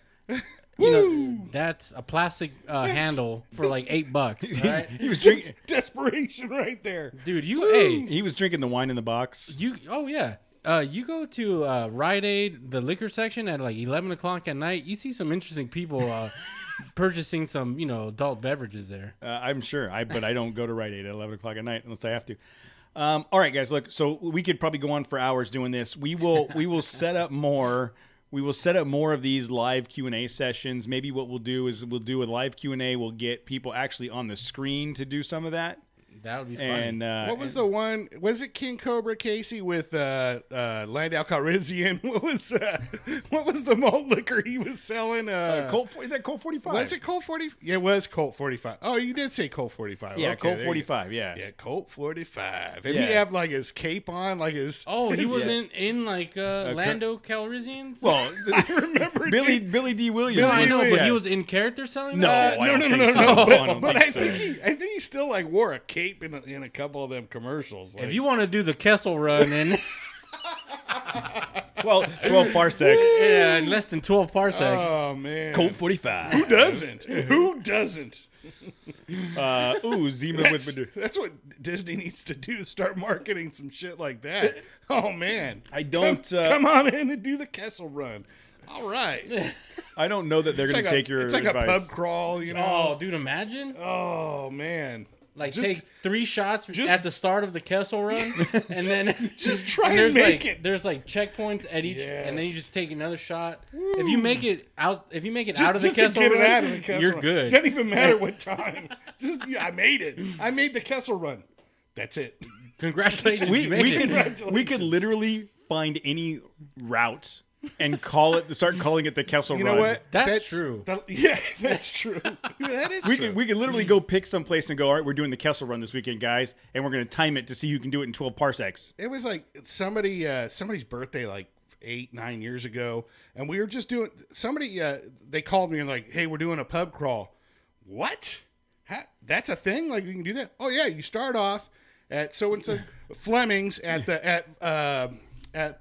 Speaker 3: That's a plastic handle for like $8. Right?
Speaker 4: He was drinking desperation right there,
Speaker 3: dude.
Speaker 2: He was drinking the wine in the box.
Speaker 3: You go to Rite Aid, the liquor section at like 11 o'clock at night. You see some interesting people purchasing some adult beverages there.
Speaker 2: I'm sure. But I don't go to Rite Aid at 11 o'clock at night unless I have to. All right, guys. Look, so we could probably go on for hours doing this. We will set up more We will set up more of these live Q&A sessions. Maybe what we'll do is we'll do a live Q&A. We'll get people actually on the screen to do some of that.
Speaker 3: That would be fun.
Speaker 2: And
Speaker 4: what was the one? Was it King Cobra Casey with Landau Calrissian? What was the malt liquor he was selling?
Speaker 2: Colt 45?
Speaker 4: Was it Colt 40? Yeah, it was Colt 45. Oh, you did say Colt 45.
Speaker 2: Yeah,
Speaker 4: okay,
Speaker 2: Colt 45. Yeah.
Speaker 4: Yeah, Colt 45. And
Speaker 2: Yeah.
Speaker 4: he had like his cape on, like his.
Speaker 3: Oh, he
Speaker 4: his-
Speaker 3: wasn't in like Lando Calrissian's?
Speaker 2: Well,
Speaker 4: I remember
Speaker 2: Billy D. Williams.
Speaker 3: no, I know, but
Speaker 2: Yeah.
Speaker 3: he was in character selling
Speaker 2: No,
Speaker 3: that?
Speaker 2: I don't
Speaker 4: no,
Speaker 2: think so.
Speaker 4: no.
Speaker 2: I don't
Speaker 4: But
Speaker 2: think so.
Speaker 4: I think he still like wore a cape in a couple of them commercials. Like,
Speaker 3: If you want to do the Kessel run in
Speaker 2: 12 parsecs.
Speaker 3: yeah, in less than 12 parsecs.
Speaker 4: oh man,
Speaker 2: Colt 45.
Speaker 4: who doesn't? Who doesn't?
Speaker 2: Zima with
Speaker 4: That's what Disney needs to do. Start marketing some shit like that. Oh man,
Speaker 2: I don't.
Speaker 4: come on in and do the Kessel run. All right,
Speaker 2: I don't know that they're going to take your
Speaker 4: it's like
Speaker 2: advice.
Speaker 4: a pub crawl, you know.
Speaker 3: Oh, dude, imagine.
Speaker 4: Oh man,
Speaker 3: Like,
Speaker 4: Just-
Speaker 3: take 3 shots
Speaker 4: just-
Speaker 3: at the start of the Kessel run, and then
Speaker 4: just try
Speaker 3: and
Speaker 4: and make
Speaker 3: like,
Speaker 4: it.
Speaker 3: There's like checkpoints at each, and then you
Speaker 4: Yes.
Speaker 3: just take another shot. If you make it out, out of the
Speaker 4: Just to
Speaker 3: Kessel
Speaker 4: get
Speaker 3: run,
Speaker 4: it out of the Kessel
Speaker 3: you're
Speaker 4: run.
Speaker 3: good.
Speaker 4: Doesn't even matter what time. I made it. I made the Kessel run. That's it.
Speaker 3: Congratulations,
Speaker 2: we
Speaker 3: you made it.
Speaker 2: could literally find any route and start calling it the Kessel
Speaker 4: You
Speaker 2: Run.
Speaker 4: know what?
Speaker 3: That's true.
Speaker 4: Yeah, that's true. That is
Speaker 2: We
Speaker 4: true.
Speaker 2: could literally go pick some place and go, all right, we're doing the Kessel Run this weekend, guys, and we're going to time it to see who can do it in 12 parsecs.
Speaker 4: It was like somebody's birthday like 8-9 years ago, and we were just doing they called me and like, hey, we're doing a pub crawl. What? That's a thing? Like, you can do that? Oh yeah, you start off at so and so Fleming's at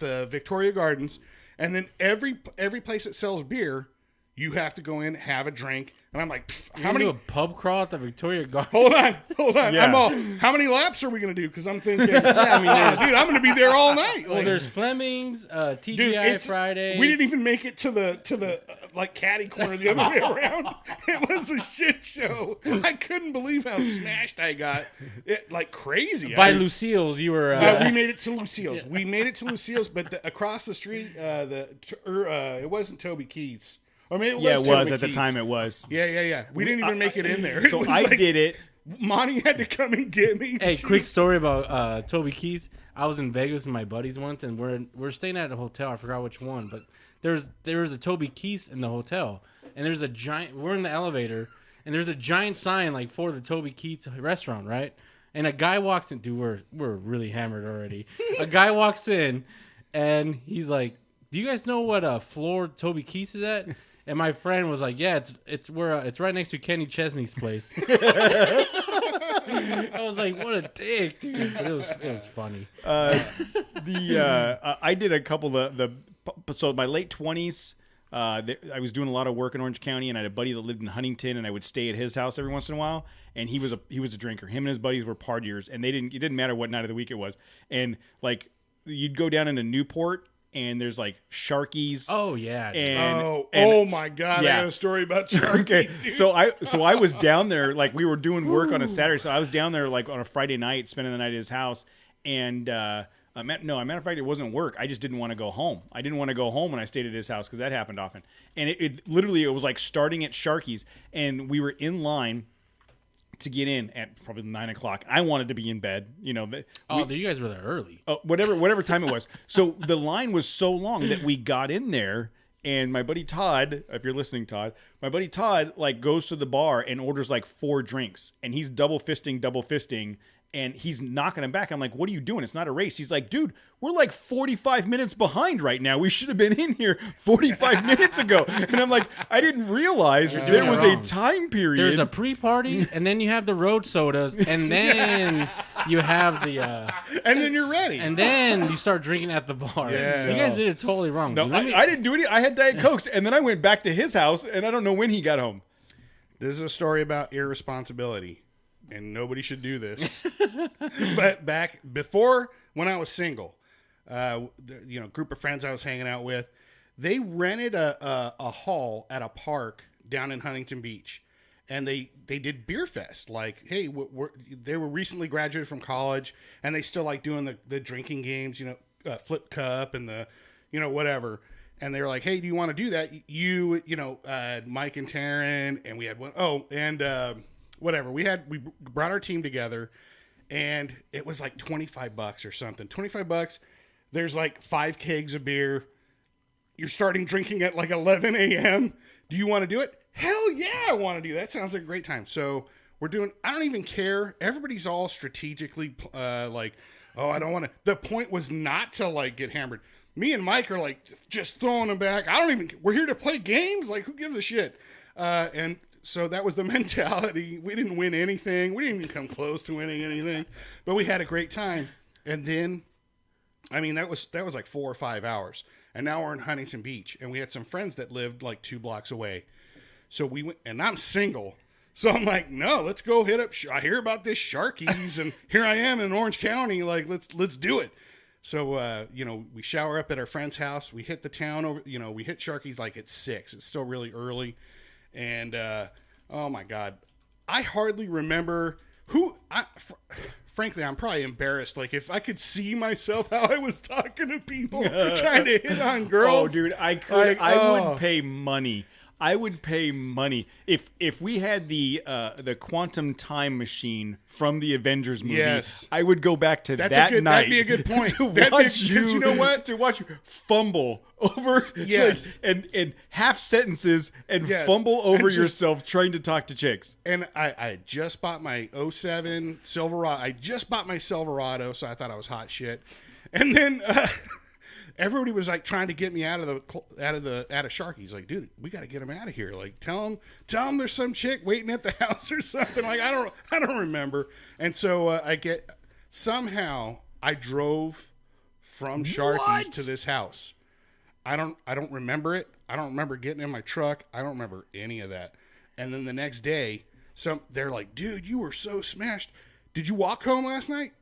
Speaker 4: the Victoria Gardens, and then every place that sells beer, you have to go in, have a drink. And I'm like, how many?
Speaker 3: Do a pub crawl at the Victoria Gardens?
Speaker 4: Hold on.
Speaker 2: Yeah.
Speaker 4: I'm all. How many laps are we gonna do? Because I'm thinking,
Speaker 3: I mean, there's-
Speaker 4: dude, I'm gonna be there all night.
Speaker 3: Well,
Speaker 4: Like,
Speaker 3: there's Fleming's, TGI
Speaker 4: dude,
Speaker 3: Fridays.
Speaker 4: We didn't even make it to the like caddy corner the other way around. It was a shit show. I couldn't believe how smashed I got. Like crazy.
Speaker 3: By Lucille's, you were.
Speaker 4: We made it to Lucille's. We made it to Lucille's, but across the street, it wasn't Toby Keith's. Or maybe it was.
Speaker 2: Yeah, it
Speaker 4: Toby
Speaker 2: was. At the
Speaker 4: Keith's.
Speaker 2: time, it was.
Speaker 4: Yeah. We didn't even make it in there.
Speaker 2: So
Speaker 4: It was
Speaker 2: I
Speaker 4: like,
Speaker 2: did it.
Speaker 4: Monty had to come and get me.
Speaker 3: Hey,
Speaker 4: Jeez.
Speaker 3: quick story about Toby Keith. I was in Vegas with my buddies once, and we're staying at a hotel. I forgot which one, but there was a Toby Keith in the hotel, and there's a giant. We're in the elevator, and there's a giant sign like for the Toby Keith restaurant, right? And a guy walks in. Dude, we're really hammered already. A guy walks in, and he's like, "Do you guys know what floor Toby Keith is at?" And my friend was like, "Yeah, it's right next to Kenny Chesney's place." I was like, "What a dick, dude!" But it was funny.
Speaker 2: I did a couple of so my late 20s. I was doing a lot of work in Orange County, and I had a buddy that lived in Huntington, and I would stay at his house every once in a while. And he was a drinker. Him and his buddies were partiers, and it didn't matter what night of the week it was. And like you'd go down into Newport, and there's like Sharkies.
Speaker 3: Oh yeah, dude.
Speaker 2: And
Speaker 4: Oh my God!
Speaker 2: yeah.
Speaker 4: I got a story about Sharky.
Speaker 2: Okay,
Speaker 4: dude.
Speaker 2: so I was down there, like we were doing work on a Saturday, so I was down there like on a Friday night, spending the night at his house, and matter of fact, it wasn't work. I just didn't want to go home. I didn't want to go home when I stayed at his house because that happened often, and it literally it was like starting at Sharky's, and we were in line to get in at probably 9 o'clock. I wanted to be in bed, you know.
Speaker 3: You guys were there early.
Speaker 2: Whatever time it was. So the line was so long that we got in there, and my buddy Todd, if you're listening, Todd, my buddy Todd like goes to the bar and orders like 4 drinks, and he's double fisting, and he's knocking him back. I'm like, what are you doing? It's not a race. He's like, dude, we're like 45 minutes behind right now. We should have been in here 45 minutes ago. And I'm like, I didn't realize there was
Speaker 3: wrong.
Speaker 2: a time period.
Speaker 3: There's a pre-party, and then you have the road sodas, and then you have the,
Speaker 4: and then you're ready.
Speaker 3: and then you start drinking at the bar.
Speaker 4: Yeah.
Speaker 3: You guys did it totally wrong.
Speaker 2: No,
Speaker 3: dude. Let me-
Speaker 2: I didn't do any. I had Diet Cokes, and then I went back to his house, and I don't know when he got home.
Speaker 4: This is a story about irresponsibility, and nobody should do this. But back before, when I was single, group of friends I was hanging out with, they rented a hall at a park down in Huntington Beach, and they did beer fest. Like, hey, they were recently graduated from college, and they still like doing the drinking games, flip cup and the, whatever. And they were like, "Hey, do you want to do that?" Mike and Taryn, and we had one. Oh, and whatever. We brought our team together, and it was like $25 or something. $25. There's like 5 kegs of beer. You're starting drinking at like 11 a.m. Do you want to do it? Hell yeah, I want to do that. Sounds like a great time. So we're doing. I don't even care. Everybody's all strategically like, oh, I don't want to. The point was not to like get hammered. Me and Mike are like just throwing them back. We're here to play games. Like, who gives a shit? And so that was the mentality. We didn't win anything. We didn't even come close to winning anything, but we had a great time. And then, I mean, that was like 4 or 5 hours. And now we're in Huntington Beach, and we had some friends that lived like 2 blocks away. So we went, and I'm single. So I'm like, no, let's go hit up. I hear about this Sharkies, and here I am in Orange County. Like, let's do it. So, we shower up at our friend's house. We hit the town over, we hit Sharky's like at 6. It's still really early. And, oh my God, I hardly remember frankly, I'm probably embarrassed. Like, if I could see myself how I was talking to people trying to hit on girls.
Speaker 2: Oh, dude, I could. I would pay money. I would pay money if we had the quantum time machine from the Avengers movie.
Speaker 4: Yes.
Speaker 2: I would go back to night.
Speaker 4: That'd be a good point.
Speaker 2: To watch you fumble over
Speaker 4: yes,
Speaker 2: and half sentences and fumble over yourself trying to talk to chicks.
Speaker 4: And I just bought my 07 Silverado. I just bought my Silverado, so I thought I was hot shit. And then everybody was like trying to get me out of Sharky's. Like, dude, we got to get him out of here. Like, tell him there's some chick waiting at the house or something. Like, I don't remember. And so somehow I drove from Sharky's to this house. I don't remember it. I don't remember getting in my truck. I don't remember any of that. And then the next day, they're like, dude, you were so smashed. Did you walk home last night?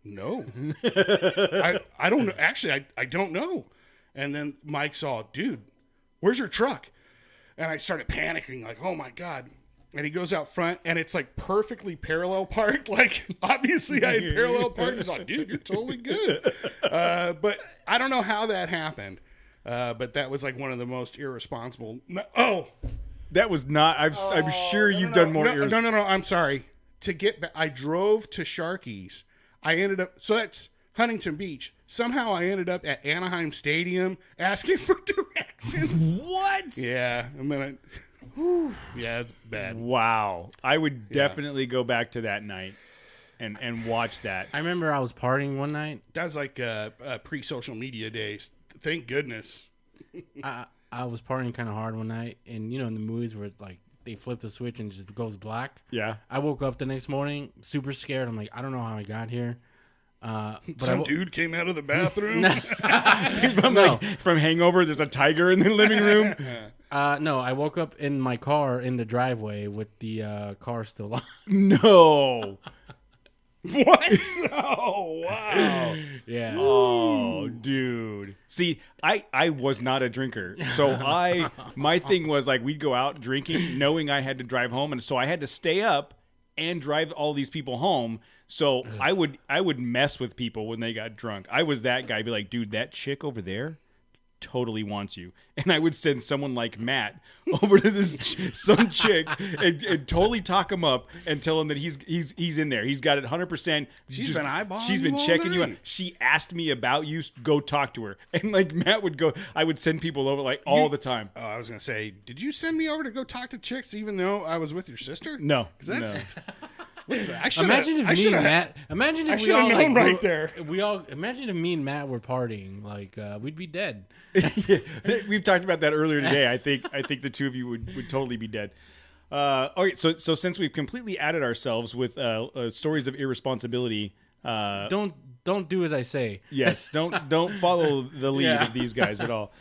Speaker 4: No, I don't know. Actually, I don't know. And then Mike saw, dude, where's your truck? And I started panicking, like, oh my God. And he goes out front, and it's like perfectly parallel parked. Like, obviously I had parallel parked. He's like, dude, you're totally good. But I don't know how that happened. But that was like one of the most irresponsible.
Speaker 2: That was not. I'm sure you've done more.
Speaker 4: No, I'm sorry. To get back, I drove to Sharky's. I ended up, so that's Huntington Beach. Somehow I ended up at Anaheim Stadium asking for directions.
Speaker 2: What?
Speaker 4: Yeah. And then yeah, it's bad.
Speaker 2: Wow. I would definitely go back to that night and watch that.
Speaker 3: I remember I was partying one night.
Speaker 4: That's like pre-social media days. Thank goodness.
Speaker 3: I was partying kind of hard one night, and in the movies where it's like they flip the switch and it just goes black.
Speaker 2: Yeah.
Speaker 3: I woke up the next morning super scared. I'm like, I don't know how I got here. But
Speaker 4: some dude came out of the bathroom.
Speaker 2: From Hangover, there's a tiger in the living room.
Speaker 3: No, I woke up in my car in the driveway with the car still on.
Speaker 2: No.
Speaker 4: What? Oh, wow.
Speaker 3: Yeah.
Speaker 2: Oh, dude. See, I was not a drinker. So my thing was like we'd go out drinking knowing I had to drive home. And so I had to stay up and drive all these people home. So I would mess with people when they got drunk. I was that guy. Be like, dude, that chick over there totally wants you. And I would send someone like Matt over to some chick and totally talk him up and tell him that he's in there. He's got it 100%.
Speaker 4: She's been eyeballing.
Speaker 2: She's been checking you out. She asked me about you. Go talk to her. And like Matt would go. I would send people over like all the time.
Speaker 4: Oh, I was gonna say, did you send me over to go talk to chicks even though I was with your sister?
Speaker 2: No,
Speaker 4: that's.
Speaker 2: No.
Speaker 4: What's that?
Speaker 3: Imagine if me and Matt were partying, like we'd be dead.
Speaker 2: Yeah, we've talked about that earlier today. I think the two of you would totally be dead. Okay, so since we've completely added ourselves with stories of irresponsibility,
Speaker 3: don't do as I say.
Speaker 2: Yes, don't follow the lead of these guys at all.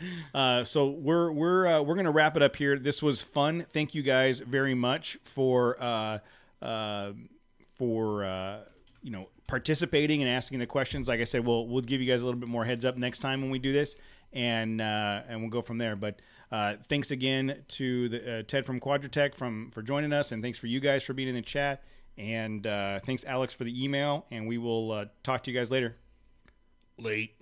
Speaker 2: So we're gonna wrap it up here. This was fun. Thank you guys very much for participating and asking the questions. Like I said, we'll give you guys a little bit more heads up next time when we do this, and we'll go from there. But thanks again to the Ted from Quadratech for joining us, and thanks for you guys for being in the chat, and thanks Alex for the email. And we will talk to you guys later.
Speaker 4: Late.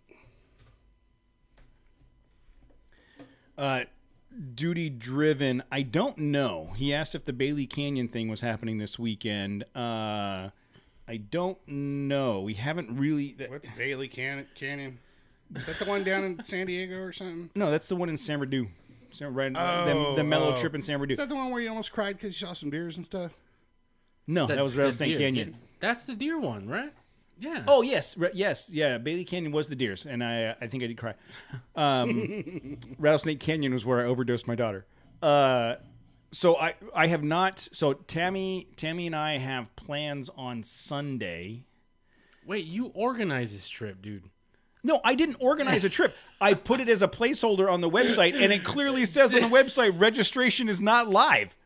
Speaker 2: Duty driven. I don't know. He asked if the Bailey Canyon thing was happening this weekend. I don't know. We haven't really.
Speaker 4: What's Bailey Canyon? Is that the one down in San Diego or something?
Speaker 2: No, that's the one in San Bernardino. The mellow trip in San
Speaker 4: Is
Speaker 2: Bernardino.
Speaker 4: that the one where you almost cried because you saw some deers and stuff?
Speaker 2: No, that was Rattlesnake Canyon.
Speaker 3: That's the deer one, right? Yeah.
Speaker 2: Oh yes, yes, yeah. Bailey Canyon was the deers, and I think I did cry. Rattlesnake Canyon was where I overdosed my daughter. So I have not. So Tammy and I have plans on Sunday.
Speaker 3: Wait, you organized this trip, dude?
Speaker 2: No, I didn't organize a trip. I put it as a placeholder on the website, and it clearly says on the website registration is not live.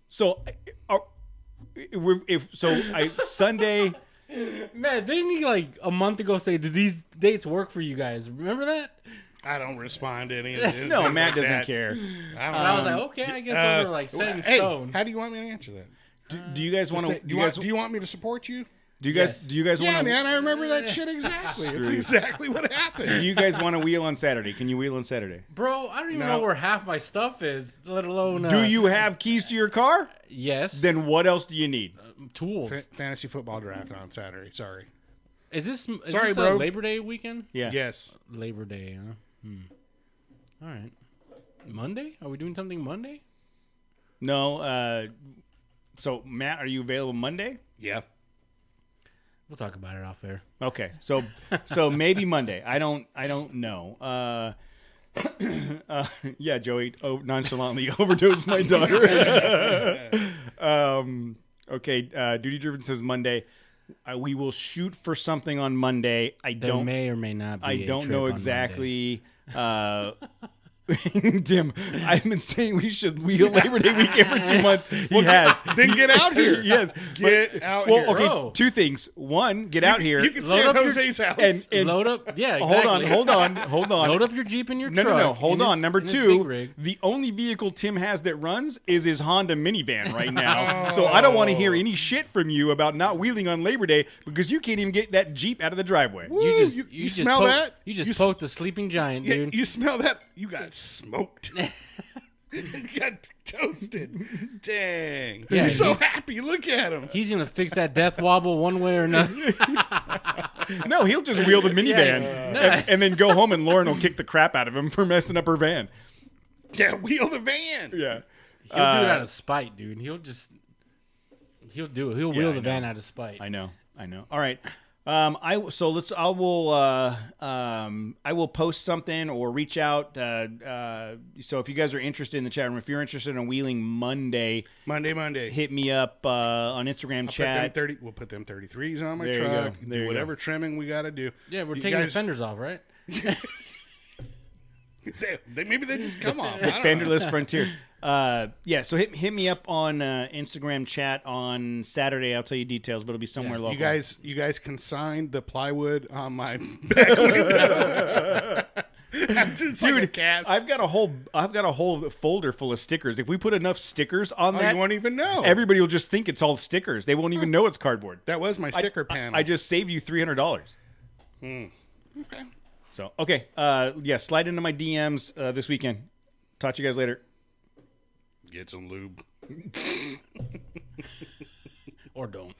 Speaker 2: So, Sunday.
Speaker 3: Man, didn't you like a month ago say, "Did these dates work for you guys?" Remember that?
Speaker 4: I don't respond to any of it.
Speaker 2: No, Matt doesn't care.
Speaker 3: And I was like, okay, I guess those are like set in stone.
Speaker 4: How do you want me to answer that?
Speaker 2: Do you guys want to?
Speaker 4: Do you want me to support you?
Speaker 2: Do you guys want
Speaker 4: Yeah,
Speaker 2: to?
Speaker 4: man, I remember that shit exactly. It's exactly what happened.
Speaker 2: Do you guys want to wheel on Saturday? Can you wheel on Saturday?
Speaker 3: Bro, I don't even know where half my stuff is, let alone...
Speaker 2: Do you have keys to your car?
Speaker 3: Yes.
Speaker 2: Then what else do you need?
Speaker 3: Tools.
Speaker 4: Fantasy football draft on Saturday. Sorry.
Speaker 3: Is this
Speaker 4: bro.
Speaker 3: Labor Day weekend?
Speaker 2: Yeah.
Speaker 4: Yes.
Speaker 3: Labor Day, huh? All right. Monday? Are we doing something Monday?
Speaker 2: No. So, Matt, are you available Monday?
Speaker 4: Yeah.
Speaker 3: We'll talk about it off air.
Speaker 2: Okay. So maybe Monday. I don't know. Yeah, Joey nonchalantly overdosed my daughter. Okay. Duty Driven says Monday. We will shoot for something on Monday.
Speaker 3: There may or may not be.
Speaker 2: I don't know exactly. Tim, I've been saying we should wheel Labor Day weekend for 2 months. He has.
Speaker 4: Then get out here.
Speaker 2: Yes.
Speaker 4: Get out here.
Speaker 2: Well, okay,
Speaker 3: Bro.
Speaker 2: 2 things. One, get out here.
Speaker 4: You can stay at Jose's house.
Speaker 2: And
Speaker 3: Load up. Yeah, exactly.
Speaker 2: Hold on.
Speaker 3: Load up your Jeep and your
Speaker 2: No,
Speaker 3: truck.
Speaker 2: no. Hold on. Number
Speaker 3: in his
Speaker 2: 2,
Speaker 3: big rig.
Speaker 2: the only vehicle Tim has that runs is his Honda minivan right now. So I don't want to hear any shit from you about not wheeling on Labor Day because you can't even get that Jeep out of the driveway.
Speaker 4: You smell that?
Speaker 3: You just poked the sleeping giant,
Speaker 4: Yeah,
Speaker 3: dude.
Speaker 4: you smell that? You got smoked. You got toasted. Dang.
Speaker 3: Yeah,
Speaker 4: He's so happy. Look at him.
Speaker 3: He's gonna fix that death wobble one way or another.
Speaker 2: No, he'll just wheel the minivan and then go home and Lauren will kick the crap out of him for messing up her van.
Speaker 4: Yeah, wheel the van.
Speaker 2: Yeah.
Speaker 3: He'll do it out of spite, dude. He'll do it. He'll wheel the van out of spite.
Speaker 2: I know. All right. I will post something or reach out. So if you guys are interested in the chat room, if you're interested in wheeling Monday, hit me up on Instagram chat.
Speaker 4: We'll put them 33s on my
Speaker 2: There you
Speaker 4: truck.
Speaker 2: go. There
Speaker 4: Do
Speaker 2: you
Speaker 4: whatever trimming we got to do.
Speaker 3: Yeah, we're
Speaker 4: You
Speaker 3: taking
Speaker 4: guys-
Speaker 3: the fenders off, right?
Speaker 4: Maybe they just come off.
Speaker 2: Fenderless Frontier. Yeah, so hit me up on Instagram chat on Saturday. I'll tell you details, but it'll be somewhere local.
Speaker 4: You guys can sign the plywood on my back window. Dude, like a cast.
Speaker 2: I've got a whole folder full of stickers. If we put enough stickers on that,
Speaker 4: you won't even know.
Speaker 2: Everybody will just think it's all stickers. They won't even know it's cardboard.
Speaker 4: That was my sticker panel.
Speaker 2: I just saved you $300.
Speaker 4: Okay.
Speaker 2: So okay, yeah, slide into my DMs this weekend. Talk to you guys later.
Speaker 4: Get some lube.
Speaker 3: Or don't.